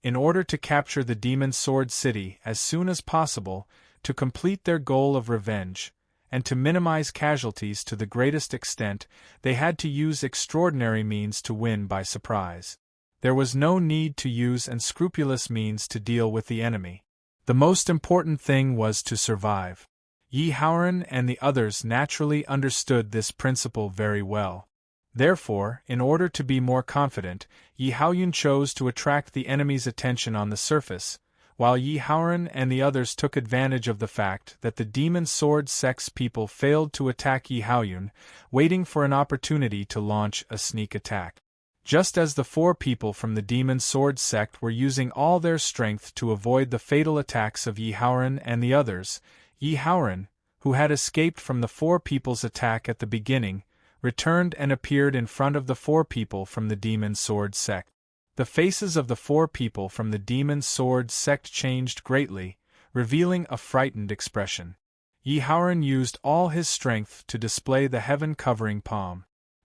In order to capture the Demon Sword City as soon as possible, to complete their goal of revenge, and to minimize casualties to the greatest extent, they had to use extraordinary means to win by surprise. There was no need to use unscrupulous means to deal with the enemy. The most important thing was to survive. Yi Haoran and the others naturally understood this principle very well. Therefore, in order to be more confident, Yi Haoyun chose to attract the enemy's attention on the surface, while Yi Haoran and the others took advantage of the fact that the Demon Sword sect's people failed to attack Yi Haoyun, waiting for an opportunity to launch a sneak attack. Just as the 4 people from the Demon Sword sect were using all their strength to avoid the fatal attacks of Yi Haoran and the others, Yi Haoran, who had escaped from the 4 people's attack at the beginning, returned and appeared in front of the 4 people from the Demon Sword sect. The faces of the 4 people from the Demon Sword sect changed greatly, revealing a frightened expression. Yi Haoran used all his strength to display the heaven-covering palm.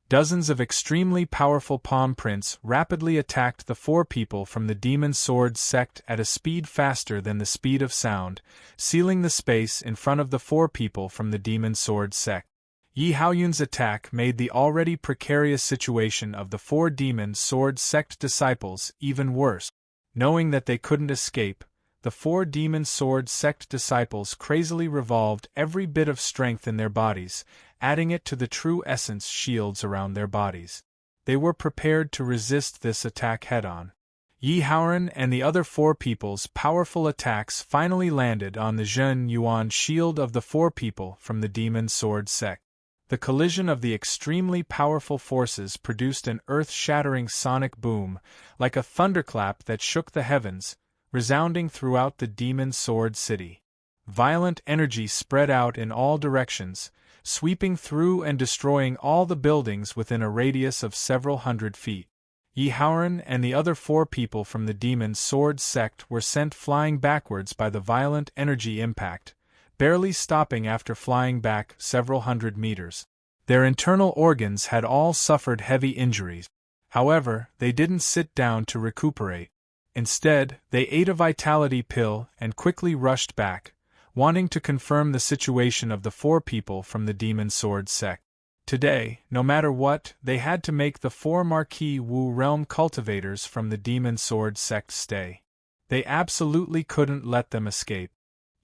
Dozens of extremely powerful palm prints rapidly attacked the 4 people from the Demon Sword sect at a speed faster than the speed of sound, sealing the space in front of the 4 people from the Demon Sword sect. Yi Haoyun's attack made the already precarious situation of the 4 Demon Sword sect disciples even worse. Knowing that they couldn't escape, the 4 Demon Sword sect disciples crazily revolved every bit of strength in their bodies, adding it to the true essence shields around their bodies. They were prepared to resist this attack head-on. Yi Haoran and the other 4 people's powerful attacks finally landed on the Zhen Yuan shield of the 4 people from the Demon Sword sect. The collision of the extremely powerful forces produced an earth-shattering sonic boom, like a thunderclap that shook the heavens, resounding throughout the Demon Sword City. Violent energy spread out in all directions, sweeping through and destroying all the buildings within a radius of several hundred feet. Yi Haoran and the other 4 people from the Demon Sword sect were sent flying backwards by the violent energy impact, barely stopping after flying back several hundred meters. Their internal organs had all suffered heavy injuries. However, they didn't sit down to recuperate. Instead, they ate a vitality pill and quickly rushed back, wanting to confirm the situation of the 4 people from the Demon Sword sect. Today, no matter what, they had to make the 4 Marquis Wu realm cultivators from the Demon Sword sect stay. They absolutely couldn't let them escape.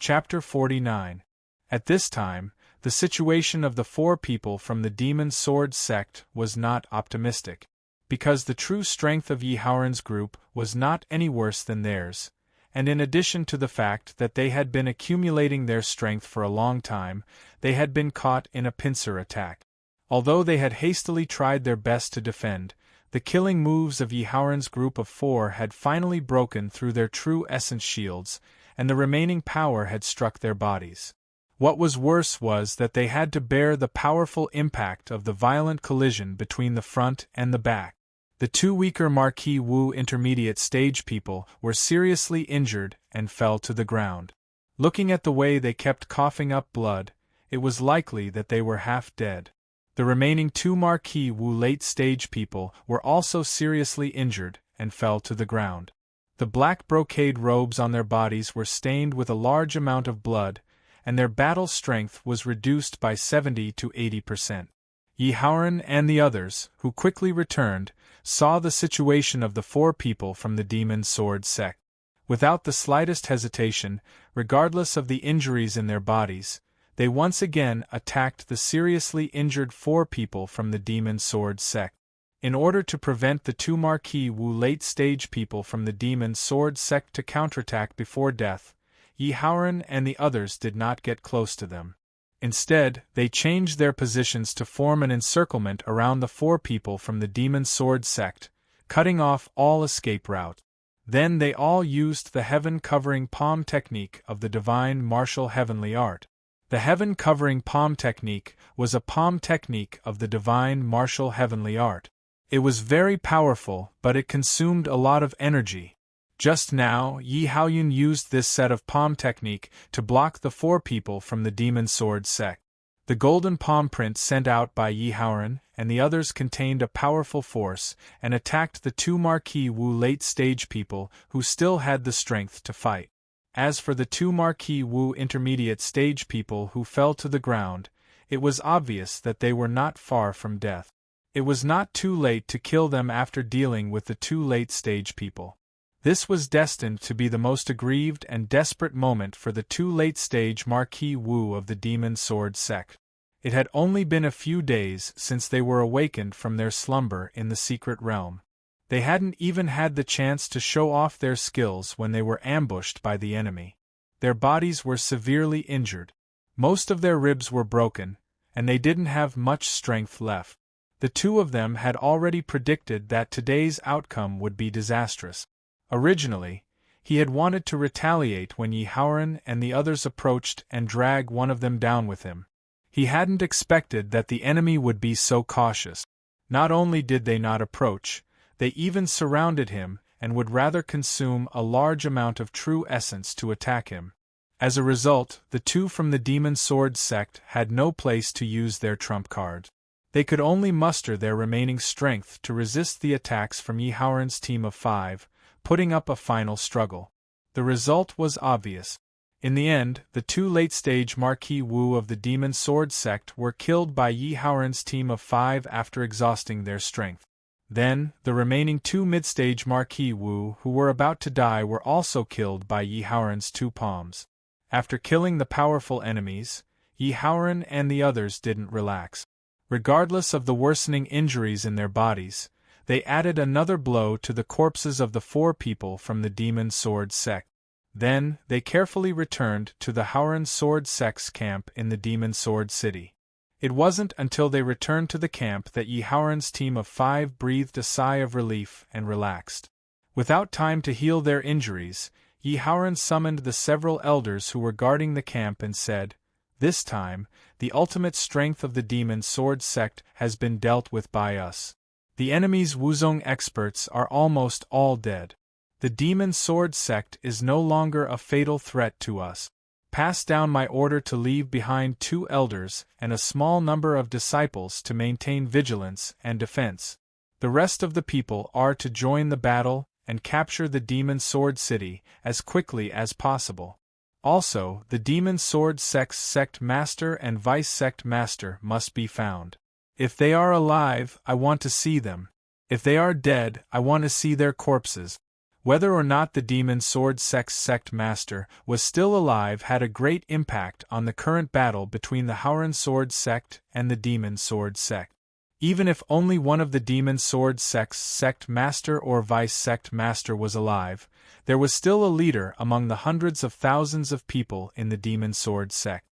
Chapter 49. At this time, the situation of the 4 people from the Demon Sword sect was not optimistic. Because the true strength of Yi Haoran's group was not any worse than theirs, and in addition to the fact that they had been accumulating their strength for a long time, they had been caught in a pincer attack. Although they had hastily tried their best to defend, the killing moves of Yi Haoran's group of 4 had finally broken through their true essence shields, and the remaining power had struck their bodies. What was worse was that they had to bear the powerful impact of the violent collision between the front and the back. The two weaker Marquis Wu intermediate stage people were seriously injured and fell to the ground. Looking at the way they kept coughing up blood, it was likely that they were half dead. The remaining two Marquis Wu late stage people were also seriously injured and fell to the ground. The black brocade robes on their bodies were stained with a large amount of blood, and their battle strength was reduced by 70 to 80%. Yi Haoran and the others, who quickly returned, saw the situation of the four people from the Demon Sword sect. Without the slightest hesitation, regardless of the injuries in their bodies, they once again attacked the seriously injured four people from the Demon Sword sect. In order to prevent the two Marquis Wu late-stage people from the Demon Sword sect to counterattack before death, Yi Haoran and the others did not get close to them. Instead, they changed their positions to form an encirclement around the four people from the Demon Sword sect, cutting off all escape route. Then they all used the heaven-covering palm technique of the divine martial heavenly art. The heaven-covering palm technique was a palm technique of the divine martial heavenly art. It was very powerful, but it consumed a lot of energy. Just now, Yi Haoyun used this set of palm technique to block the four people from the Demon Sword sect. The golden palm print sent out by Yi Haoran and the others contained a powerful force and attacked the two Marquis Wu late-stage people who still had the strength to fight. As for the two Marquis Wu intermediate stage people who fell to the ground, it was obvious that they were not far from death. It was not too late to kill them after dealing with the two late-stage people. This was destined to be the most aggrieved and desperate moment for the two late-stage Marquis Wu of the Demon Sword sect. It had only been a few days since they were awakened from their slumber in the secret realm. They hadn't even had the chance to show off their skills when they were ambushed by the enemy. Their bodies were severely injured. Most of their ribs were broken, and they didn't have much strength left. The two of them had already predicted that today's outcome would be disastrous. Originally, he had wanted to retaliate when Yi Haoran and the others approached and drag one of them down with him. He hadn't expected that the enemy would be so cautious. Not only did they not approach, they even surrounded him and would rather consume a large amount of true essence to attack him. As a result, the two from the Demon Sword sect had no place to use their trump card. They could only muster their remaining strength to resist the attacks from Yi Haoran's team of 5, putting up a final struggle. The result was obvious. In the end, the two late-stage Marquis Wu of the Demon Sword sect were killed by Yi Haoran's team of 5 after exhausting their strength. Then, the remaining two mid-stage Marquis Wu who were about to die were also killed by Yi Haoran's two palms. After killing the powerful enemies, Yi Haoran and the others didn't relax. Regardless of the worsening injuries in their bodies, they added another blow to the corpses of the 4 people from the Demon Sword sect. Then, they carefully returned to the Haoran Sword sect's camp in the Demon Sword City. It wasn't until they returned to the camp that Yi Haoran's team of 5 breathed a sigh of relief and relaxed. Without time to heal their injuries, Yi Haoran summoned the several elders who were guarding the camp and said, "This time, the ultimate strength of the Demon Sword sect has been dealt with by us. The enemy's Wuzong experts are almost all dead. The Demon Sword sect is no longer a fatal threat to us. Pass down my order to leave behind 2 elders and a small number of disciples to maintain vigilance and defense. The rest of the people are to join the battle and capture the Demon Sword City as quickly as possible. Also, the Demon Sword sect's sect master and vice sect master must be found. If they are alive, I want to see them. If they are dead, I want to see their corpses." Whether or not the Demon Sword sect's sect master was still alive had a great impact on the current battle between the Haoran Sword sect and the Demon Sword sect. Even if only one of the Demon Sword sect's sect master or vice sect master was alive, there was still a leader among the hundreds of thousands of people in the Demon Sword sect.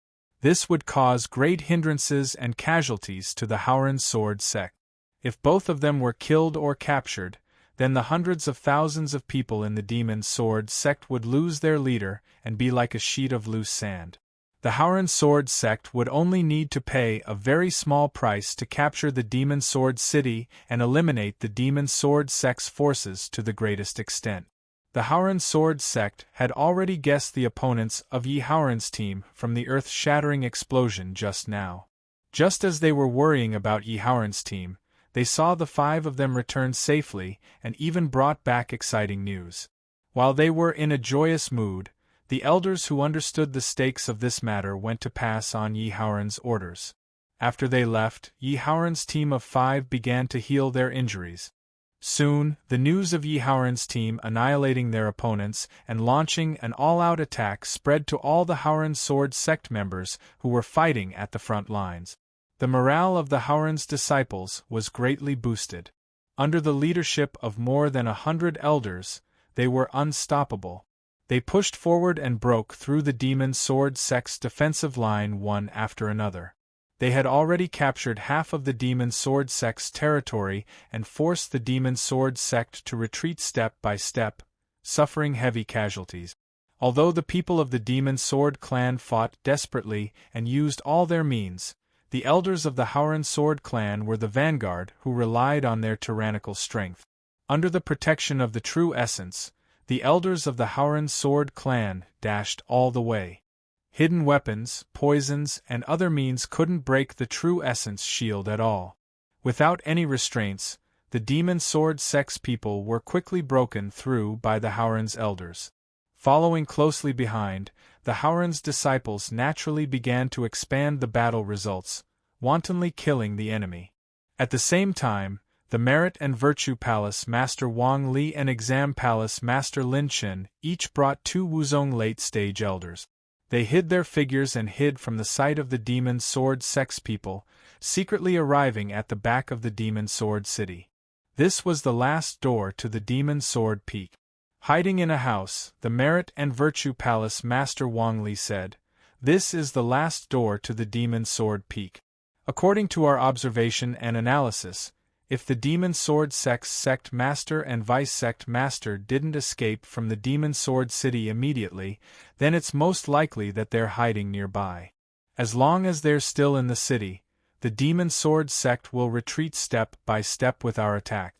This would cause great hindrances and casualties to the Haoran Sword sect. If both of them were killed or captured, then the hundreds of thousands of people in the Demon Sword sect would lose their leader and be like a sheet of loose sand. The Howren Sword sect would only need to pay a very small price to capture the Demon Sword City and eliminate the Demon Sword sect's forces to the greatest extent. The Howren Sword sect had already guessed the opponents of Yi Howren's team from the earth-shattering explosion just now. Just as they were worrying about Yi Howren's team, they saw the 5 of them return safely and even brought back exciting news. While they were in a joyous mood, the elders who understood the stakes of this matter went to pass on Yi Howren's orders. After they left, Yi Howren's team of 5 began to heal their injuries. Soon, the news of Yi Howren's team annihilating their opponents and launching an all-out attack spread to all the Howren Sword sect members who were fighting at the front lines. The morale of the Howren's disciples was greatly boosted. Under the leadership of more than 100 elders, they were unstoppable. They pushed forward and broke through the Demon Sword sect's defensive line one after another. They had already captured half of the Demon Sword sect's territory and forced the Demon Sword sect to retreat step by step, suffering heavy casualties. Although the people of the Demon Sword clan fought desperately and used all their means, the elders of the Howren Sword clan were the vanguard who relied on their tyrannical strength. Under the protection of the true essence, the elders of the Howren Sword clan dashed all the way. Hidden weapons, poisons, and other means couldn't break the true essence shield at all. Without any restraints, the Demon Sword sect's people were quickly broken through by the Howren's elders. Following closely behind, the Howren's disciples naturally began to expand the battle results, wantonly killing the enemy. At the same time, the Merit and Virtue Palace Master Wang Li and Exam Palace Master Lin Chen each brought 2 Wuzong late-stage elders. They hid their figures and hid from the sight of the Demon Sword sect's people, secretly arriving at the back of the Demon Sword City. This was the last door to the Demon Sword Peak. Hiding in a house, the Merit and Virtue Palace Master Wang Li said, "This is the last door to the Demon Sword Peak. According to our observation and analysis, if the Demon Sword sect's sect master and vice sect master didn't escape from the Demon Sword City immediately, then it's most likely that they're hiding nearby. As long as they're still in the city, the Demon Sword sect will retreat step by step with our attack.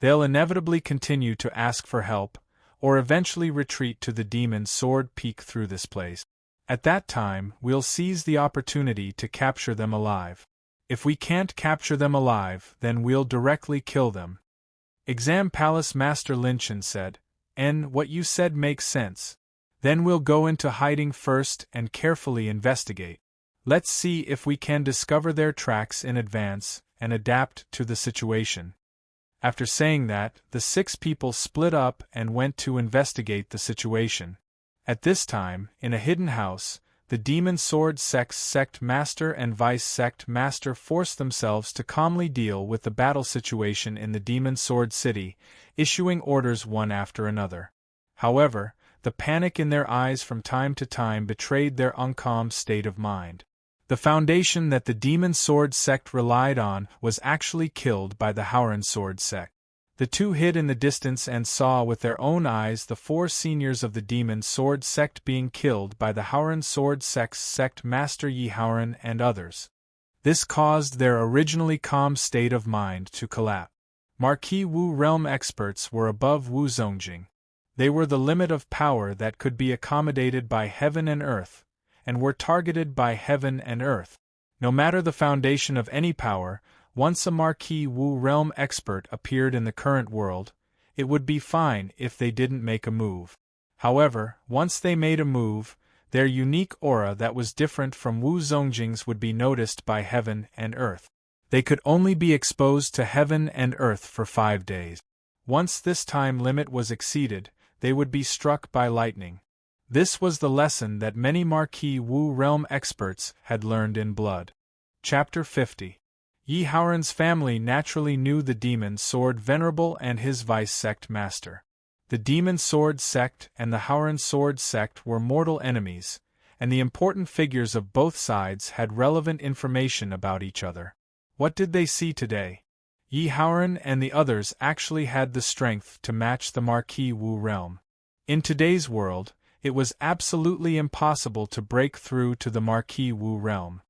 They'll inevitably continue to ask for help, or eventually retreat to the Demon Sword Peak through this place. At that time, we'll seize the opportunity to capture them alive. If we can't capture them alive, then we'll directly kill them." Exam Palace Master Lin Chen said, "What you said makes sense. Then we'll go into hiding first and carefully investigate. Let's see if we can discover their tracks in advance and adapt to the situation." After saying that, the 6 people split up and went to investigate the situation. At this time, in a hidden house, the Demon Sword sect's sect master and vice sect master forced themselves to calmly deal with the battle situation in the Demon Sword City, issuing orders one after another. However, the panic in their eyes from time to time betrayed their uncalm state of mind. The foundation that the Demon Sword sect relied on was actually killed by the Howren Sword sect. The 2 hid in the distance and saw with their own eyes the 4 seniors of the Demon Sword sect being killed by the Howren Sword sect's sect master Yi Howren and others. This caused their originally calm state of mind to collapse. Marquis Wu realm experts were above Wu Zongjing. They were the limit of power that could be accommodated by heaven and earth, and were targeted by heaven and earth. No matter the foundation of any power, once a Marquis Wu realm expert appeared in the current world, it would be fine if they didn't make a move. However, once they made a move, their unique aura that was different from Wu Zongjing's would be noticed by heaven and earth. They could only be exposed to heaven and earth for 5 days. Once this time limit was exceeded, they would be struck by lightning. This was the lesson that many Marquis Wu realm experts had learned in blood. Chapter 50. Yi Howren's family naturally knew the Demon Sword Venerable and his vice sect master. The Demon Sword sect and the Howren Sword sect were mortal enemies, and the important figures of both sides had relevant information about each other. What did they see today? Yi Howren and the others actually had the strength to match the Marquis Wu realm. In today's world, It was absolutely impossible to break through to the Marquis Wu realm.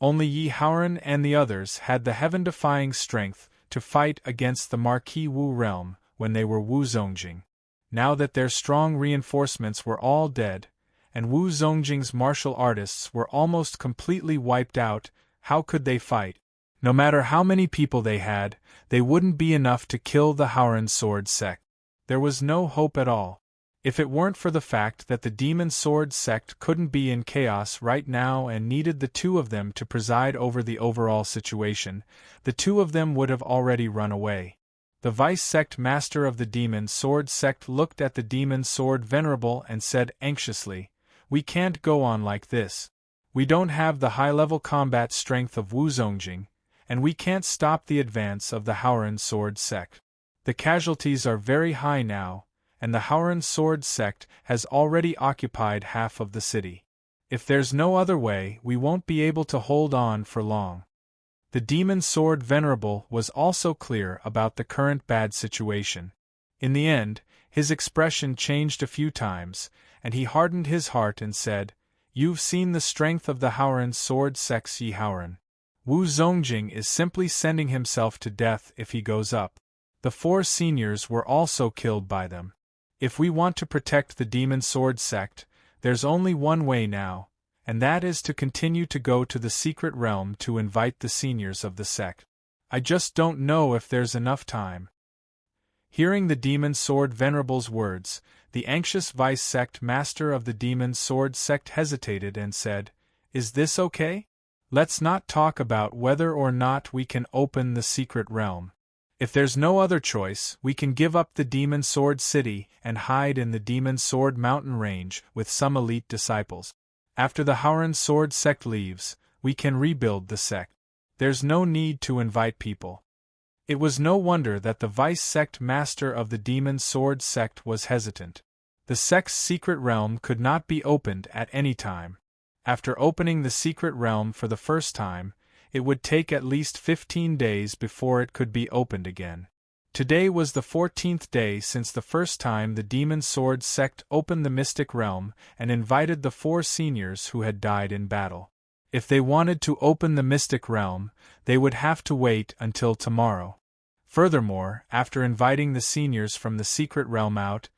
Only Yi Haoran and the others had the heaven-defying strength to fight against the Marquis Wu realm when they were Wu Zongjing. Now that their strong reinforcements were all dead, and Wu Zongjing's martial artists were almost completely wiped out, how could they fight? No matter how many people they had, they wouldn't be enough to kill the Haoran sword sect. There was no hope at all. If it weren't for the fact that the Demon Sword sect couldn't be in chaos right now and needed the two of them to preside over the overall situation, the two of them would have already run away. The vice sect master of the Demon Sword sect looked at the Demon Sword Venerable and said anxiously, "We can't go on like this. We don't have the high-level combat strength of Wu Zongjing, and we can't stop the advance of the Haoran Sword sect. The casualties are very high now, and the Haoran Sword sect has already occupied half of the city. If there's no other way, we won't be able to hold on for long." The Demon Sword Venerable was also clear about the current bad situation. In the end, his expression changed a few times, and he hardened his heart and said, "You've seen the strength of the Haoran Sword sect's Yi Haoran. Wu Zongjing is simply sending himself to death if he goes up. The 4 seniors were also killed by them. If we want to protect the Demon Sword sect, there's only one way now, and that is to continue to go to the secret realm to invite the seniors of the sect. I just don't know if there's enough time." Hearing the Demon Sword Venerable's words, the anxious vice sect master of the Demon Sword sect hesitated and said, "Is this okay? Let's not talk about whether or not we can open the secret realm. If there's no other choice, we can give up the Demon Sword City and hide in the Demon Sword Mountain Range with some elite disciples. After the Haoran Sword sect leaves, we can rebuild the sect. There's no need to invite people." It was no wonder that the vice sect master of the Demon Sword sect was hesitant. The sect's secret realm could not be opened at any time. After opening the secret realm for the first time, it would take at least 15 days before it could be opened again. Today was the 14th day since the first time the Demon Sword sect opened the Mystic Realm and invited the 4 seniors who had died in battle. If they wanted to open the Mystic Realm, they would have to wait until tomorrow. Furthermore, after inviting the seniors from the secret realm out,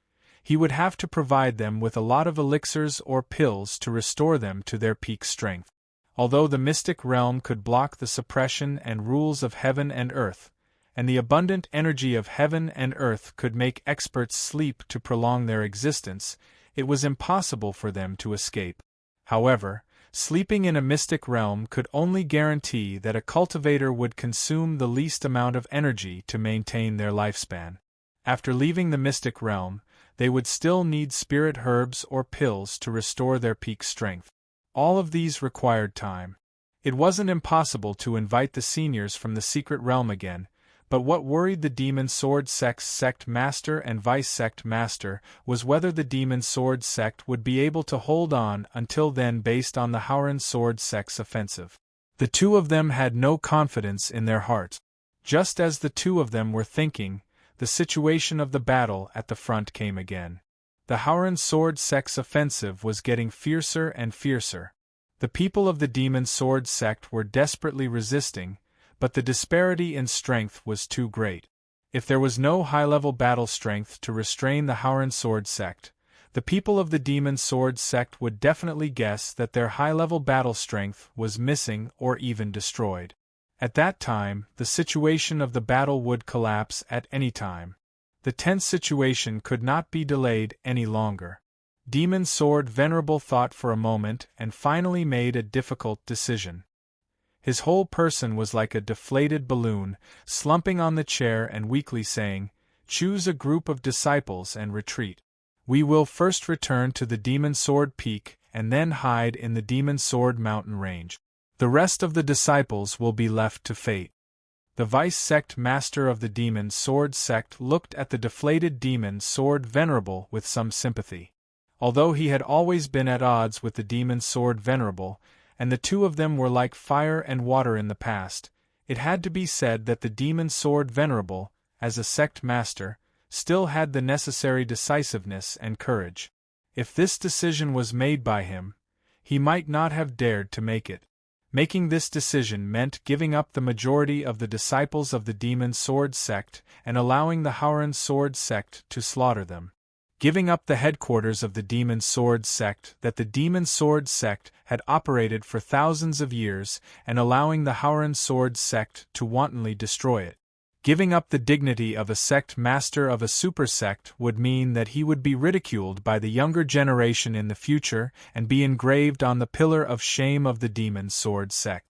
he would have to provide them with a lot of elixirs or pills to restore them to their peak strength. Although the mystic realm could block the suppression and rules of heaven and earth, and the abundant energy of heaven and earth could make experts sleep to prolong their existence, it was impossible for them to escape. However, sleeping in a mystic realm could only guarantee that a cultivator would consume the least amount of energy to maintain their lifespan. After leaving the mystic realm, they would still need spirit herbs or pills to restore their peak strength. All of these required time. It wasn't impossible to invite the seniors from the secret realm again, but what worried the Demon Sword sect's sect master and vice sect master was whether the Demon Sword sect would be able to hold on until then based on the Haoran Sword sect's offensive. The two of them had no confidence in their hearts. Just as the two of them were thinking, the situation of the battle at the front came again. The Haoran Sword sect's offensive was getting fiercer and fiercer. The people of the Demon Sword sect were desperately resisting, but the disparity in strength was too great. If there was no high-level battle strength to restrain the Haoran Sword sect, the people of the Demon Sword sect would definitely guess that their high-level battle strength was missing or even destroyed. At that time, the situation of the battle would collapse at any time. The tense situation could not be delayed any longer. Demon Sword Venerable thought for a moment and finally made a difficult decision. His whole person was like a deflated balloon, slumping on the chair and weakly saying, "Choose a group of disciples and retreat. We will first return to the Demon Sword Peak and then hide in the Demon Sword Mountain Range. The rest of the disciples will be left to fate." The vice sect master of the Demon Sword sect looked at the deflated Demon Sword Venerable with some sympathy. Although he had always been at odds with the Demon Sword Venerable, and the two of them were like fire and water in the past, it had to be said that the Demon Sword Venerable, as a sect master, still had the necessary decisiveness and courage. If this decision was made by him, he might not have dared to make it. Making this decision meant giving up the majority of the disciples of the Demon Sword sect and allowing the Howren Sword sect to slaughter them. Giving up the headquarters of the Demon Sword sect that the Demon Sword sect had operated for thousands of years and allowing the Howren Sword sect to wantonly destroy it. Giving up the dignity of a sect master of a super sect would mean that he would be ridiculed by the younger generation in the future and be engraved on the pillar of shame of the Demon Sword sect.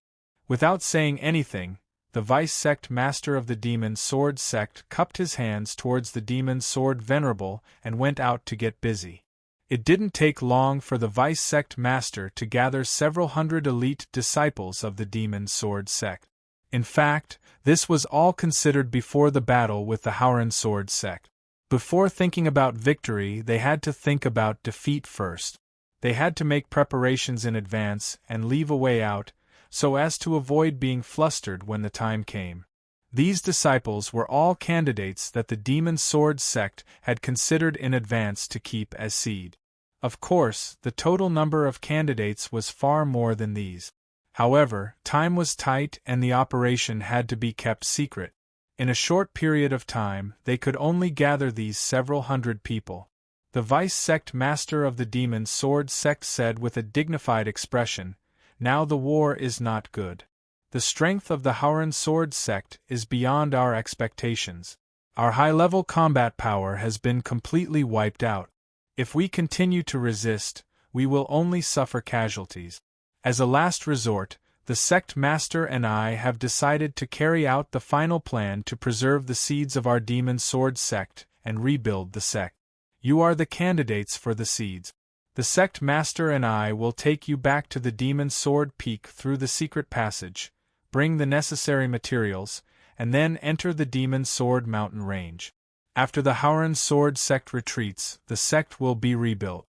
Without saying anything, the vice sect master of the Demon Sword sect cupped his hands towards the Demon Sword Venerable and went out to get busy. It didn't take long for the vice sect master to gather several hundred elite disciples of the Demon Sword sect. In fact, this was all considered before the battle with the Howren Sword sect. Before thinking about victory, they had to think about defeat first. They had to make preparations in advance and leave a way out, so as to avoid being flustered when the time came. These disciples were all candidates that the Demon Sword sect had considered in advance to keep as seed. Of course, the total number of candidates was far more than these. However, time was tight and the operation had to be kept secret. In a short period of time, they could only gather these several hundred people. The vice sect master of the Demon Sword sect said with a dignified expression, "Now the war is not good. The strength of the Howren Sword sect is beyond our expectations. Our high-level combat power has been completely wiped out. If we continue to resist, we will only suffer casualties. As a last resort, the sect master and I have decided to carry out the final plan to preserve the seeds of our Demon Sword sect and rebuild the sect. You are the candidates for the seeds. The sect master and I will take you back to the Demon Sword Peak through the secret passage, bring the necessary materials, and then enter the Demon Sword mountain range. After the Howren Sword sect retreats, the sect will be rebuilt."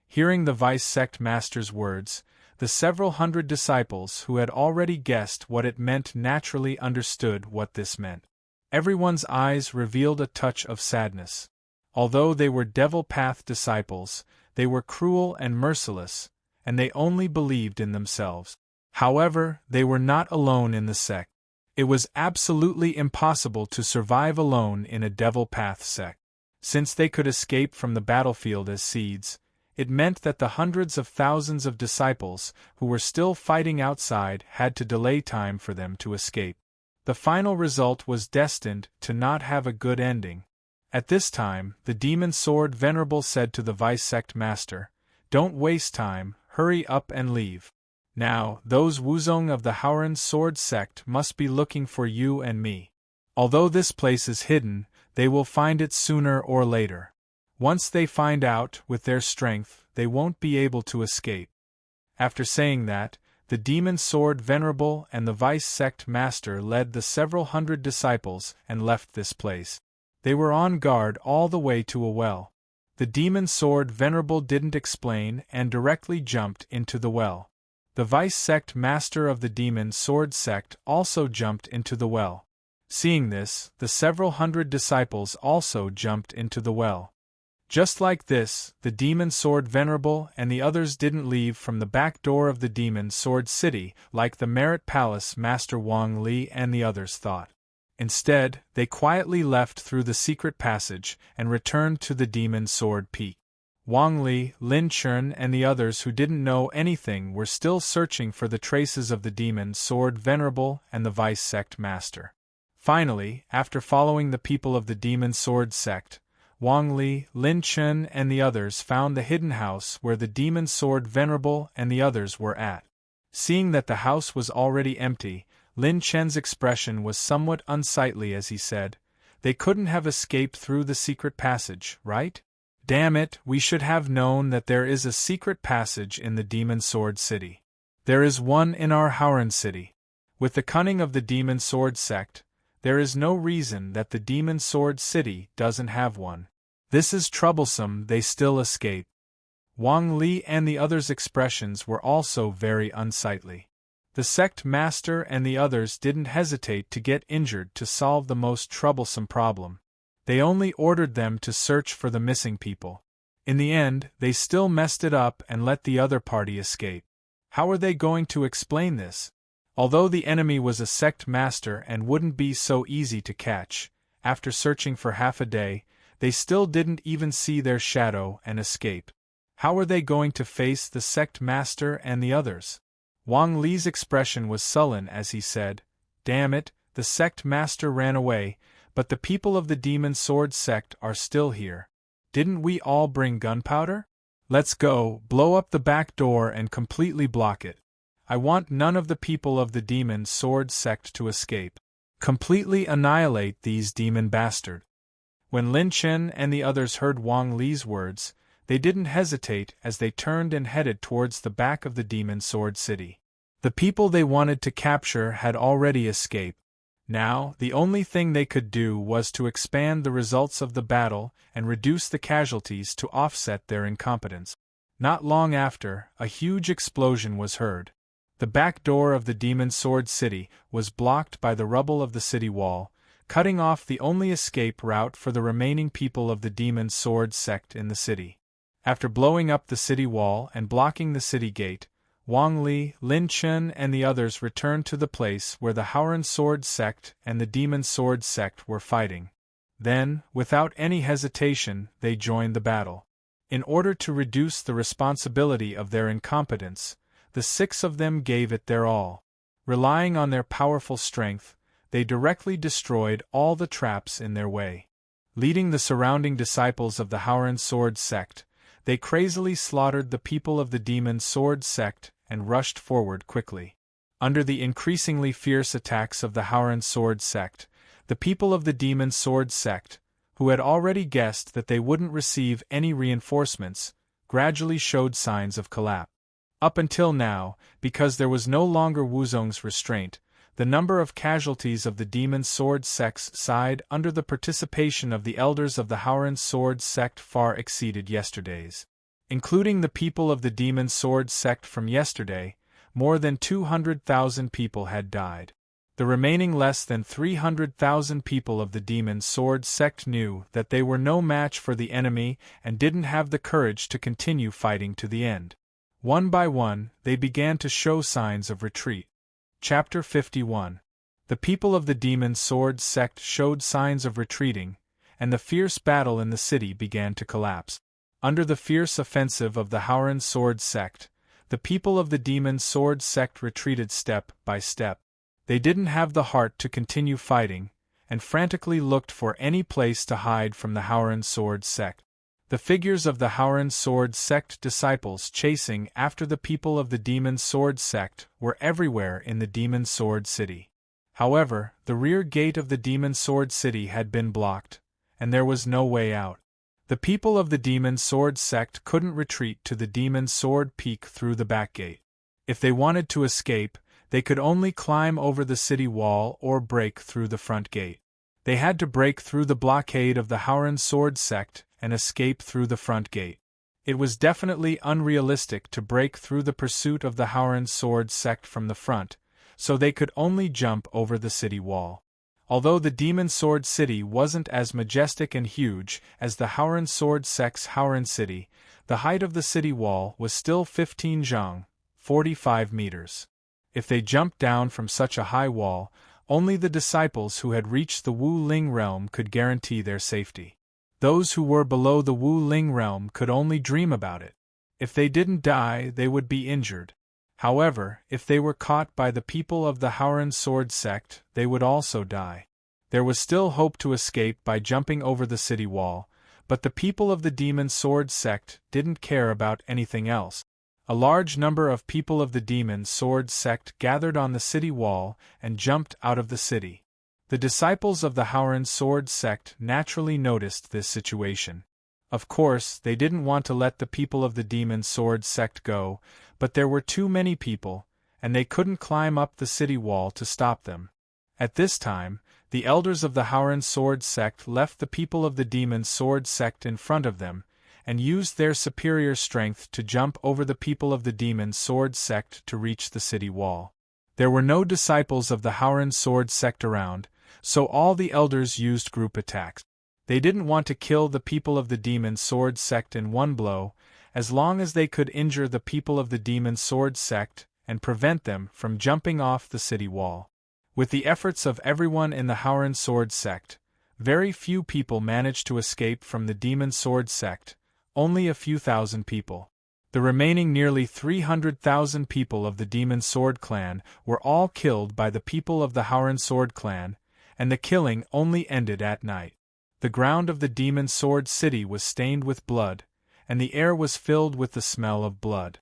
Hearing the vice sect master's words, the several hundred disciples who had already guessed what it meant naturally understood what this meant. Everyone's eyes revealed a touch of sadness. Although they were Devil Path disciples, they were cruel and merciless, and they only believed in themselves. However, they were not alone in the sect. It was absolutely impossible to survive alone in a Devil Path sect. Since they could escape from the battlefield as seeds, it meant that the hundreds of thousands of disciples who were still fighting outside had to delay time for them to escape. The final result was destined to not have a good ending. At this time, the Demon Sword Venerable said to the vice sect master, "Don't waste time, hurry up and leave. Now, those Wuzong of the Howren Sword sect must be looking for you and me. Although this place is hidden, they will find it sooner or later. Once they find out, with their strength, they won't be able to escape." After saying that, the Demon Sword Venerable and the vice sect master led the several hundred disciples and left this place. They were on guard all the way to a well. The Demon Sword Venerable didn't explain and directly jumped into the well. The vice sect master of the Demon Sword sect also jumped into the well. Seeing this, the several hundred disciples also jumped into the well. Just like this, the Demon Sword Venerable and the others didn't leave from the back door of the Demon Sword City like the Merit Palace Master Wang Li and the others thought. Instead, they quietly left through the secret passage and returned to the Demon Sword Peak. Wang Li, Lin Chun and the others who didn't know anything were still searching for the traces of the Demon Sword Venerable and the Vice Sect Master. Finally, after following the people of the Demon Sword Sect, Wang Li, Lin Chun and the others found the hidden house where the Demon Sword Venerable and the others were at. Seeing that the house was already empty, Lin Chen's expression was somewhat unsightly as he said, "They couldn't have escaped through the secret passage, right? Damn it, we should have known that there is a secret passage in the Demon Sword City. There is one in our Howren City. With the cunning of the Demon Sword Sect, there is no reason that the Demon Sword City doesn't have one. This is troublesome, they still escape." Wang Li and the others' expressions were also very unsightly. The sect master and the others didn't hesitate to get injured to solve the most troublesome problem. They only ordered them to search for the missing people. In the end, they still messed it up and let the other party escape. How are they going to explain this? Although the enemy was a sect master and wouldn't be so easy to catch, after searching for half a day, they still didn't even see their shadow and escape. How are they going to face the sect master and the others? Wang Li's expression was sullen as he said, "Damn it, the sect master ran away, but the people of the Demon Sword sect are still here. Didn't we all bring gunpowder? Let's go, blow up the back door and completely block it. I want none of the people of the Demon Sword sect to escape. Completely annihilate these demon bastards." When Lin Chen and the others heard Wang Li's words, they didn't hesitate as they turned and headed towards the back of the Demon Sword City. The people they wanted to capture had already escaped. Now, the only thing they could do was to expand the results of the battle and reduce the casualties to offset their incompetence. Not long after, a huge explosion was heard. The back door of the Demon Sword City was blocked by the rubble of the city wall, cutting off the only escape route for the remaining people of the Demon Sword sect in the city. After blowing up the city wall and blocking the city gate, Wang Li, Lin Chen and the others returned to the place where the Howren Sword sect and the Demon Sword sect were fighting. Then, without any hesitation, they joined the battle. In order to reduce the responsibility of their incompetence, the 6 of them gave it their all. Relying on their powerful strength, they directly destroyed all the traps in their way. Leading the surrounding disciples of the Howren Sword sect, they crazily slaughtered the people of the Demon Sword sect and rushed forward quickly. Under the increasingly fierce attacks of the Howren Sword sect, the people of the Demon Sword sect, who had already guessed that they wouldn't receive any reinforcements, gradually showed signs of collapse. Up until now, because there was no longer Wuzong's restraint, the number of casualties of the Demon Sword sect's side under the participation of the elders of the Howren Sword sect far exceeded yesterday's. Including the people of the Demon Sword sect from yesterday, more than 200,000 people had died. The remaining less than 300,000 people of the Demon Sword sect knew that they were no match for the enemy and didn't have the courage to continue fighting to the end. One by one, they began to show signs of retreat. Chapter 51. The people of the Demon Sword sect showed signs of retreating, and the fierce battle in the city began to collapse. Under the fierce offensive of the Howren Sword sect, the people of the Demon Sword sect retreated step by step. They didn't have the heart to continue fighting, and frantically looked for any place to hide from the Howren Sword sect. The figures of the Howren Sword sect disciples chasing after the people of the Demon Sword sect were everywhere in the Demon Sword City. However, the rear gate of the Demon Sword City had been blocked, and there was no way out. The people of the Demon Sword sect couldn't retreat to the Demon Sword Peak through the back gate. If they wanted to escape, they could only climb over the city wall or break through the front gate. They had to break through the blockade of the Howren Sword sect and escape through the front gate. It was definitely unrealistic to break through the pursuit of the Howren Sword sect from the front, so they could only jump over the city wall. Although the Demon Sword City wasn't as majestic and huge as the Howren Sword sect's Howren City, the height of the city wall was still 15 zhang, 45 meters. If they jumped down from such a high wall, only the disciples who had reached the Wu Ling realm could guarantee their safety. Those who were below the Wu Ling realm could only dream about it. If they didn't die, they would be injured. However, if they were caught by the people of the Howren Sword sect, they would also die. There was still hope to escape by jumping over the city wall, but the people of the Demon Sword sect didn't care about anything else. A large number of people of the Demon Sword sect gathered on the city wall and jumped out of the city. The disciples of the Howren Sword sect naturally noticed this situation. Of course, they didn't want to let the people of the Demon Sword sect go, but there were too many people, and they couldn't climb up the city wall to stop them. At this time, the elders of the Howren Sword sect left the people of the Demon Sword sect in front of them, and used their superior strength to jump over the people of the Demon Sword sect to reach the city wall. There were no disciples of the Howren Sword sect around, so all the elders used group attacks. They didn't want to kill the people of the Demon Sword sect in one blow, as long as they could injure the people of the Demon Sword sect and prevent them from jumping off the city wall. With the efforts of everyone in the Howren Sword sect, very few people managed to escape from the Demon Sword sect, only a few thousand people. The remaining nearly 300,000 people of the Demon Sword clan were all killed by the people of the Howren Sword clan, and the killing only ended at night. The ground of the Demon Sword city was stained with blood, and the air was filled with the smell of blood.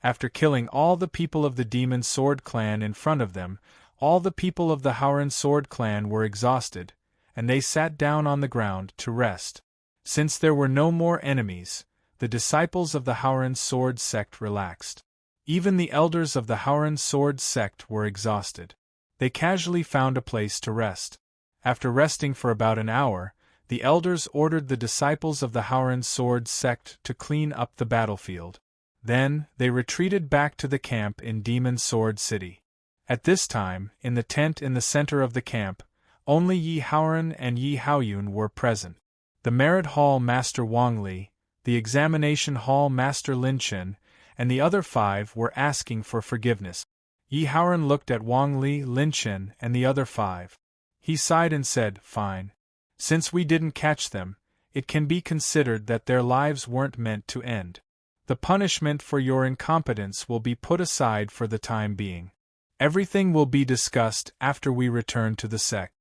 After killing all the people of the Demon Sword clan in front of them, all the people of the Howren Sword clan were exhausted, and they sat down on the ground to rest. Since there were no more enemies, the disciples of the Howren Sword sect relaxed. Even the elders of the Howren Sword sect were exhausted. They casually found a place to rest. After resting for about an hour, the elders ordered the disciples of the Howren Sword sect to clean up the battlefield. Then, they retreated back to the camp in Demon Sword City. At this time, in the tent in the center of the camp, only Yi Haoren and Yi Haoyun were present. The Merit Hall Master Wang Li, the Examination Hall Master Lin Chen, and the other 5 were asking for forgiveness. Yi Haoren looked at Wang Li, Lin Chen, and the other 5. He sighed and said, "Fine. Since we didn't catch them, it can be considered that their lives weren't meant to end. The punishment for your incompetence will be put aside for the time being. Everything will be discussed after we return to the sect."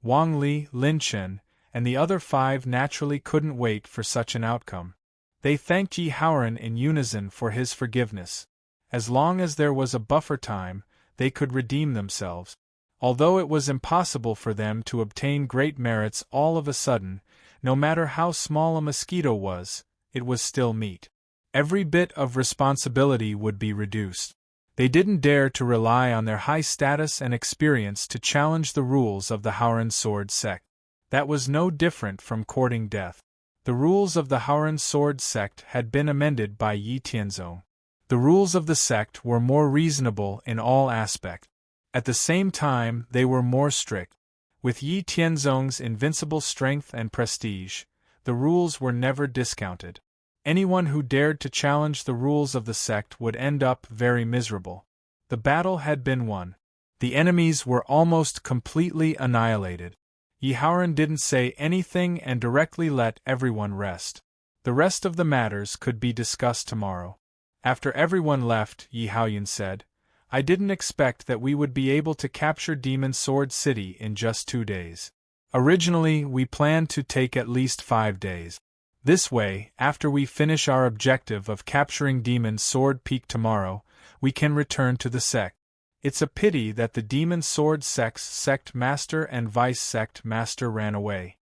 Wang Li, Lin Chen, and the other 5 naturally couldn't wait for such an outcome. They thanked Yi Haoren in unison for his forgiveness. As long as there was a buffer time, they could redeem themselves. Although it was impossible for them to obtain great merits all of a sudden, no matter how small a mosquito was, it was still meat. Every bit of responsibility would be reduced. They didn't dare to rely on their high status and experience to challenge the rules of the Howren Sword sect. That was no different from courting death. The rules of the Howren Sword sect had been amended by Yi Tianzong. The rules of the sect were more reasonable in all aspects. At the same time, they were more strict. With Yi Tianzong's invincible strength and prestige, the rules were never discounted. Anyone who dared to challenge the rules of the sect would end up very miserable. The battle had been won. The enemies were almost completely annihilated. Yi Haoren didn't say anything and directly let everyone rest. The rest of the matters could be discussed tomorrow. After everyone left, Yi Haoyun said, "I didn't expect that we would be able to capture Demon Sword City in just 2 days. Originally, we planned to take at least 5 days. This way, after we finish our objective of capturing Demon Sword Peak tomorrow, we can return to the sect. It's a pity that the Demon Sword sect's sect master and vice sect master ran away."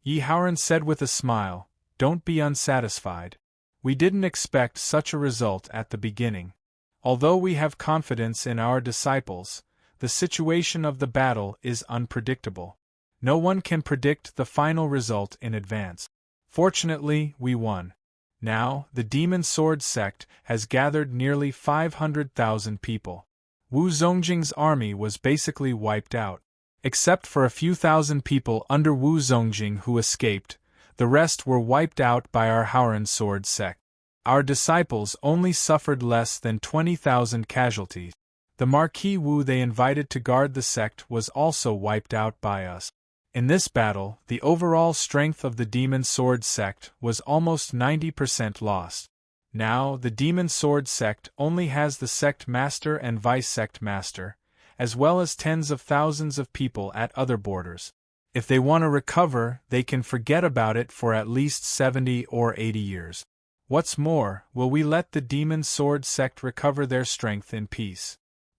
Yi Haoren said with a smile, "Don't be unsatisfied. We didn't expect such a result at the beginning. Although we have confidence in our disciples, the situation of the battle is unpredictable. No one can predict the final result in advance. Fortunately, we won. Now, the Demon Sword sect has gathered nearly 500,000 people. Wu Zongjing's army was basically wiped out. Except for a few thousand people under Wu Zongjing who escaped, the rest were wiped out by our Howren Sword sect. Our disciples only suffered less than 20,000 casualties. The Marquis Wu they invited to guard the sect was also wiped out by us. In this battle, the overall strength of the Demon Sword sect was almost 90% lost. Now, the Demon Sword sect only has the sect master and vice sect master, as well as tens of thousands of people at other borders. If they want to recover, they can forget about it for at least 70 or 80 years. What's more, will we let the Demon Sword sect recover their strength in peace?"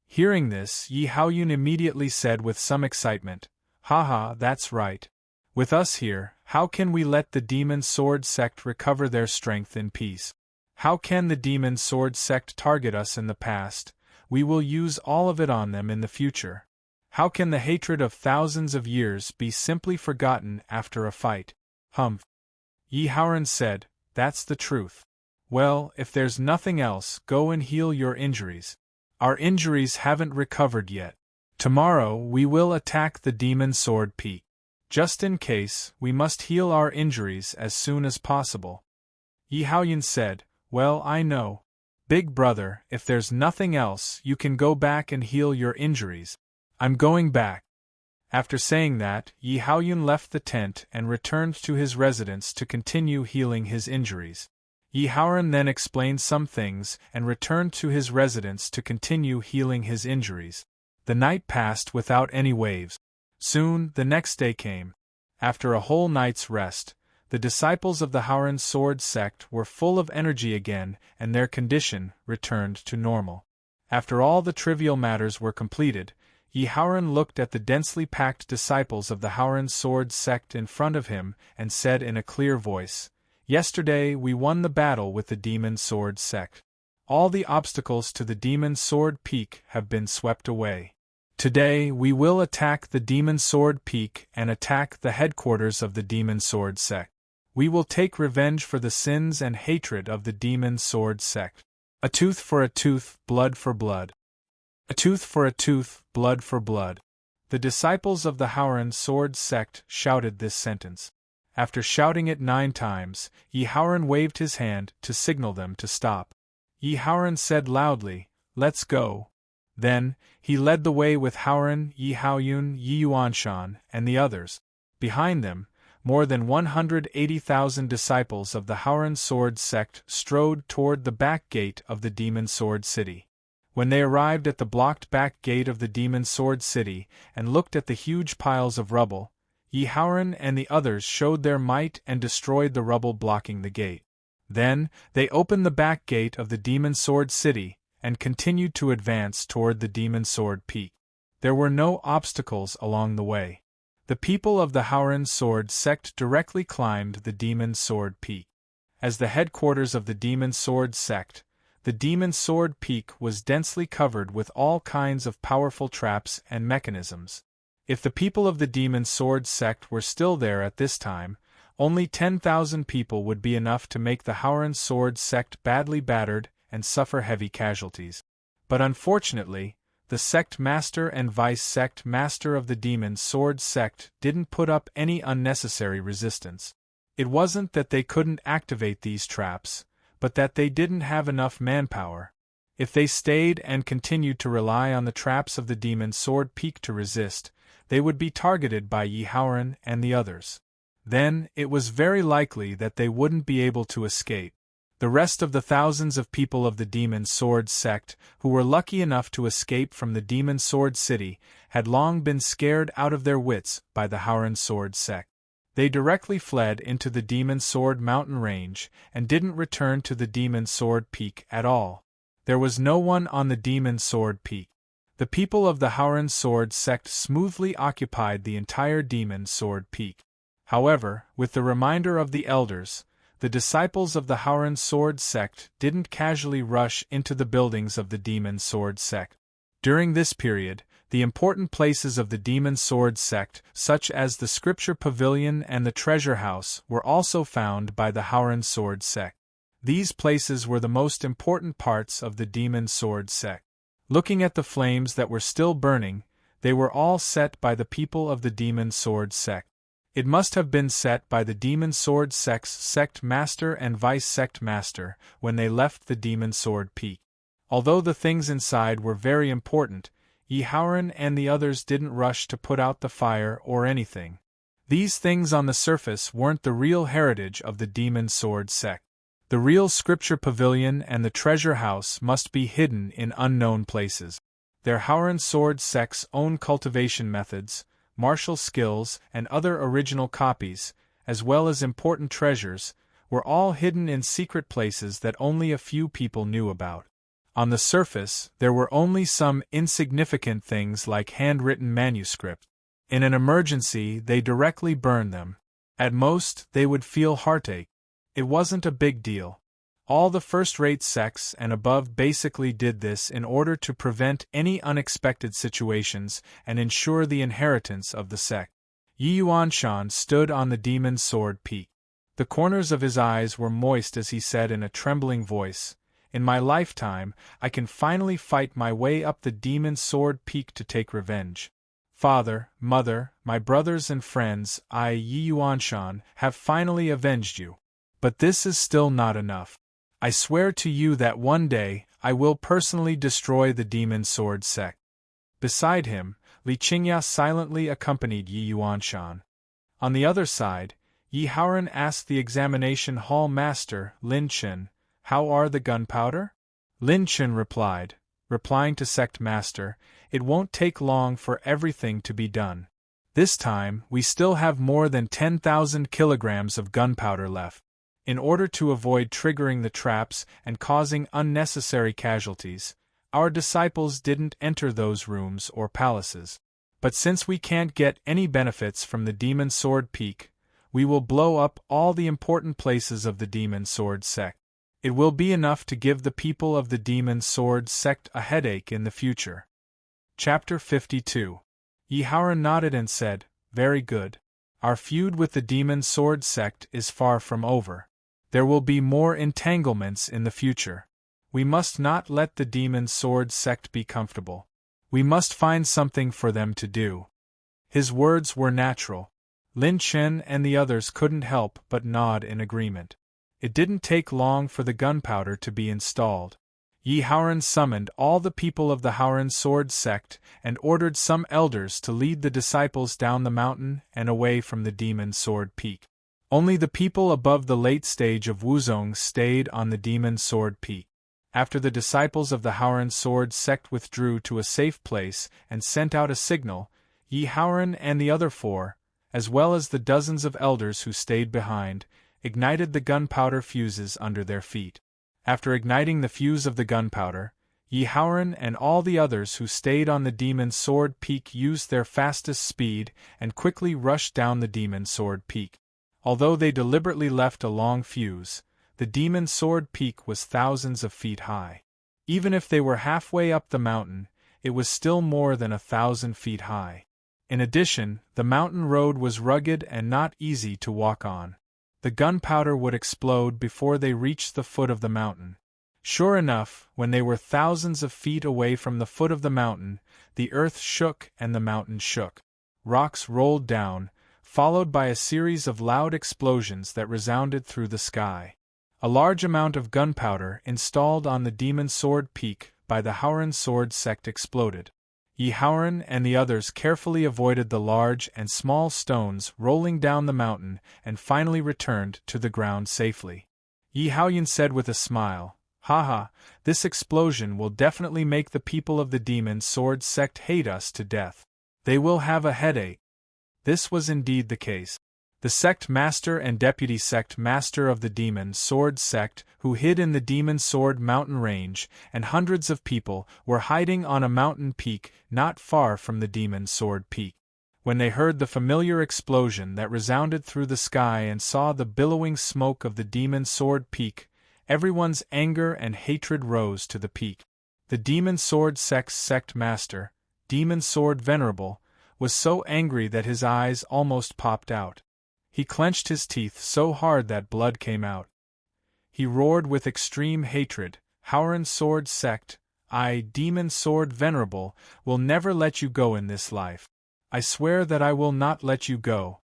Hearing this, Yi Haoyun immediately said with some excitement, "Haha, that's right. With us here, how can we let the Demon Sword sect recover their strength in peace? How can the Demon Sword sect target us in the past? We will use all of it on them in the future. How can the hatred of thousands of years be simply forgotten after a fight?" "Humph," Yi Haoren said, "that's the truth. Well, if there's nothing else, go and heal your injuries. Our injuries haven't recovered yet. Tomorrow we will attack the Demon Sword Peak. Just in case, we must heal our injuries as soon as possible. Yi Haoyun said, Well, I know. Big brother, if there's nothing else, you can go back and heal your injuries. I'm going back. After saying that, Yi Haoyun left the tent and returned to his residence to continue healing his injuries. Yi Haoran then explained some things and returned to his residence to continue healing his injuries. The night passed without any waves. Soon, the next day came. After a whole night's rest, the disciples of the Haoran sword sect were full of energy again and their condition returned to normal. After all the trivial matters were completed, Yi Haoran looked at the densely packed disciples of the Haoran sword sect in front of him and said in a clear voice, Yesterday we won the battle with the demon sword sect. All the obstacles to the demon sword peak have been swept away. Today we will attack the demon sword peak and attack the headquarters of the demon sword sect. We will take revenge for the sins and hatred of the demon sword sect. A tooth for a tooth, blood for blood. A tooth for a tooth, blood for blood. The disciples of the Haoran sword sect shouted this sentence. After shouting it 9 times, Yi Haoran waved his hand to signal them to stop. Yi Haoran said loudly, Let's go. Then, he led the way with Haoran, Yi Haoyun, Yi Yuanshan, and the others. Behind them, more than 180,000 disciples of the Haoran sword sect strode toward the back gate of the Demon Sword City. When they arrived at the blocked back gate of the Demon Sword City and looked at the huge piles of rubble, Yi Haoran and the others showed their might and destroyed the rubble blocking the gate. Then, they opened the back gate of the Demon Sword City and continued to advance toward the Demon Sword Peak. There were no obstacles along the way. The people of the Haoran sword sect directly climbed the Demon Sword Peak. As the headquarters of the Demon Sword sect, the Demon Sword Peak was densely covered with all kinds of powerful traps and mechanisms. If the people of the Demon Sword sect were still there at this time, only 10,000 people would be enough to make the Haoran sword sect badly battered and suffer heavy casualties. But unfortunately, the sect master and vice sect master of the Demon Sword sect didn't put up any unnecessary resistance. It wasn't that they couldn't activate these traps, but that they didn't have enough manpower. If they stayed and continued to rely on the traps of the Demon Sword Peak to resist, they would be targeted by Yi Haoran and the others. Then, it was very likely that they wouldn't be able to escape. The rest of the thousands of people of the Demon Sword sect who were lucky enough to escape from the Demon Sword City had long been scared out of their wits by the Haoran sword sect. They directly fled into the Demon Sword mountain range and didn't return to the Demon Sword Peak at all. There was no one on the Demon Sword Peak. The people of the Haoran sword sect smoothly occupied the entire Demon Sword Peak. However, with the reminder of the elders, the disciples of the Haoran sword sect didn't casually rush into the buildings of the Demon Sword sect. During this period, the important places of the Demon Sword sect, such as the Scripture Pavilion and the Treasure House, were also found by the Haoran sword sect. These places were the most important parts of the Demon Sword sect. Looking at the flames that were still burning, they were all set by the people of the Demon Sword sect. It must have been set by the Demon Sword sect's sect master and vice sect master when they left the Demon Sword Peak. Although the things inside were very important, Yi Haoran and the others didn't rush to put out the fire or anything. These things on the surface weren't the real heritage of the Demon Sword sect. The real Scripture Pavilion and the Treasure House must be hidden in unknown places. Their Haoran sword sect's own cultivation methods, martial skills, and other original copies, as well as important treasures, were all hidden in secret places that only a few people knew about. On the surface, there were only some insignificant things like handwritten manuscripts. In an emergency, they directly burned them. At most, they would feel heartache. It wasn't a big deal. All the first-rate sects and above basically did this in order to prevent any unexpected situations and ensure the inheritance of the sect. Yi Yuanshan stood on the Demon Sword Peak. The corners of his eyes were moist as he said in a trembling voice, "In my lifetime, I can finally fight my way up the Demon Sword Peak to take revenge. Father, mother, my brothers and friends, I, Yi Yuanshan, have finally avenged you. But this is still not enough. I swear to you that one day, I will personally destroy the demon sword sect. Beside him, Li Qingya silently accompanied Yi Yuanshan. On the other side, Yi Haoran asked the examination hall master, Lin Chen, "How are the gunpowder?" Lin Chen replied, replying to sect master, "It won't take long for everything to be done. This time, we still have more than 10,000 kilograms of gunpowder left. In order to avoid triggering the traps and causing unnecessary casualties, our disciples didn't enter those rooms or palaces. But since we can't get any benefits from the Demon Sword Peak, we will blow up all the important places of the Demon Sword sect. It will be enough to give the people of the Demon Sword sect a headache in the future." Chapter 52. Yi Haoran nodded and said, "Very good. Our feud with the Demon Sword sect is far from over. There will be more entanglements in the future. We must not let the Demon Sword sect be comfortable. We must find something for them to do." His words were natural. Lin Chen and the others couldn't help but nod in agreement. It didn't take long for the gunpowder to be installed. Yi Haoran summoned all the people of the Haoran Sword sect and ordered some elders to lead the disciples down the mountain and away from the Demon Sword Peak. Only the people above the late stage of Wuzong stayed on the Demon Sword Peak. After the disciples of the Haoran Sword sect withdrew to a safe place and sent out a signal, Yi Haoran and the other four, as well as the dozens of elders who stayed behind, ignited the gunpowder fuses under their feet. After igniting the fuse of the gunpowder, Yi Haoran and all the others who stayed on the Demon Sword Peak used their fastest speed and quickly rushed down the Demon Sword Peak. Although they deliberately left a long fuse, the Demon Sword Peak was thousands of feet high. Even if they were halfway up the mountain, it was still more than 1,000 feet high. In addition, the mountain road was rugged and not easy to walk on. The gunpowder would explode before they reached the foot of the mountain. Sure enough, when they were thousands of feet away from the foot of the mountain, the earth shook and the mountain shook. Rocks rolled down, followed by a series of loud explosions that resounded through the sky. A large amount of gunpowder installed on the Demon Sword Peak by the Haoran Sword sect exploded. Yi Haoran and the others carefully avoided the large and small stones rolling down the mountain and finally returned to the ground safely. Yi Haoyan said with a smile, "Haha, this explosion will definitely make the people of the Demon Sword sect hate us to death. They will have a headache." This was indeed the case. The sect master and deputy sect master of the Demon Sword sect, who hid in the Demon Sword mountain range, and hundreds of people were hiding on a mountain peak not far from the Demon Sword Peak. When they heard the familiar explosion that resounded through the sky and saw the billowing smoke of the Demon Sword Peak, everyone's anger and hatred rose to the peak. The Demon Sword sect's sect master, Demon Sword Venerable, was so angry that his eyes almost popped out. He clenched his teeth so hard that blood came out. He roared with extreme hatred, "Haoran Sword sect, I, Demon Sword Venerable, will never let you go in this life. I swear that I will not let you go."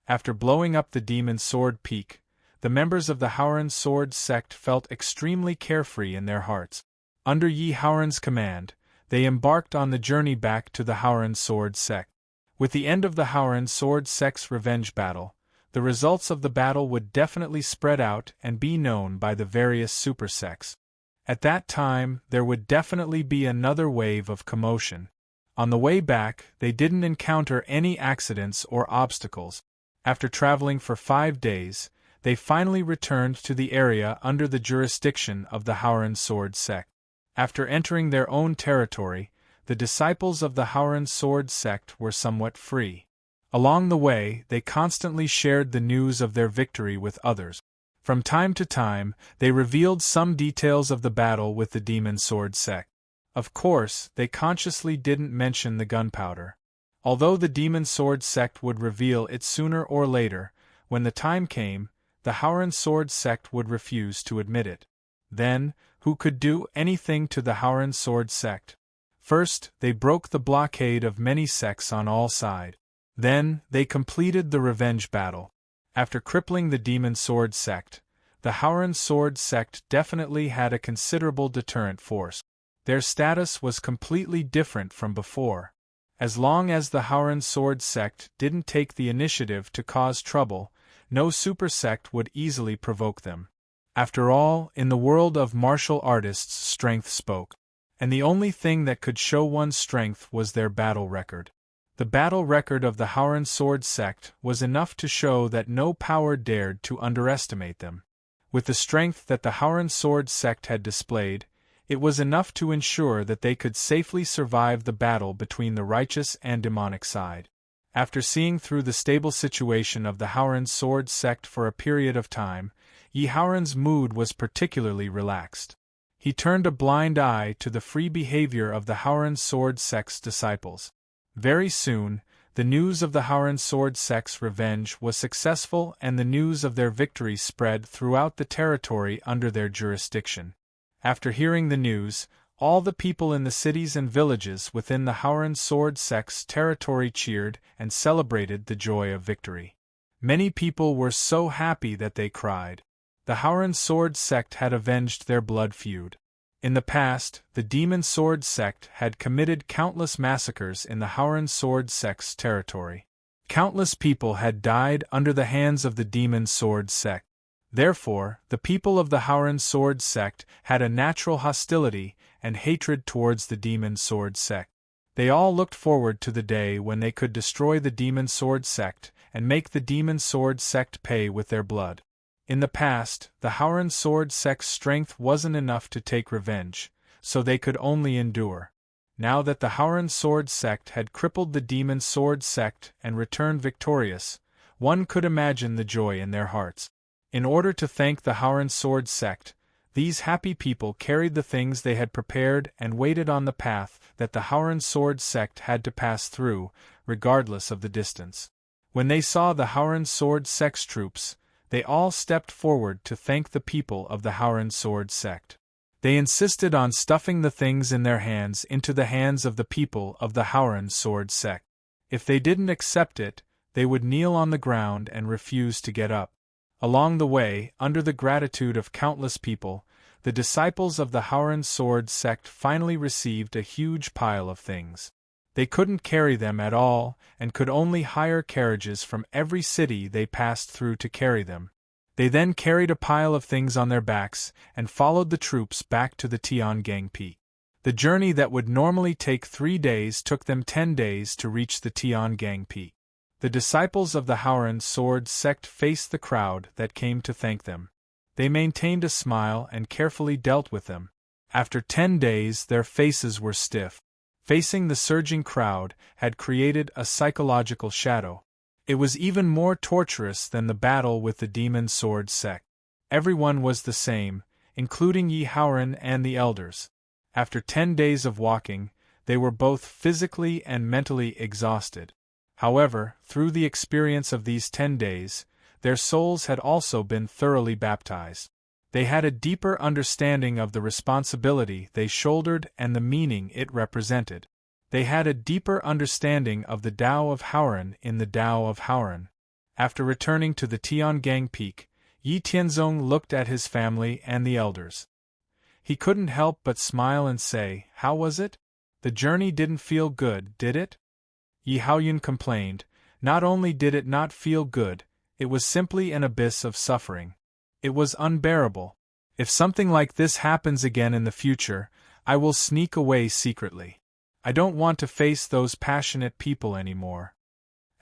After blowing up the Demon Sword Peak, the members of the Haoran Sword sect felt extremely carefree in their hearts. Under Yi Haoran's command, they embarked on the journey back to the Haoran Sword sect. With the end of the Haoran Sword sect's revenge battle, the results of the battle would definitely spread out and be known by the various super sects. At that time, there would definitely be another wave of commotion. On the way back, they didn't encounter any accidents or obstacles. After traveling for 5 days, they finally returned to the area under the jurisdiction of the Haoran Sword sect. After entering their own territory, the disciples of the Haoran Sword sect were somewhat free. Along the way, they constantly shared the news of their victory with others. From time to time, they revealed some details of the battle with the Demon Sword sect. Of course, they consciously didn't mention the gunpowder. Although the Demon Sword sect would reveal it sooner or later, when the time came, the Haoran Sword sect would refuse to admit it. Then, who could do anything to the Haoran Sword sect? First, they broke the blockade of many sects on all sides. Then, they completed the revenge battle. After crippling the Demon Sword sect, the Howran Sword sect definitely had a considerable deterrent force. Their status was completely different from before. As long as the Howran Sword sect didn't take the initiative to cause trouble, no super sect would easily provoke them. After all, in the world of martial artists, strength spoke. And the only thing that could show one's strength was their battle record. The battle record of the Howran Sword sect was enough to show that no power dared to underestimate them. With the strength that the Howran Sword sect had displayed, it was enough to ensure that they could safely survive the battle between the righteous and demonic side. After seeing through the stable situation of the Howran Sword sect for a period of time, Yi Howran's mood was particularly relaxed. He turned a blind eye to the free behavior of the Howran Sword sect's disciples. Very soon, the news of the Howran Sword sect's revenge was successful, and the news of their victory spread throughout the territory under their jurisdiction. After hearing the news, all the people in the cities and villages within the Howran Sword sect's territory cheered and celebrated the joy of victory. Many people were so happy that they cried. The Howran Sword sect had avenged their blood feud. In the past, the Demon Sword sect had committed countless massacres in the Howran Sword sect's territory. Countless people had died under the hands of the Demon Sword sect. Therefore, the people of the Howran Sword sect had a natural hostility and hatred towards the Demon Sword sect. They all looked forward to the day when they could destroy the Demon Sword sect and make the Demon Sword sect pay with their blood. In the past, the Howran Sword sect's strength wasn't enough to take revenge, so they could only endure. Now that the Howran Sword sect had crippled the Demon Sword sect and returned victorious, one could imagine the joy in their hearts. In order to thank the Howran Sword sect, these happy people carried the things they had prepared and waited on the path that the Howran Sword sect had to pass through, regardless of the distance. When they saw the Howran Sword sect's troops, they all stepped forward to thank the people of the Howran Sword sect. They insisted on stuffing the things in their hands into the hands of the people of the Howran Sword sect. If they didn't accept it, they would kneel on the ground and refuse to get up. Along the way, under the gratitude of countless people, the disciples of the Howran Sword sect finally received a huge pile of things. They couldn't carry them at all, and could only hire carriages from every city they passed through to carry them. They then carried a pile of things on their backs, and followed the troops back to the Tiangang Peak. The journey that would normally take 3 days took them 10 days to reach the Tiangang Peak. The disciples of the Howran Sword sect faced the crowd that came to thank them. They maintained a smile and carefully dealt with them. After 10 days, their faces were stiff. Facing the surging crowd had created a psychological shadow. It was even more torturous than the battle with the Demon Sword sect. Everyone was the same, including Yi Howran and the elders. After 10 days of walking, they were both physically and mentally exhausted. However, through the experience of these 10 days, their souls had also been thoroughly baptized. They had a deeper understanding of the responsibility they shouldered and the meaning it represented. They had a deeper understanding of the Tao of Howran in the Tao of Howran. After returning to the Tiangang Peak, Yi Tianzong looked at his family and the elders. He couldn't help but smile and say, "How was it? The journey didn't feel good, did it?" Yi Haoyun complained, "Not only did it not feel good, it was simply an abyss of suffering. It was unbearable. If something like this happens again in the future, I will sneak away secretly. I don't want to face those passionate people anymore."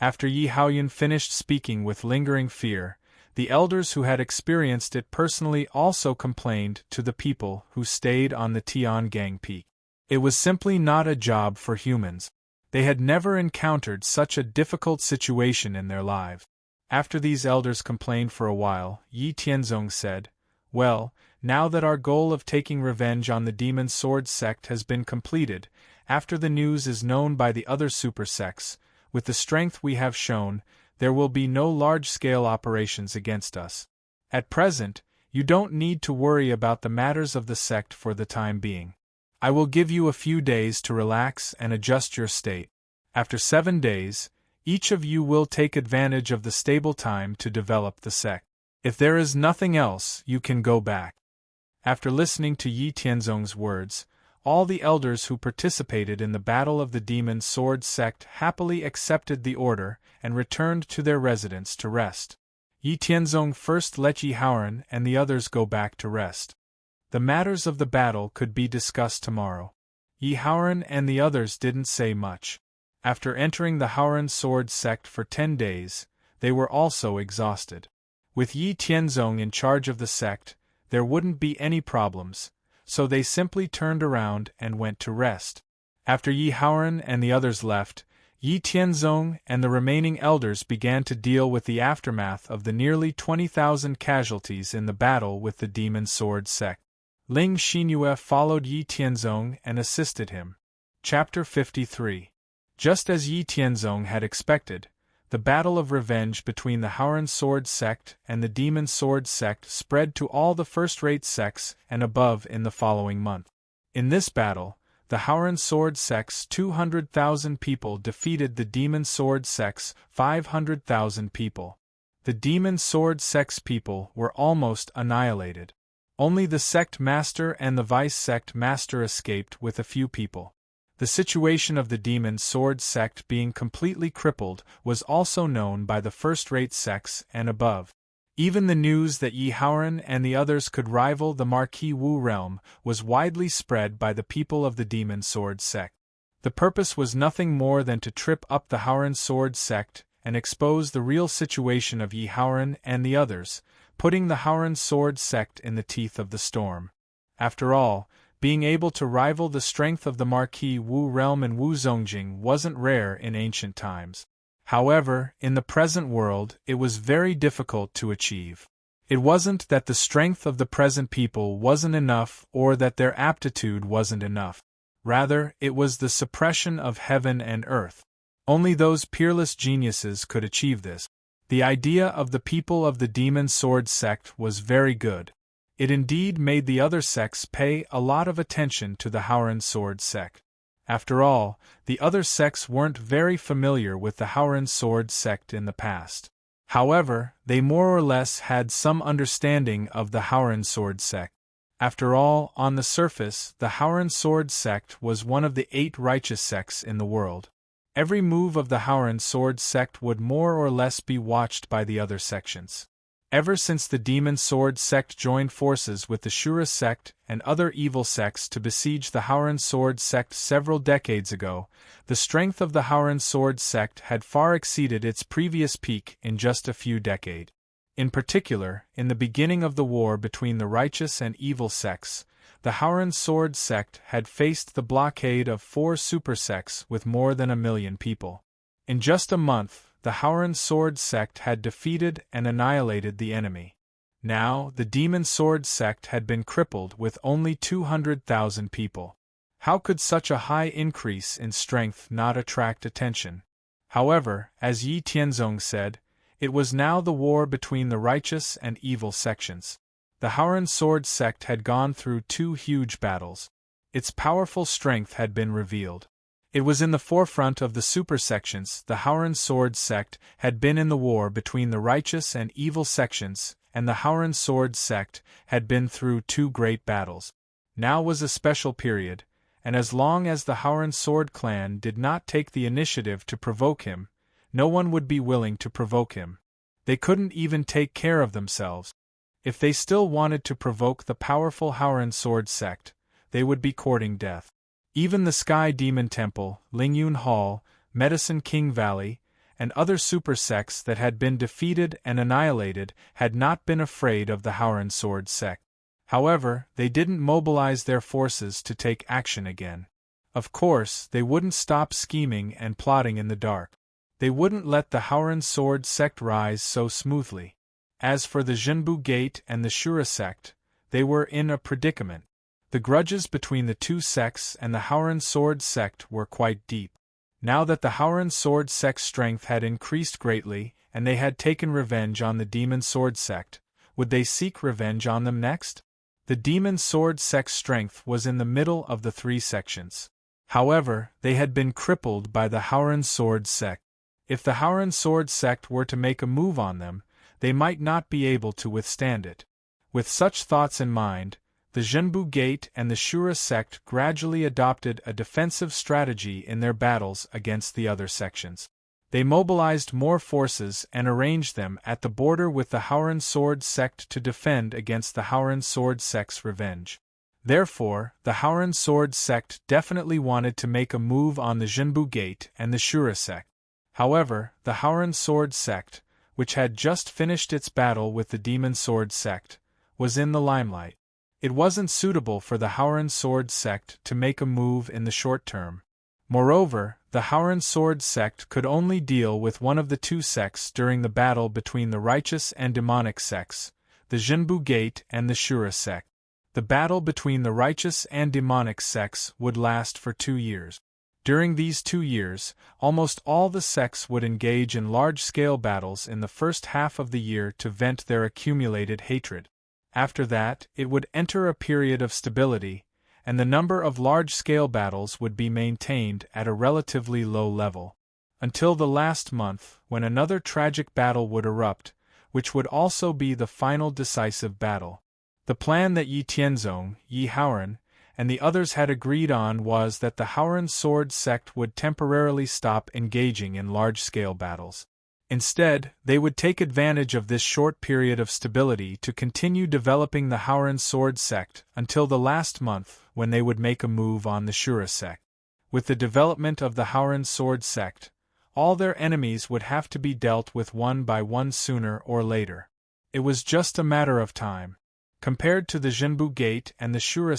After Yi Haoyun finished speaking with lingering fear, the elders who had experienced it personally also complained to the people who stayed on the Tiangang Peak. It was simply not a job for humans. They had never encountered such a difficult situation in their lives. After these elders complained for a while, Yi Tianzong said, "Well, now that our goal of taking revenge on the Demon Sword sect has been completed, after the news is known by the other super sects, with the strength we have shown, there will be no large-scale operations against us. At present, you don't need to worry about the matters of the sect for the time being. I will give you a few days to relax and adjust your state. After 7 days, each of you will take advantage of the stable time to develop the sect. If there is nothing else, you can go back. After listening to Yi Tianzong's words, all the elders who participated in the Battle of the Demon Sword sect happily accepted the order and returned to their residence to rest. Yi Tianzong first let Yi Haoran and the others go back to rest. The matters of the battle could be discussed tomorrow. Yi Haoran and the others didn't say much. After entering the Haoran sword sect for 10 days, they were also exhausted. With Yi Tianzong in charge of the sect, there wouldn't be any problems, so they simply turned around and went to rest. After Yi Haoran and the others left, Yi Tianzong and the remaining elders began to deal with the aftermath of the nearly 20,000 casualties in the battle with the Demon Sword sect. Ling Xinyue followed Yi Tianzong and assisted him. Chapter 53. Just as Yi Tianzong had expected, the battle of revenge between the Haoran Sword sect and the Demon Sword sect spread to all the first-rate sects and above in the following month. In this battle, the Haoran Sword sect's 200,000 people defeated the Demon Sword sect's 500,000 people. The Demon Sword sect's people were almost annihilated. Only the sect master and the vice sect master escaped with a few people. The situation of the Demon Sword sect being completely crippled was also known by the first-rate sects and above. Even the news that Yi Haoran and the others could rival the Marquis Wu realm was widely spread by the people of the Demon Sword sect. The purpose was nothing more than to trip up the Haoran Sword sect and expose the real situation of Yi Haoran and the others, putting the Haoran Sword sect in the teeth of the storm. After all, being able to rival the strength of the Marquis Wu realm and Wu Zongjing wasn't rare in ancient times. However, in the present world, it was very difficult to achieve. It wasn't that the strength of the present people wasn't enough or that their aptitude wasn't enough. Rather, it was the suppression of heaven and earth. Only those peerless geniuses could achieve this. The idea of the people of the Demon Sword sect was very good. It indeed made the other sects pay a lot of attention to the Haoran Sword sect. After all, the other sects weren't very familiar with the Haoran Sword sect in the past. However, they more or less had some understanding of the Haoran Sword sect. After all, on the surface, the Haoran Sword sect was one of the 8 righteous sects in the world. Every move of the Haoran Sword sect would more or less be watched by the other sections. Ever since the Demon Sword sect joined forces with the Shura sect and other evil sects to besiege the Haoran Sword sect several decades ago, the strength of the Haoran Sword sect had far exceeded its previous peak in just a few decades. In particular, in the beginning of the war between the righteous and evil sects, the Haoran Sword sect had faced the blockade of 4 super sects with more than 1 million people. In just a month, the Haoran Sword sect had defeated and annihilated the enemy. Now, the Demon Sword sect had been crippled with only 200,000 people. How could such a high increase in strength not attract attention? However, as Yi Tianzong said, it was now the war between the righteous and evil sections. The Haoran Sword sect had gone through 2 huge battles. Its powerful strength had been revealed. It was in the forefront of the super sections. The Haoran Sword sect had been in the war between the righteous and evil sections, and the Haoran Sword sect had been through 2 great battles. Now was a special period, and as long as the Haoran Sword clan did not take the initiative to provoke him, no one would be willing to provoke him. They couldn't even take care of themselves. If they still wanted to provoke the powerful Haoran Sword sect, they would be courting death. Even the Sky Demon Temple, Lingyun Hall, Medicine King Valley, and other super sects that had been defeated and annihilated had not been afraid of the Haoran Sword sect. However, they didn't mobilize their forces to take action again. Of course, they wouldn't stop scheming and plotting in the dark. They wouldn't let the Haoran Sword sect rise so smoothly. As for the Zhenbu Gate and the Shura sect, they were in a predicament. The grudges between the 2 sects and the Haoran Sword sect were quite deep. Now that the Haoran Sword sect's strength had increased greatly and they had taken revenge on the Demon Sword sect, would they seek revenge on them next? The demon sword sect's strength was in the middle of the three sections. However, they had been crippled by the Howren sword sect. If the Howren sword sect were to make a move on them, they might not be able to withstand it. With such thoughts in mind, the Zhenbu Gate and the Shura sect gradually adopted a defensive strategy in their battles against the other sections. They mobilized more forces and arranged them at the border with the Howren sword sect to defend against the Howren sword sect's revenge. Therefore, the Howren sword sect definitely wanted to make a move on the Zhenbu Gate and the Shura sect. However, the Howren sword sect, which had just finished its battle with the demon sword sect, was in the limelight. It wasn't suitable for the Howren sword sect to make a move in the short term. Moreover, the Howren sword sect could only deal with one of the two sects during the battle between the righteous and demonic sects, the Zhenbu Gate and the Shura sect. The battle between the righteous and demonic sects would last for 2 years. During these 2 years, almost all the sects would engage in large-scale battles in the first half of the year to vent their accumulated hatred. After that, it would enter a period of stability, and the number of large-scale battles would be maintained at a relatively low level. Until the last month, when another tragic battle would erupt, which would also be the final decisive battle. The plan that Yi Tianzong, Yi Howren, and the others had agreed on was that the Howren sword sect would temporarily stop engaging in large-scale battles. Instead, they would take advantage of this short period of stability to continue developing the Howren sword sect until the last month, when they would make a move on the Shura sect. With the development of the Howren sword sect, all their enemies would have to be dealt with one by one sooner or later. It was just a matter of time. Compared to the Zhenbu Gate and the Shura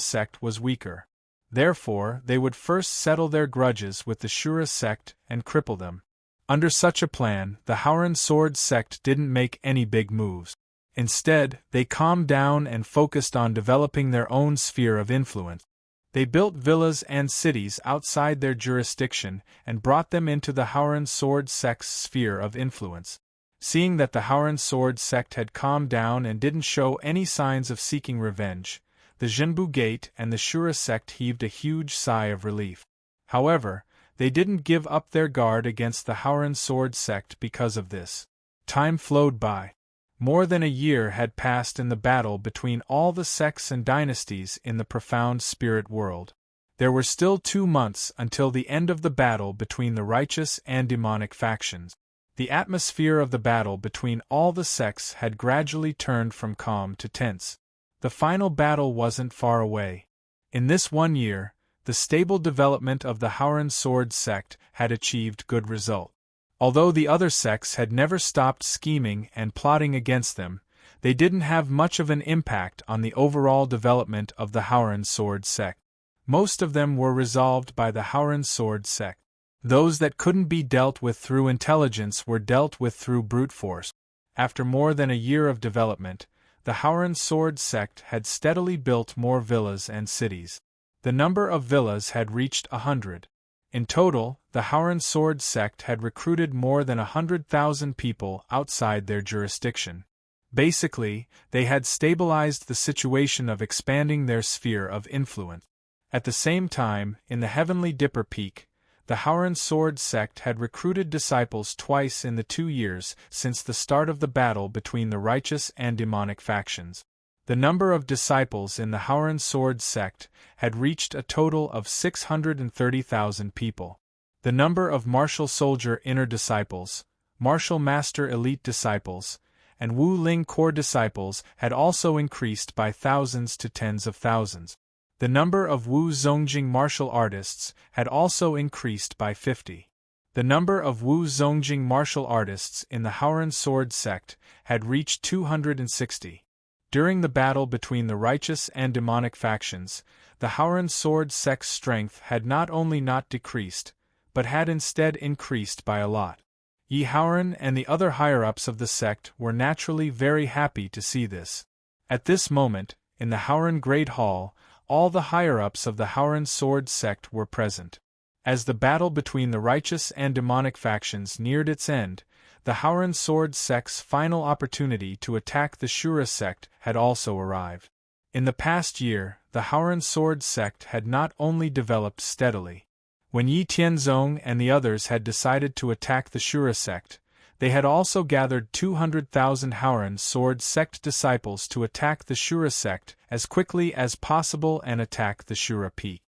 sect was weaker. Therefore, they would first settle their grudges with the Shura sect and cripple them. Under such a plan, the Howren sword sect didn't make any big moves. Instead, they calmed down and focused on developing their own sphere of influence. They built villas and cities outside their jurisdiction and brought them into the Howren sword sect's sphere of influence. Seeing that the Howren sword sect had calmed down and didn't show any signs of seeking revenge, the Zhenbu Gate and the Shura sect heaved a huge sigh of relief. However, they didn't give up their guard against the Howren sword sect because of this. Time flowed by. More than a year had passed in the battle between all the sects and dynasties in the profound spirit world. There were still 2 months until the end of the battle between the righteous and demonic factions. The atmosphere of the battle between all the sects had gradually turned from calm to tense. The final battle wasn't far away. In this 1 year, the stable development of the Howren sword sect had achieved good result. Although the other sects had never stopped scheming and plotting against them, they didn't have much of an impact on the overall development of the Howren sword sect. Most of them were resolved by the Howren sword sect. Those that couldn't be dealt with through intelligence were dealt with through brute force. After more than a year of development, the Howren sword sect had steadily built more villas and cities. The number of villas had reached 100. In total, the Howren sword sect had recruited more than 100,000 people outside their jurisdiction. Basically, they had stabilized the situation of expanding their sphere of influence. At the same time, in the Heavenly Dipper Peak, the Howren sword sect had recruited disciples twice in the 2 years since the start of the battle between the righteous and demonic factions. The number of disciples in the Howren sword sect had reached a total of 630,000 people. The number of martial soldier inner disciples, martial master elite disciples, and Wu Ling core disciples had also increased by thousands to tens of thousands. The number of Wu Zongjing martial artists had also increased by 50. The number of Wu Zongjing martial artists in the Howren sword sect had reached 260. During the battle between the righteous and demonic factions, the Howren sword sect's strength had not only not decreased, but had instead increased by a lot. Yi Howren and the other higher-ups of the sect were naturally very happy to see this. At this moment, in the Howren Great Hall, all the higher-ups of the Howren sword sect were present. As the battle between the righteous and demonic factions neared its end, the Haoran sword sect's final opportunity to attack the Shura sect had also arrived. In the past year, the Haoran sword sect had not only developed steadily. When Yi Tianzong and the others had decided to attack the Shura sect, they had also gathered 200,000 Haoran sword sect disciples to attack the Shura sect as quickly as possible and attack the Shura peak.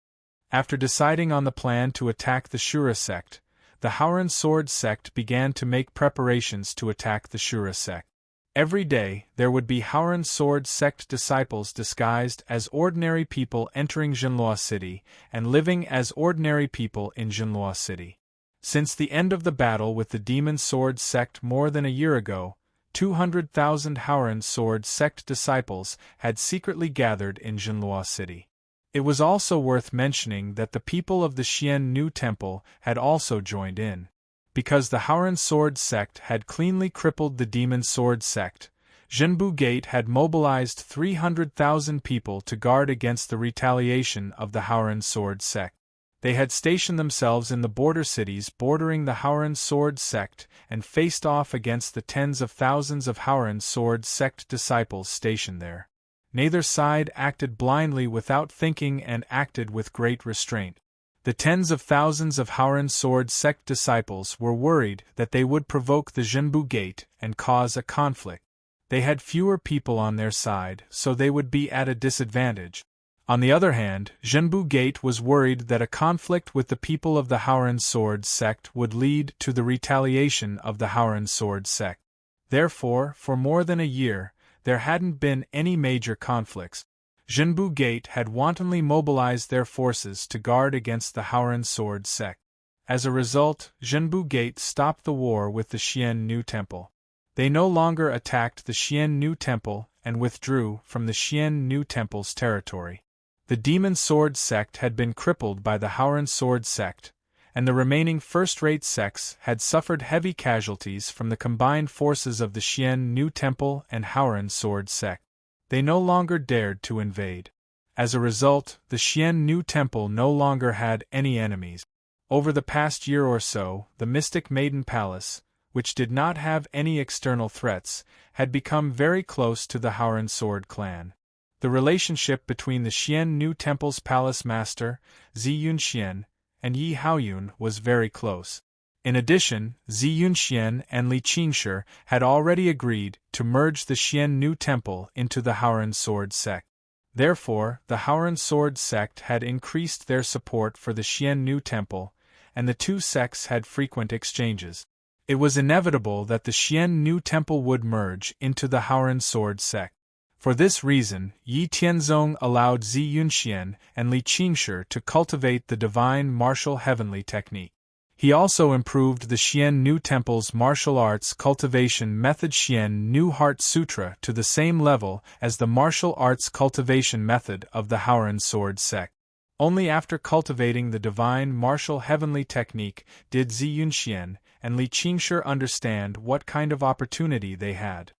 After deciding on the plan to attack the Shura sect, the Haoran sword sect began to make preparations to attack the Shura sect. Every day, there would be Haoran sword sect disciples disguised as ordinary people entering Jinluo City and living as ordinary people in Jinluo City. Since the end of the battle with the demon sword sect more than a year ago, 200,000 Haoran sword sect disciples had secretly gathered in Jinluo City. It was also worth mentioning that the people of the Xian Nu Temple had also joined in. Because the Haoran sword sect had cleanly crippled the demon sword sect, Zhenbu Gate had mobilized 300,000 people to guard against the retaliation of the Haoran sword sect. They had stationed themselves in the border cities bordering the Haoran sword sect and faced off against the tens of thousands of Haoran sword sect disciples stationed there. Neither side acted blindly without thinking and acted with great restraint. The tens of thousands of Haoran sword sect disciples were worried that they would provoke the Zhenbu Gate and cause a conflict. They had fewer people on their side, so they would be at a disadvantage. On the other hand, Zhenbu Gate was worried that a conflict with the people of the Haoran sword sect would lead to the retaliation of the Haoran sword sect. Therefore, for more than a year, there hadn't been any major conflicts. Zhenbu Gate had wantonly mobilized their forces to guard against the Haoran sword sect. As a result, Zhenbu Gate stopped the war with the Xian Nu Temple. They no longer attacked the Xian Nu Temple and withdrew from the Xian Nu Temple's territory. The demon sword sect had been crippled by the Haoran sword sect, and the remaining first-rate sects had suffered heavy casualties from the combined forces of the Xian Nu Temple and Haoran sword sect. They no longer dared to invade. As a result, the Xian Nu Temple no longer had any enemies. Over the past year or so, the Mystic Maiden Palace, which did not have any external threats, had become very close to the Haoran sword clan. The relationship between the Xian Nu Temple's palace master, Zi Yunxian, and Yi Haoyun was very close. In addition, Zi Yunxian and Li Qingshi had already agreed to merge the Xian Nu Temple into the Haoran sword sect. Therefore, the Haoran sword sect had increased their support for the Xian Nu Temple, and the two sects had frequent exchanges. It was inevitable that the Xian Nu Temple would merge into the Haoran sword sect. For this reason, Yi Tianzong allowed Zi Yunxian and Li Qingshi to cultivate the divine martial heavenly technique. He also improved the Xian Nu Temple's martial arts cultivation method Xian Nu Heart Sutra to the same level as the martial arts cultivation method of the Haoran sword sect. Only after cultivating the divine martial heavenly technique did Zi Yunxian and Li Qingshi understand what kind of opportunity they had.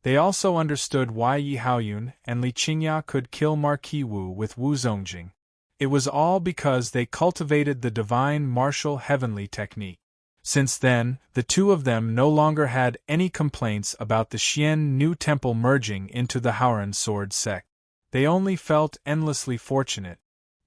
They also understood why Yi Haoyun and Li Qingya could kill Marquis Wu with Wu Zongjing. It was all because they cultivated the divine martial heavenly technique. Since then, the two of them no longer had any complaints about the Xian Nu Temple merging into the Haoran sword sect. They only felt endlessly fortunate.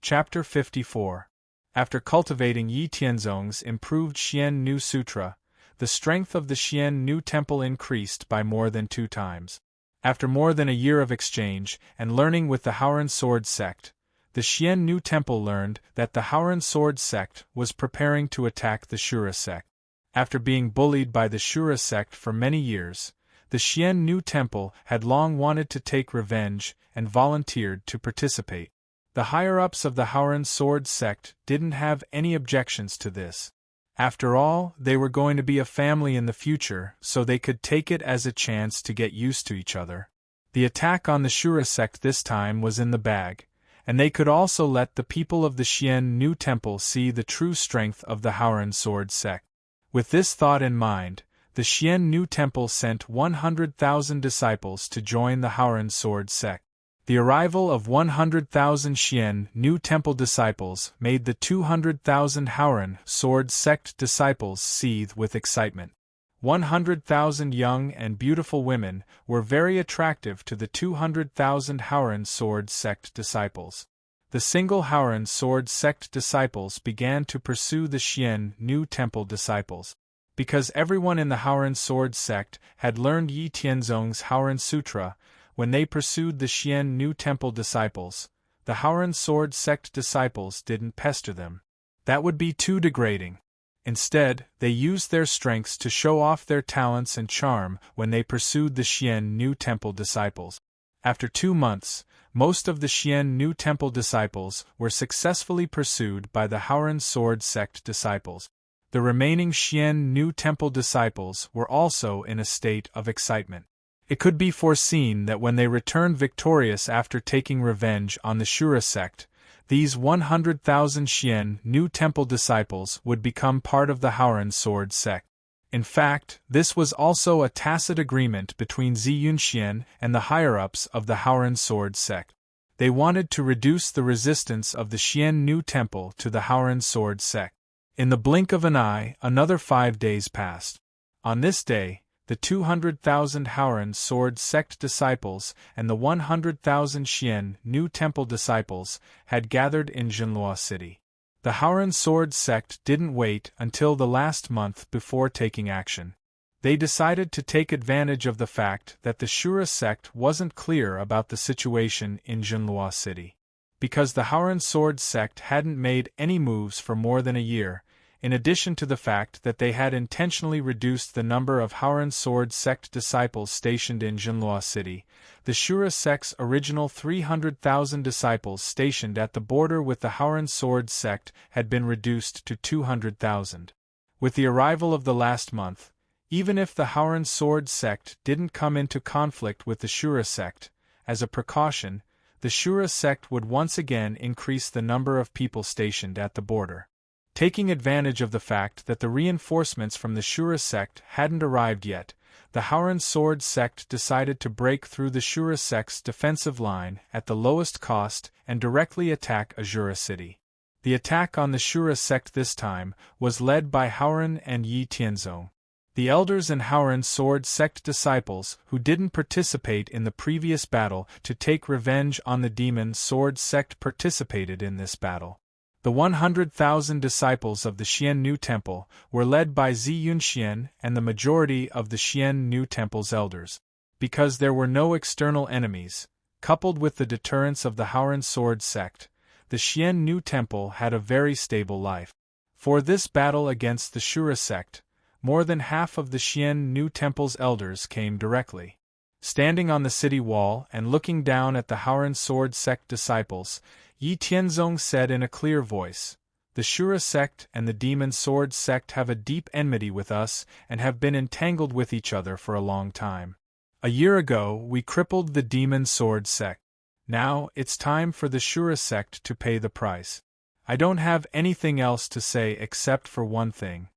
Chapter 54. After cultivating Yi Tianzong's improved Xian Nu Sutra, the strength of the Xian Nu Temple increased by more than 2 times. After more than a year of exchange and learning with the Haoran sword sect, the Xian Nu Temple learned that the Haoran sword sect was preparing to attack the Shura sect. After being bullied by the Shura sect for many years, the Xian Nu Temple had long wanted to take revenge and volunteered to participate. The higher-ups of the Haoran sword sect didn't have any objections to this. After all, they were going to be a family in the future, so they could take it as a chance to get used to each other. The attack on the Shura sect this time was in the bag, and they could also let the people of the Xian Nu Temple see the true strength of the Haoran sword sect. With this thought in mind, the Xian Nu Temple sent 100,000 disciples to join the Haoran sword sect. The arrival of 100,000 Xian Nu Temple disciples made the 200,000 Haoran sword sect disciples seethe with excitement. 100,000 young and beautiful women were very attractive to the 200,000 Haoran sword sect disciples. The single Haoran sword sect disciples began to pursue the Xian New Temple disciples. Because everyone in the Haoran sword sect had learned Yi Tianzong's Haoran Sutra, when they pursued the Xian New Temple disciples, the Haoran sword sect disciples didn't pester them. That would be too degrading. Instead, they used their strengths to show off their talents and charm when they pursued the Xian New Temple disciples. After 2 months, most of the Xian New Temple disciples were successfully pursued by the Haoran sword sect disciples. The remaining Xian New Temple disciples were also in a state of excitement. It could be foreseen that when they returned victorious after taking revenge on the Shura sect, these 100,000 Xian New Temple disciples would become part of the Haoran sword sect. In fact, this was also a tacit agreement between Zi Yunxian and the higher-ups of the Haoran sword sect. They wanted to reduce the resistance of the Xian New Temple to the Haoran sword sect. In the blink of an eye, another 5 days passed. On this day, the 200,000 Haoran sword sect disciples and the 100,000 Xian New Temple disciples had gathered in Jinlua City. The Haoran sword sect didn't wait until the last month before taking action. They decided to take advantage of the fact that the Shura sect wasn't clear about the situation in Jinlua City. Because the Haoran sword sect hadn't made any moves for more than a year, in addition to the fact that they had intentionally reduced the number of Haoran sword sect disciples stationed in Jinlua City, the Shura sect's original 300,000 disciples stationed at the border with the Haoran sword sect had been reduced to 200,000. With the arrival of the last month, even if the Haoran sword sect didn't come into conflict with the Shura sect, as a precaution, the Shura sect would once again increase the number of people stationed at the border. Taking advantage of the fact that the reinforcements from the Shura sect hadn't arrived yet, the Haoran sword sect decided to break through the Shura sect's defensive line at the lowest cost and directly attack Azura City. The attack on the Shura sect this time was led by Haoran and Yi Tianzong. The elders and Haoran sword sect disciples who didn't participate in the previous battle to take revenge on the demon sword sect participated in this battle. The 100,000 disciples of the Xian New Temple were led by Zi Yunxian and the majority of the Xian New Temple's elders. Because there were no external enemies, coupled with the deterrence of the Haoran sword sect, the Xian New Temple had a very stable life. For this battle against the Shura sect, more than half of the Xian New Temple's elders came directly. Standing on the city wall and looking down at the Haoran sword sect disciples, Yi Tianzong said in a clear voice, "The Shura sect and the demon sword sect have a deep enmity with us and have been entangled with each other for a long time. A year ago we crippled the demon sword sect. Now it's time for the Shura sect to pay the price. I don't have anything else to say except for one thing.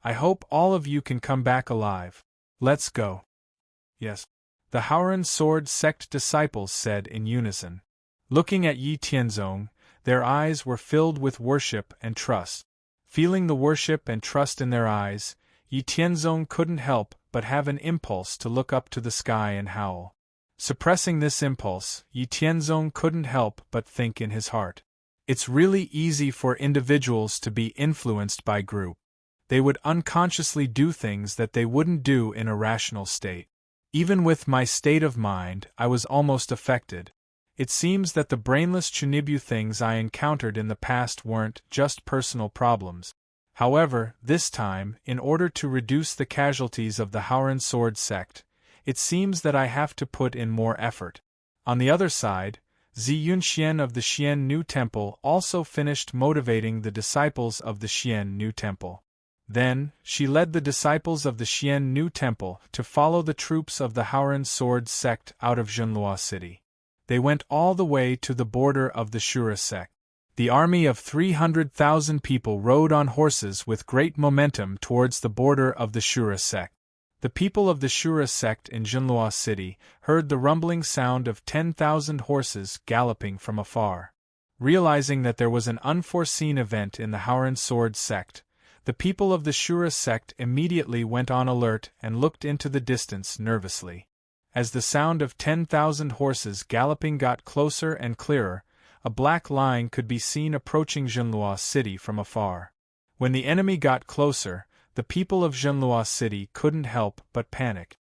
I hope all of you can come back alive. Let's go." "Yes," the Haoran sword sect disciples said in unison. Looking at Yi Tianzong, their eyes were filled with worship and trust. Feeling the worship and trust in their eyes, Yi Tianzong couldn't help but have an impulse to look up to the sky and howl. Suppressing this impulse, Yi Tianzong couldn't help but think in his heart, "It's really easy for individuals to be influenced by group. They would unconsciously do things that they wouldn't do in a rational state. Even with my state of mind, I was almost affected. It seems that the brainless Chunibu things I encountered in the past weren't just personal problems. However, this time, in order to reduce the casualties of the Haoran sword sect, it seems that I have to put in more effort." On the other side, Zi Yunxian of the Xian New Temple also finished motivating the disciples of the Xian New Temple. Then, she led the disciples of the Xian New Temple to follow the troops of the Haoran sword sect out of Jinlua City. They went all the way to the border of the Shura sect. The army of 300,000 people rode on horses with great momentum towards the border of the Shura sect. The people of the Shura sect in Jinlua City heard the rumbling sound of 10,000 horses galloping from afar. Realizing that there was an unforeseen event in the Haoran sword sect, The people of the Shura sect immediately went on alert and looked into the distance nervously. As the sound of 10,000 horses galloping got closer and clearer, a black line could be seen approaching Jinlua City from afar. When the enemy got closer, the people of Jinlua City couldn't help but panic.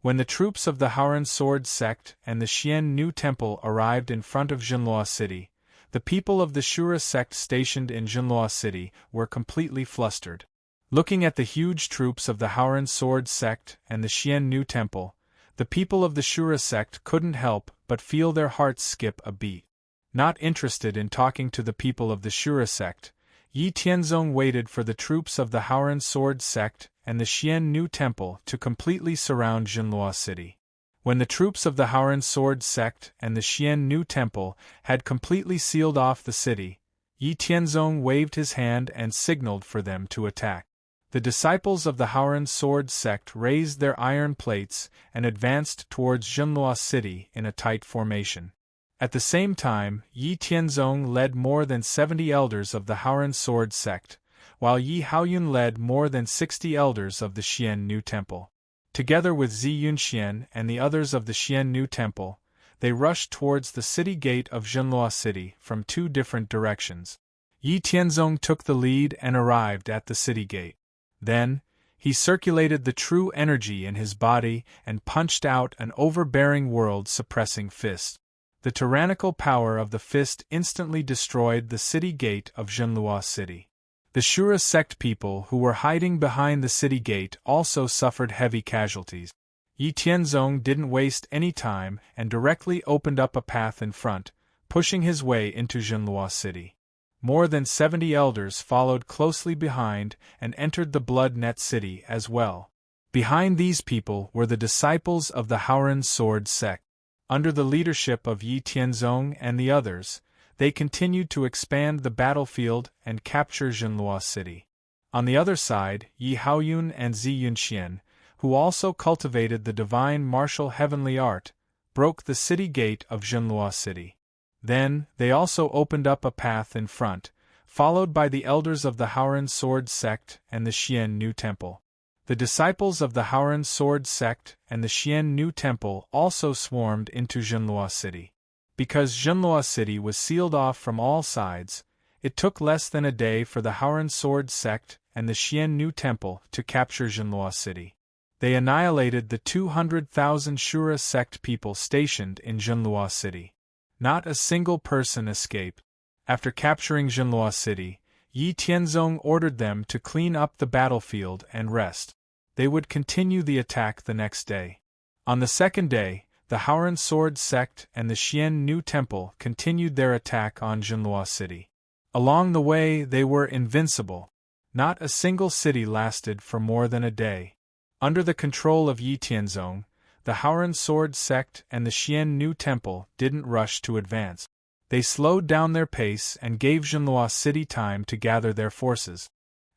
When the troops of the Haoran Sword sect and the Xian Nu Temple arrived in front of Jinlua City, the people of the Shura sect stationed in Jinlua City were completely flustered. Looking at the huge troops of the Haoran Sword sect and the Xian Nu Temple, the people of the Shura sect couldn't help but feel their hearts skip a beat. Not interested in talking to the people of the Shura sect, Yi Tianzong waited for the troops of the Haoran Sword sect and the Xian Nu Temple to completely surround Jinlua City. When the troops of the Haoran Sword sect and the Xian Nu Temple had completely sealed off the city, Yi Tianzong waved his hand and signaled for them to attack. The disciples of the Haoran Sword sect raised their iron plates and advanced towards Jinlua City in a tight formation. At the same time, Yi Tianzong led more than 70 elders of the Haoran Sword sect, while Yi Haoyun led more than 60 elders of the Xian Nu Temple. Together with Zi Yunxian and the others of the Xian Nu Temple, they rushed towards the city gate of Jinlua City from two different directions. Yi Tianzong took the lead and arrived at the city gate. Then, he circulated the true energy in his body and punched out an overbearing world-suppressing fist. The tyrannical power of the fist instantly destroyed the city gate of Jinlua City. The Shura sect people who were hiding behind the city gate also suffered heavy casualties. Yi Tianzong didn't waste any time and directly opened up a path in front, pushing his way into Jinlua City. More than 70 elders followed closely behind and entered the Blood Net City as well. Behind these people were the disciples of the Haoran Sword sect. Under the leadership of Yi Tianzong and the others, they continued to expand the battlefield and capture Jinlua City. On the other side, Yi Haoyun and Zi Yunxian, who also cultivated the divine martial heavenly art, broke the city gate of Jinlua City. Then, they also opened up a path in front, followed by the elders of the Haoran Sword sect and the Xian Nu Temple. The disciples of the Haoran Sword sect and the Xian Nu Temple also swarmed into Jinlua City. Because Jinlua City was sealed off from all sides, it took less than a day for the Haoran Sword sect and the Xian Nu Temple to capture Jinlua City. They annihilated the 200,000 Shura sect people stationed in Jinlua City. Not a single person escaped. After capturing Jinlua City, Yi Tianzong ordered them to clean up the battlefield and rest. They would continue the attack the next day. On the second day, the Haoran Sword sect and the Xian Nu Temple continued their attack on Jinlua City. Along the way they were invincible. Not a single city lasted for more than a day. Under the control of Yi Tianzong, the Haoran Sword sect and the Xian Nu Temple didn't rush to advance. They slowed down their pace and gave Jinlua City time to gather their forces.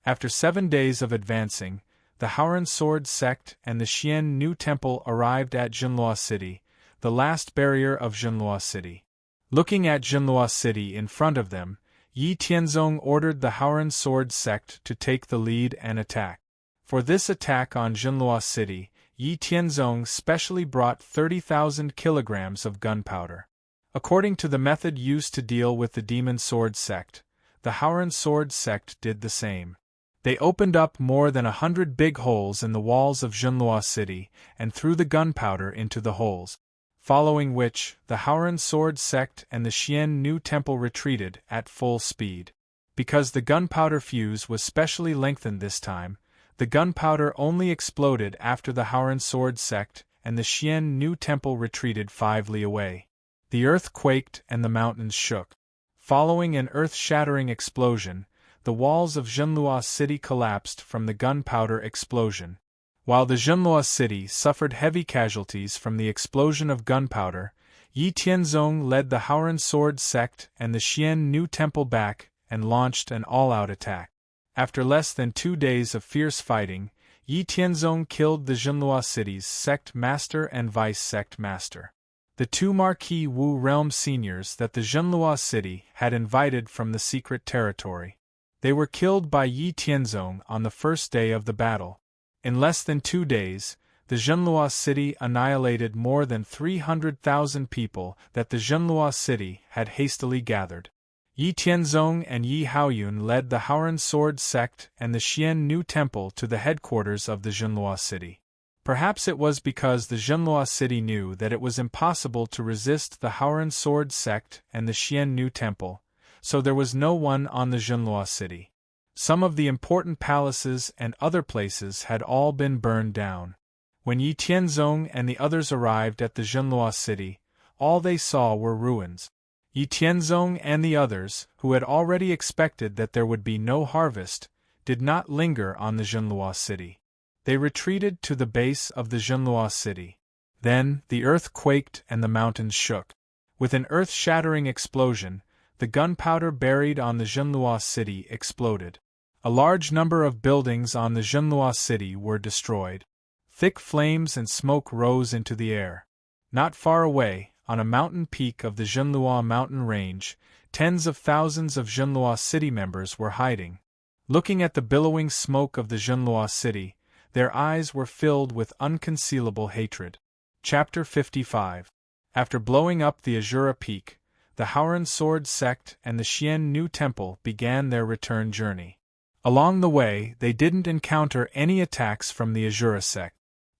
After 7 days of advancing, the Haoran Sword sect and the Xian Nu Temple arrived at Jinlua City, the last barrier of Jinlua City. Looking at Jinlua City in front of them, Yi Tianzong ordered the Haoran Sword sect to take the lead and attack. For this attack on Jinlua City, Yi Tianzong specially brought 30,000 kilograms of gunpowder. According to the method used to deal with the Demon Sword sect, the Haoran Sword sect did the same. They opened up more than 100 big holes in the walls of Jinlua City and threw the gunpowder into the holes. Following which, the Haoran Sword sect and the Xian Nu Temple retreated at full speed. Because the gunpowder fuse was specially lengthened this time, the gunpowder only exploded after the Haoran Sword sect and the Xian Nu Temple retreated 5 li away. The earth quaked and the mountains shook. Following an earth-shattering explosion, the walls of Jinlua City collapsed from the gunpowder explosion. While the Jinlua City suffered heavy casualties from the explosion of gunpowder, Yi Tianzong led the Haoran Sword sect and the Xian Nu Temple back and launched an all-out attack. After less than 2 days of fierce fighting, Yi Tianzong killed the Jinlua City's sect master and vice-sect master. The 2 Marquis Wu realm seniors that the Jinlua City had invited from the secret territory. They were killed by Yi Tianzong on the first day of the battle. In less than 2 days, the Zhenlua city annihilated more than 300,000 people that the Zhenlua city had hastily gathered. Yi Tianzong and Yi Haoyun led the Haoran Sword sect and the Xian Nu Temple to the headquarters of the Zhenlua city. Perhaps it was because the Zhenlua city knew that it was impossible to resist the Haoran Sword sect and the Xian Nu Temple, so there was no one on the Zhenlua city. Some of the important palaces and other places had all been burned down. When Yi Tianzong and the others arrived at the Zhenlua city, all they saw were ruins. Yi Tianzong and the others, who had already expected that there would be no harvest, did not linger on the Zhenlua city. They retreated to the base of the Zhenlua city. Then, the earth quaked and the mountains shook. With an earth-shattering explosion, the gunpowder buried on the Zhenlua city exploded. A large number of buildings on the Zhenlua city were destroyed. Thick flames and smoke rose into the air. Not far away, on a mountain peak of the Zhenlua mountain range, tens of thousands of Zhenlua city members were hiding. Looking at the billowing smoke of the Zhenlua city, their eyes were filled with unconcealable hatred. Chapter 55. After blowing up the Azura Peak, the Haoran Sword sect and the Xian Nu Temple began their return journey. Along the way, they didn't encounter any attacks from the Azura sect.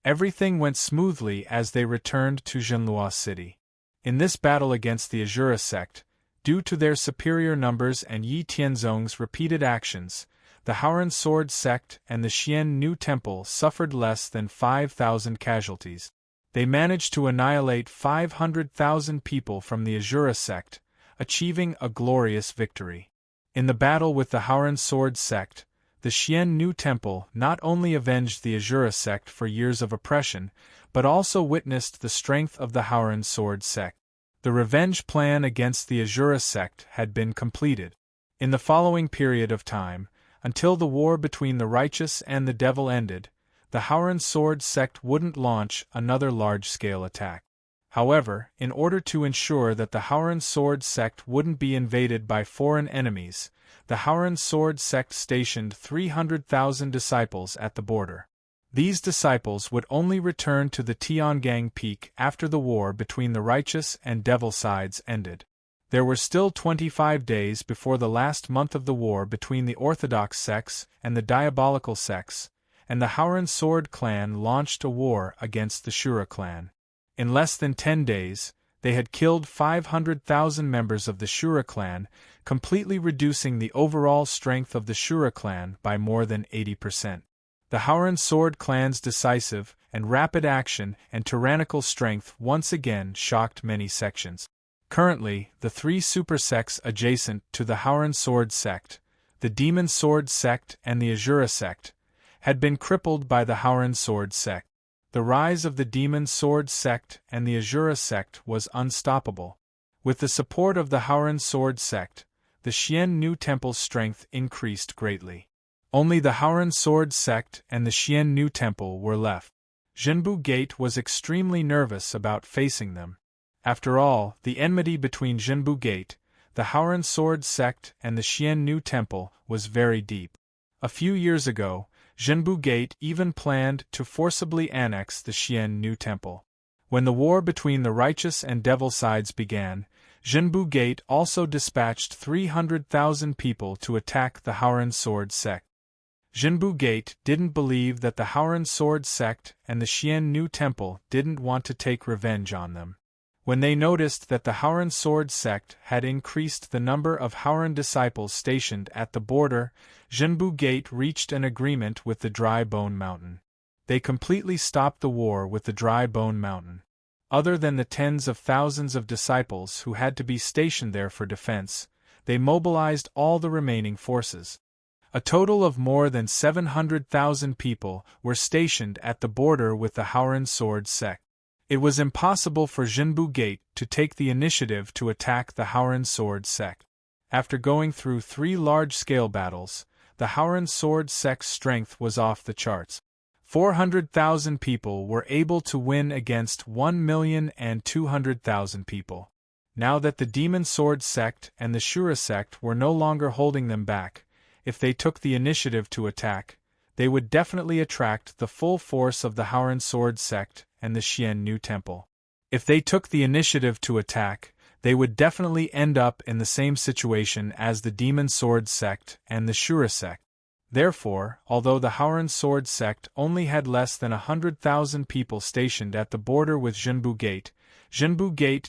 Everything went smoothly as they returned to Zhenlua city. In this battle against the Azura sect, due to their superior numbers and Yi Tianzong's repeated actions, the Haoran Sword sect and the Xian Nu Temple suffered less than 5,000 casualties. They managed to annihilate 500,000 people from the Azura sect, achieving a glorious victory. In the battle with the Haoran Sword sect, the Xian Nu Temple not only avenged the Azura sect for years of oppression, but also witnessed the strength of the Haoran Sword sect. The revenge plan against the Azura sect had been completed. In the following period of time, until the war between the righteous and the devil ended, the Haoran Sword sect wouldn't launch another large-scale attack. However, in order to ensure that the Haoran Sword sect wouldn't be invaded by foreign enemies, the Haoran Sword sect stationed 300,000 disciples at the border. These disciples would only return to the Tiangang Peak after the war between the righteous and devil sides ended. There were still 25 days before the last month of the war between the orthodox sects and the diabolical sects, and the Haoran Sword clan launched a war against the Shura clan. In less than 10 days, they had killed 500,000 members of the Shura clan, completely reducing the overall strength of the Shura clan by more than 80%. The Haoran Sword clan's decisive and rapid action and tyrannical strength once again shocked many sections. Currently, the 3 super sects adjacent to the Haoran Sword sect, the Demon Sword sect and the Azura sect, had been crippled by the Haoran Sword sect. The rise of the Demon Sword sect and the Azura sect was unstoppable. With the support of the Haoran Sword sect, the Xian Nu Temple's strength increased greatly. Only the Haoran Sword sect and the Xian Nu Temple were left. Zhenbu Gate was extremely nervous about facing them. After all, the enmity between Zhenbu Gate, the Haoran Sword sect and the Xian Nu Temple was very deep. A few years ago, Zhenbu Gate even planned to forcibly annex the Xian Nu Temple. When the war between the righteous and devil sides began, Zhenbu Gate also dispatched 300,000 people to attack the Haoran Sword sect. Zhenbu Gate didn't believe that the Haoran Sword sect and the Xian Nu Temple didn't want to take revenge on them. When they noticed that the Haoran Sword sect had increased the number of Haoran disciples stationed at the border, Zhenbu Gate reached an agreement with the Dry Bone Mountain. They completely stopped the war with the Dry Bone Mountain. Other than the tens of thousands of disciples who had to be stationed there for defense, they mobilized all the remaining forces. A total of more than 700,000 people were stationed at the border with the Haoran Sword sect. It was impossible for Zhenbu Gate to take the initiative to attack the Haoran Sword sect. After going through 3 large-scale battles, the Haoran Sword sect's strength was off the charts. 400,000 people were able to win against 1,200,000 people. Now that the Demon Sword sect and the Shura sect were no longer holding them back, if they took the initiative to attack, they would definitely attract the full force of the Howren Sword sect and the Xian Nu Temple. If they took the initiative to attack, they would definitely end up in the same situation as the Demon Sword sect and the Shura sect. Therefore, although the Howren Sword sect only had less than 100,000 people stationed at the border with Jinbu Gate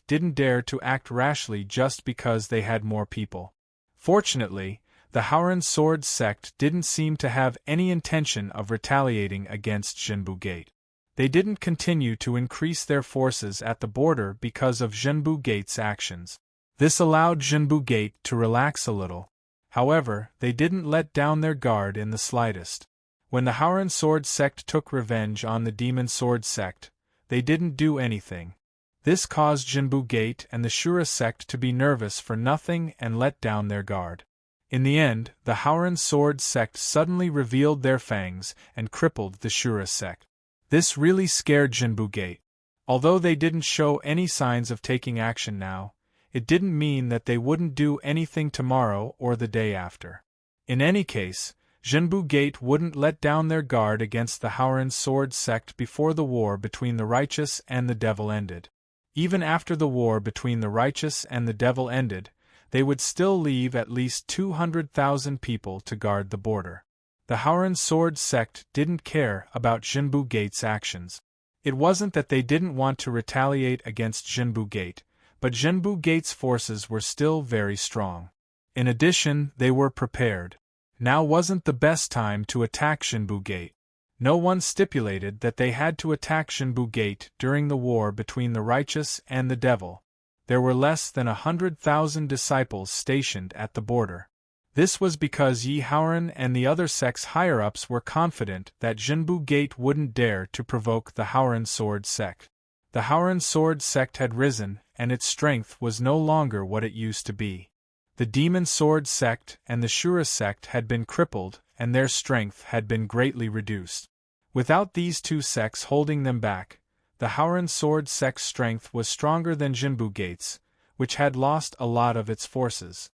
didn't dare to act rashly just because they had more people. Fortunately, the Howren Sword sect didn't seem to have any intention of retaliating against Jinbu Gate. They didn't continue to increase their forces at the border because of Jinbu Gate's actions. This allowed Jinbu Gate to relax a little. However, they didn't let down their guard in the slightest. When the Howren Sword sect took revenge on the Demon Sword sect, they didn't do anything. This caused Jinbu Gate and the Shura sect to be nervous for nothing and let down their guard. In the end, the Howren Sword sect suddenly revealed their fangs and crippled the Shura sect. This really scared Jinbu Gate. Although they didn't show any signs of taking action now, it didn't mean that they wouldn't do anything tomorrow or the day after. In any case, Jinbu Gate wouldn't let down their guard against the Howren Sword sect before the war between the righteous and the devil ended. Even after the war between the righteous and the devil ended, they would still leave at least 200,000 people to guard the border. The Howren Sword sect didn't care about Jinbu Gate's actions. It wasn't that they didn't want to retaliate against Jinbu Gate, but Jinbu Gate's forces were still very strong. In addition, they were prepared. Now wasn't the best time to attack Jinbu Gate. No one stipulated that they had to attack Jinbu Gate during the war between the righteous and the devil. There were less than 100,000 disciples stationed at the border. This was because Yi Howren and the other sect's higher-ups were confident that Jinbu Gate wouldn't dare to provoke the Howren Sword sect. The Howren Sword sect had risen, and its strength was no longer what it used to be. The Demon Sword sect and the Shura sect had been crippled, and their strength had been greatly reduced. Without these two sects holding them back, the Howren Sword sect's strength was stronger than Jinbu Gate's, which had lost a lot of its forces.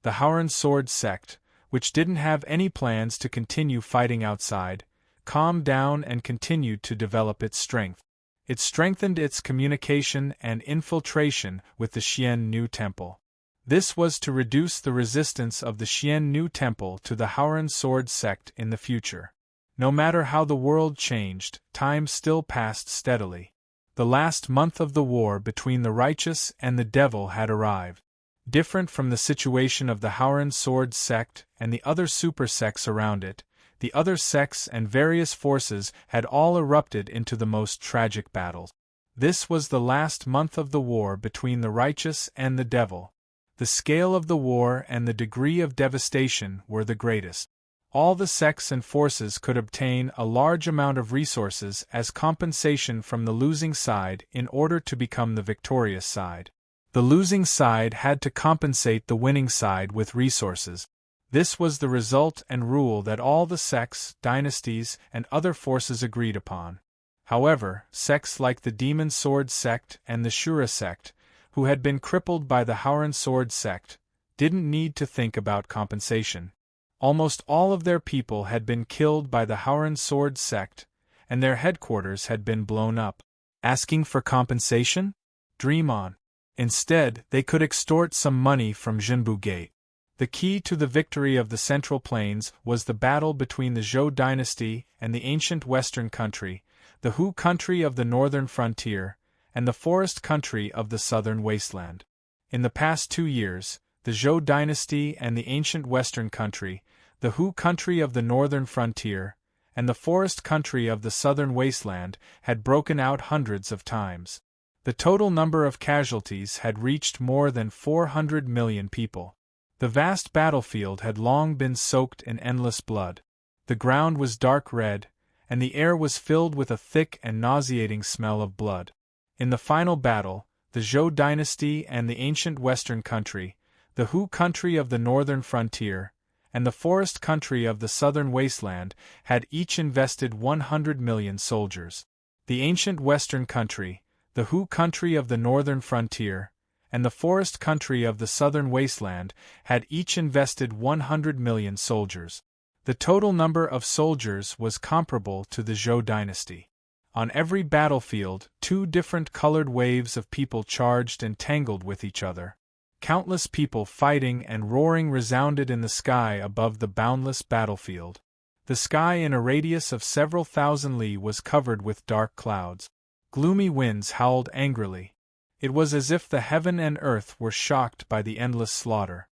The Howren Sword sect, which didn't have any plans to continue fighting outside, calmed down and continued to develop its strength. It strengthened its communication and infiltration with the Xian Nu Temple. This was to reduce the resistance of the Xian Nu Temple to the Howren Sword sect in the future. No matter how the world changed, time still passed steadily. The last month of the war between the righteous and the devil had arrived. Different from the situation of the Howren Sword sect and the other super sects around it, the other sects and various forces had all erupted into the most tragic battles. This was the last month of the war between the righteous and the devil. The scale of the war and the degree of devastation were the greatest. All the sects and forces could obtain a large amount of resources as compensation from the losing side in order to become the victorious side. The losing side had to compensate the winning side with resources. This was the result and rule that all the sects, dynasties, and other forces agreed upon. However, sects like the Demon Sword sect and the Shura sect, who had been crippled by the Howren Sword sect, didn't need to think about compensation. Almost all of their people had been killed by the Howren Sword sect, and their headquarters had been blown up. Asking for compensation? Dream on. Instead, they could extort some money from Jinbu Gate. The key to the victory of the Central Plains was the battle between the Zhou dynasty and the ancient Western country, the Hu country of the northern frontier, and the forest country of the southern wasteland. In the past 2 years, the Zhou dynasty and the ancient Western country, the Hu country of the northern frontier, and the forest country of the southern wasteland had broken out hundreds of times. The total number of casualties had reached more than 400 million people. The vast battlefield had long been soaked in endless blood. The ground was dark red, and the air was filled with a thick and nauseating smell of blood. In the final battle, the Zhou dynasty and the ancient Western country, the Hu country of the northern frontier, and the forest country of the southern wasteland had each invested 100 million soldiers. The ancient Western country, the Hu country of the northern frontier, and the forest country of the southern wasteland had each invested 100 million soldiers. The total number of soldiers was comparable to the Zhou dynasty. On every battlefield, two different colored waves of people charged and tangled with each other. Countless people fighting and roaring resounded in the sky above the boundless battlefield. The sky in a radius of several thousand li was covered with dark clouds. Gloomy winds howled angrily. It was as if the heaven and earth were shocked by the endless slaughter.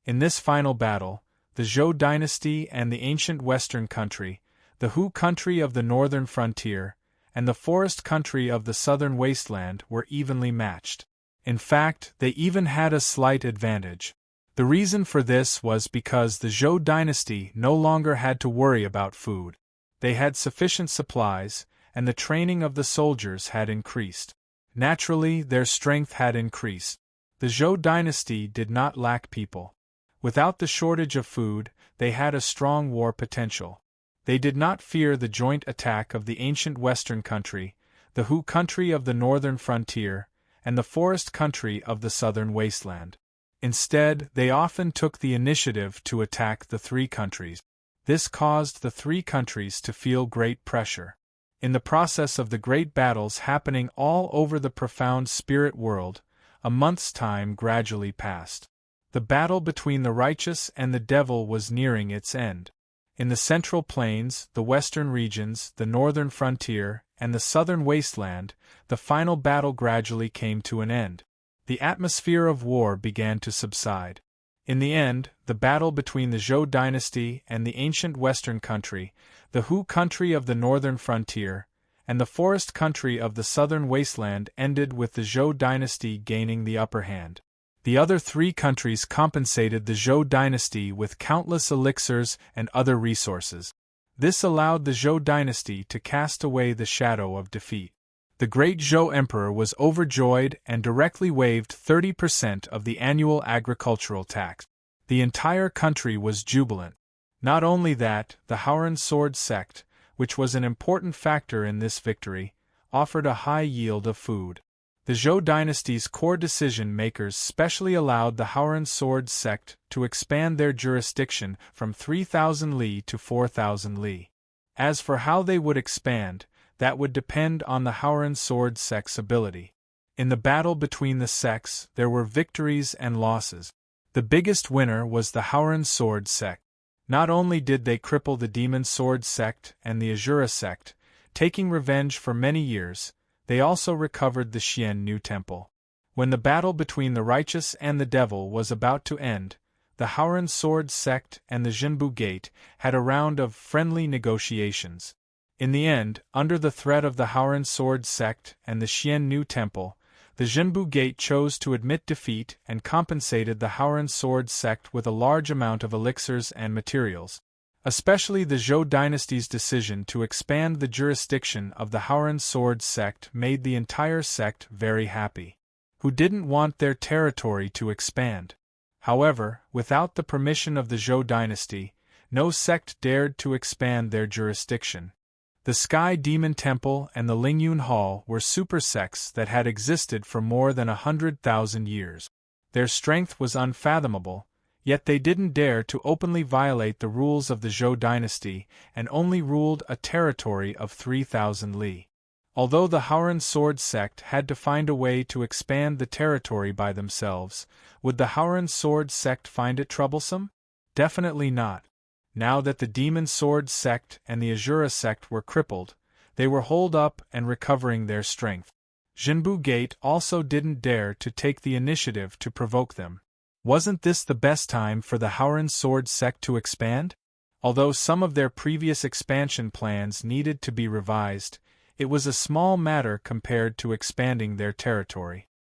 In this final battle, the Zhou dynasty and the ancient western country, the Hu country of the northern frontier, and the forest country of the southern wasteland were evenly matched. In fact, they even had a slight advantage. The reason for this was because the Zhou dynasty no longer had to worry about food. They had sufficient supplies, and the training of the soldiers had increased. Naturally, their strength had increased. The Zhou dynasty did not lack people. Without the shortage of food, they had a strong war potential. They did not fear the joint attack of the ancient western country, the Hu country of the northern frontier, and the forest country of the southern wasteland. Instead, they often took the initiative to attack the three countries. This caused the three countries to feel great pressure. In the process of the great battles happening all over the profound spirit world, a month's time gradually passed. The battle between the righteous and the devil was nearing its end. In the central plains, the western regions, the northern frontier, and the southern wasteland, the final battle gradually came to an end. The atmosphere of war began to subside. In the end, the battle between the Zhou dynasty and the ancient western country, the Hu country of the northern frontier, and the forest country of the southern wasteland ended with the Zhou dynasty gaining the upper hand. The other three countries compensated the Zhou dynasty with countless elixirs and other resources. This allowed the Zhou dynasty to cast away the shadow of defeat. The great Zhou emperor was overjoyed and directly waived 30% of the annual agricultural tax. The entire country was jubilant. Not only that, the Haoran sword sect, which was an important factor in this victory, offered a high yield of food. The Zhou dynasty's core decision-makers specially allowed the Haoran sword sect to expand their jurisdiction from 3,000 li to 4,000 li. As for how they would expand, that would depend on the Haoran sword sect's ability. In the battle between the sects, there were victories and losses. The biggest winner was the Haoran sword sect. Not only did they cripple the demon sword sect and the Azura sect, taking revenge for many years, they also recovered the Xian New Temple. When the battle between the righteous and the devil was about to end, the Haoran sword sect and the Jinbu Gate had a round of friendly negotiations. In the end, under the threat of the Haoran sword sect and the Xian New Temple, the Jinbu Gate chose to admit defeat and compensated the Haoran sword sect with a large amount of elixirs and materials. Especially the Zhou dynasty's decision to expand the jurisdiction of the Haoran sword sect made the entire sect very happy. Who didn't want their territory to expand? However, without the permission of the Zhou dynasty, no sect dared to expand their jurisdiction. The Sky Demon Temple and the Lingyun Hall were super sects that had existed for more than 100,000 years. Their strength was unfathomable, yet they didn't dare to openly violate the rules of the Zhou dynasty and only ruled a territory of 3,000 li. Although the Haoran sword sect had to find a way to expand the territory by themselves, would the Haoran sword sect find it troublesome? Definitely not. Now that the demon sword sect and the Azura sect were crippled, they were holed up and recovering their strength. Jinbu Gate also didn't dare to take the initiative to provoke them. Wasn't this the best time for the Haoran sword sect to expand? Although some of their previous expansion plans needed to be revised, it was a small matter compared to expanding their territory.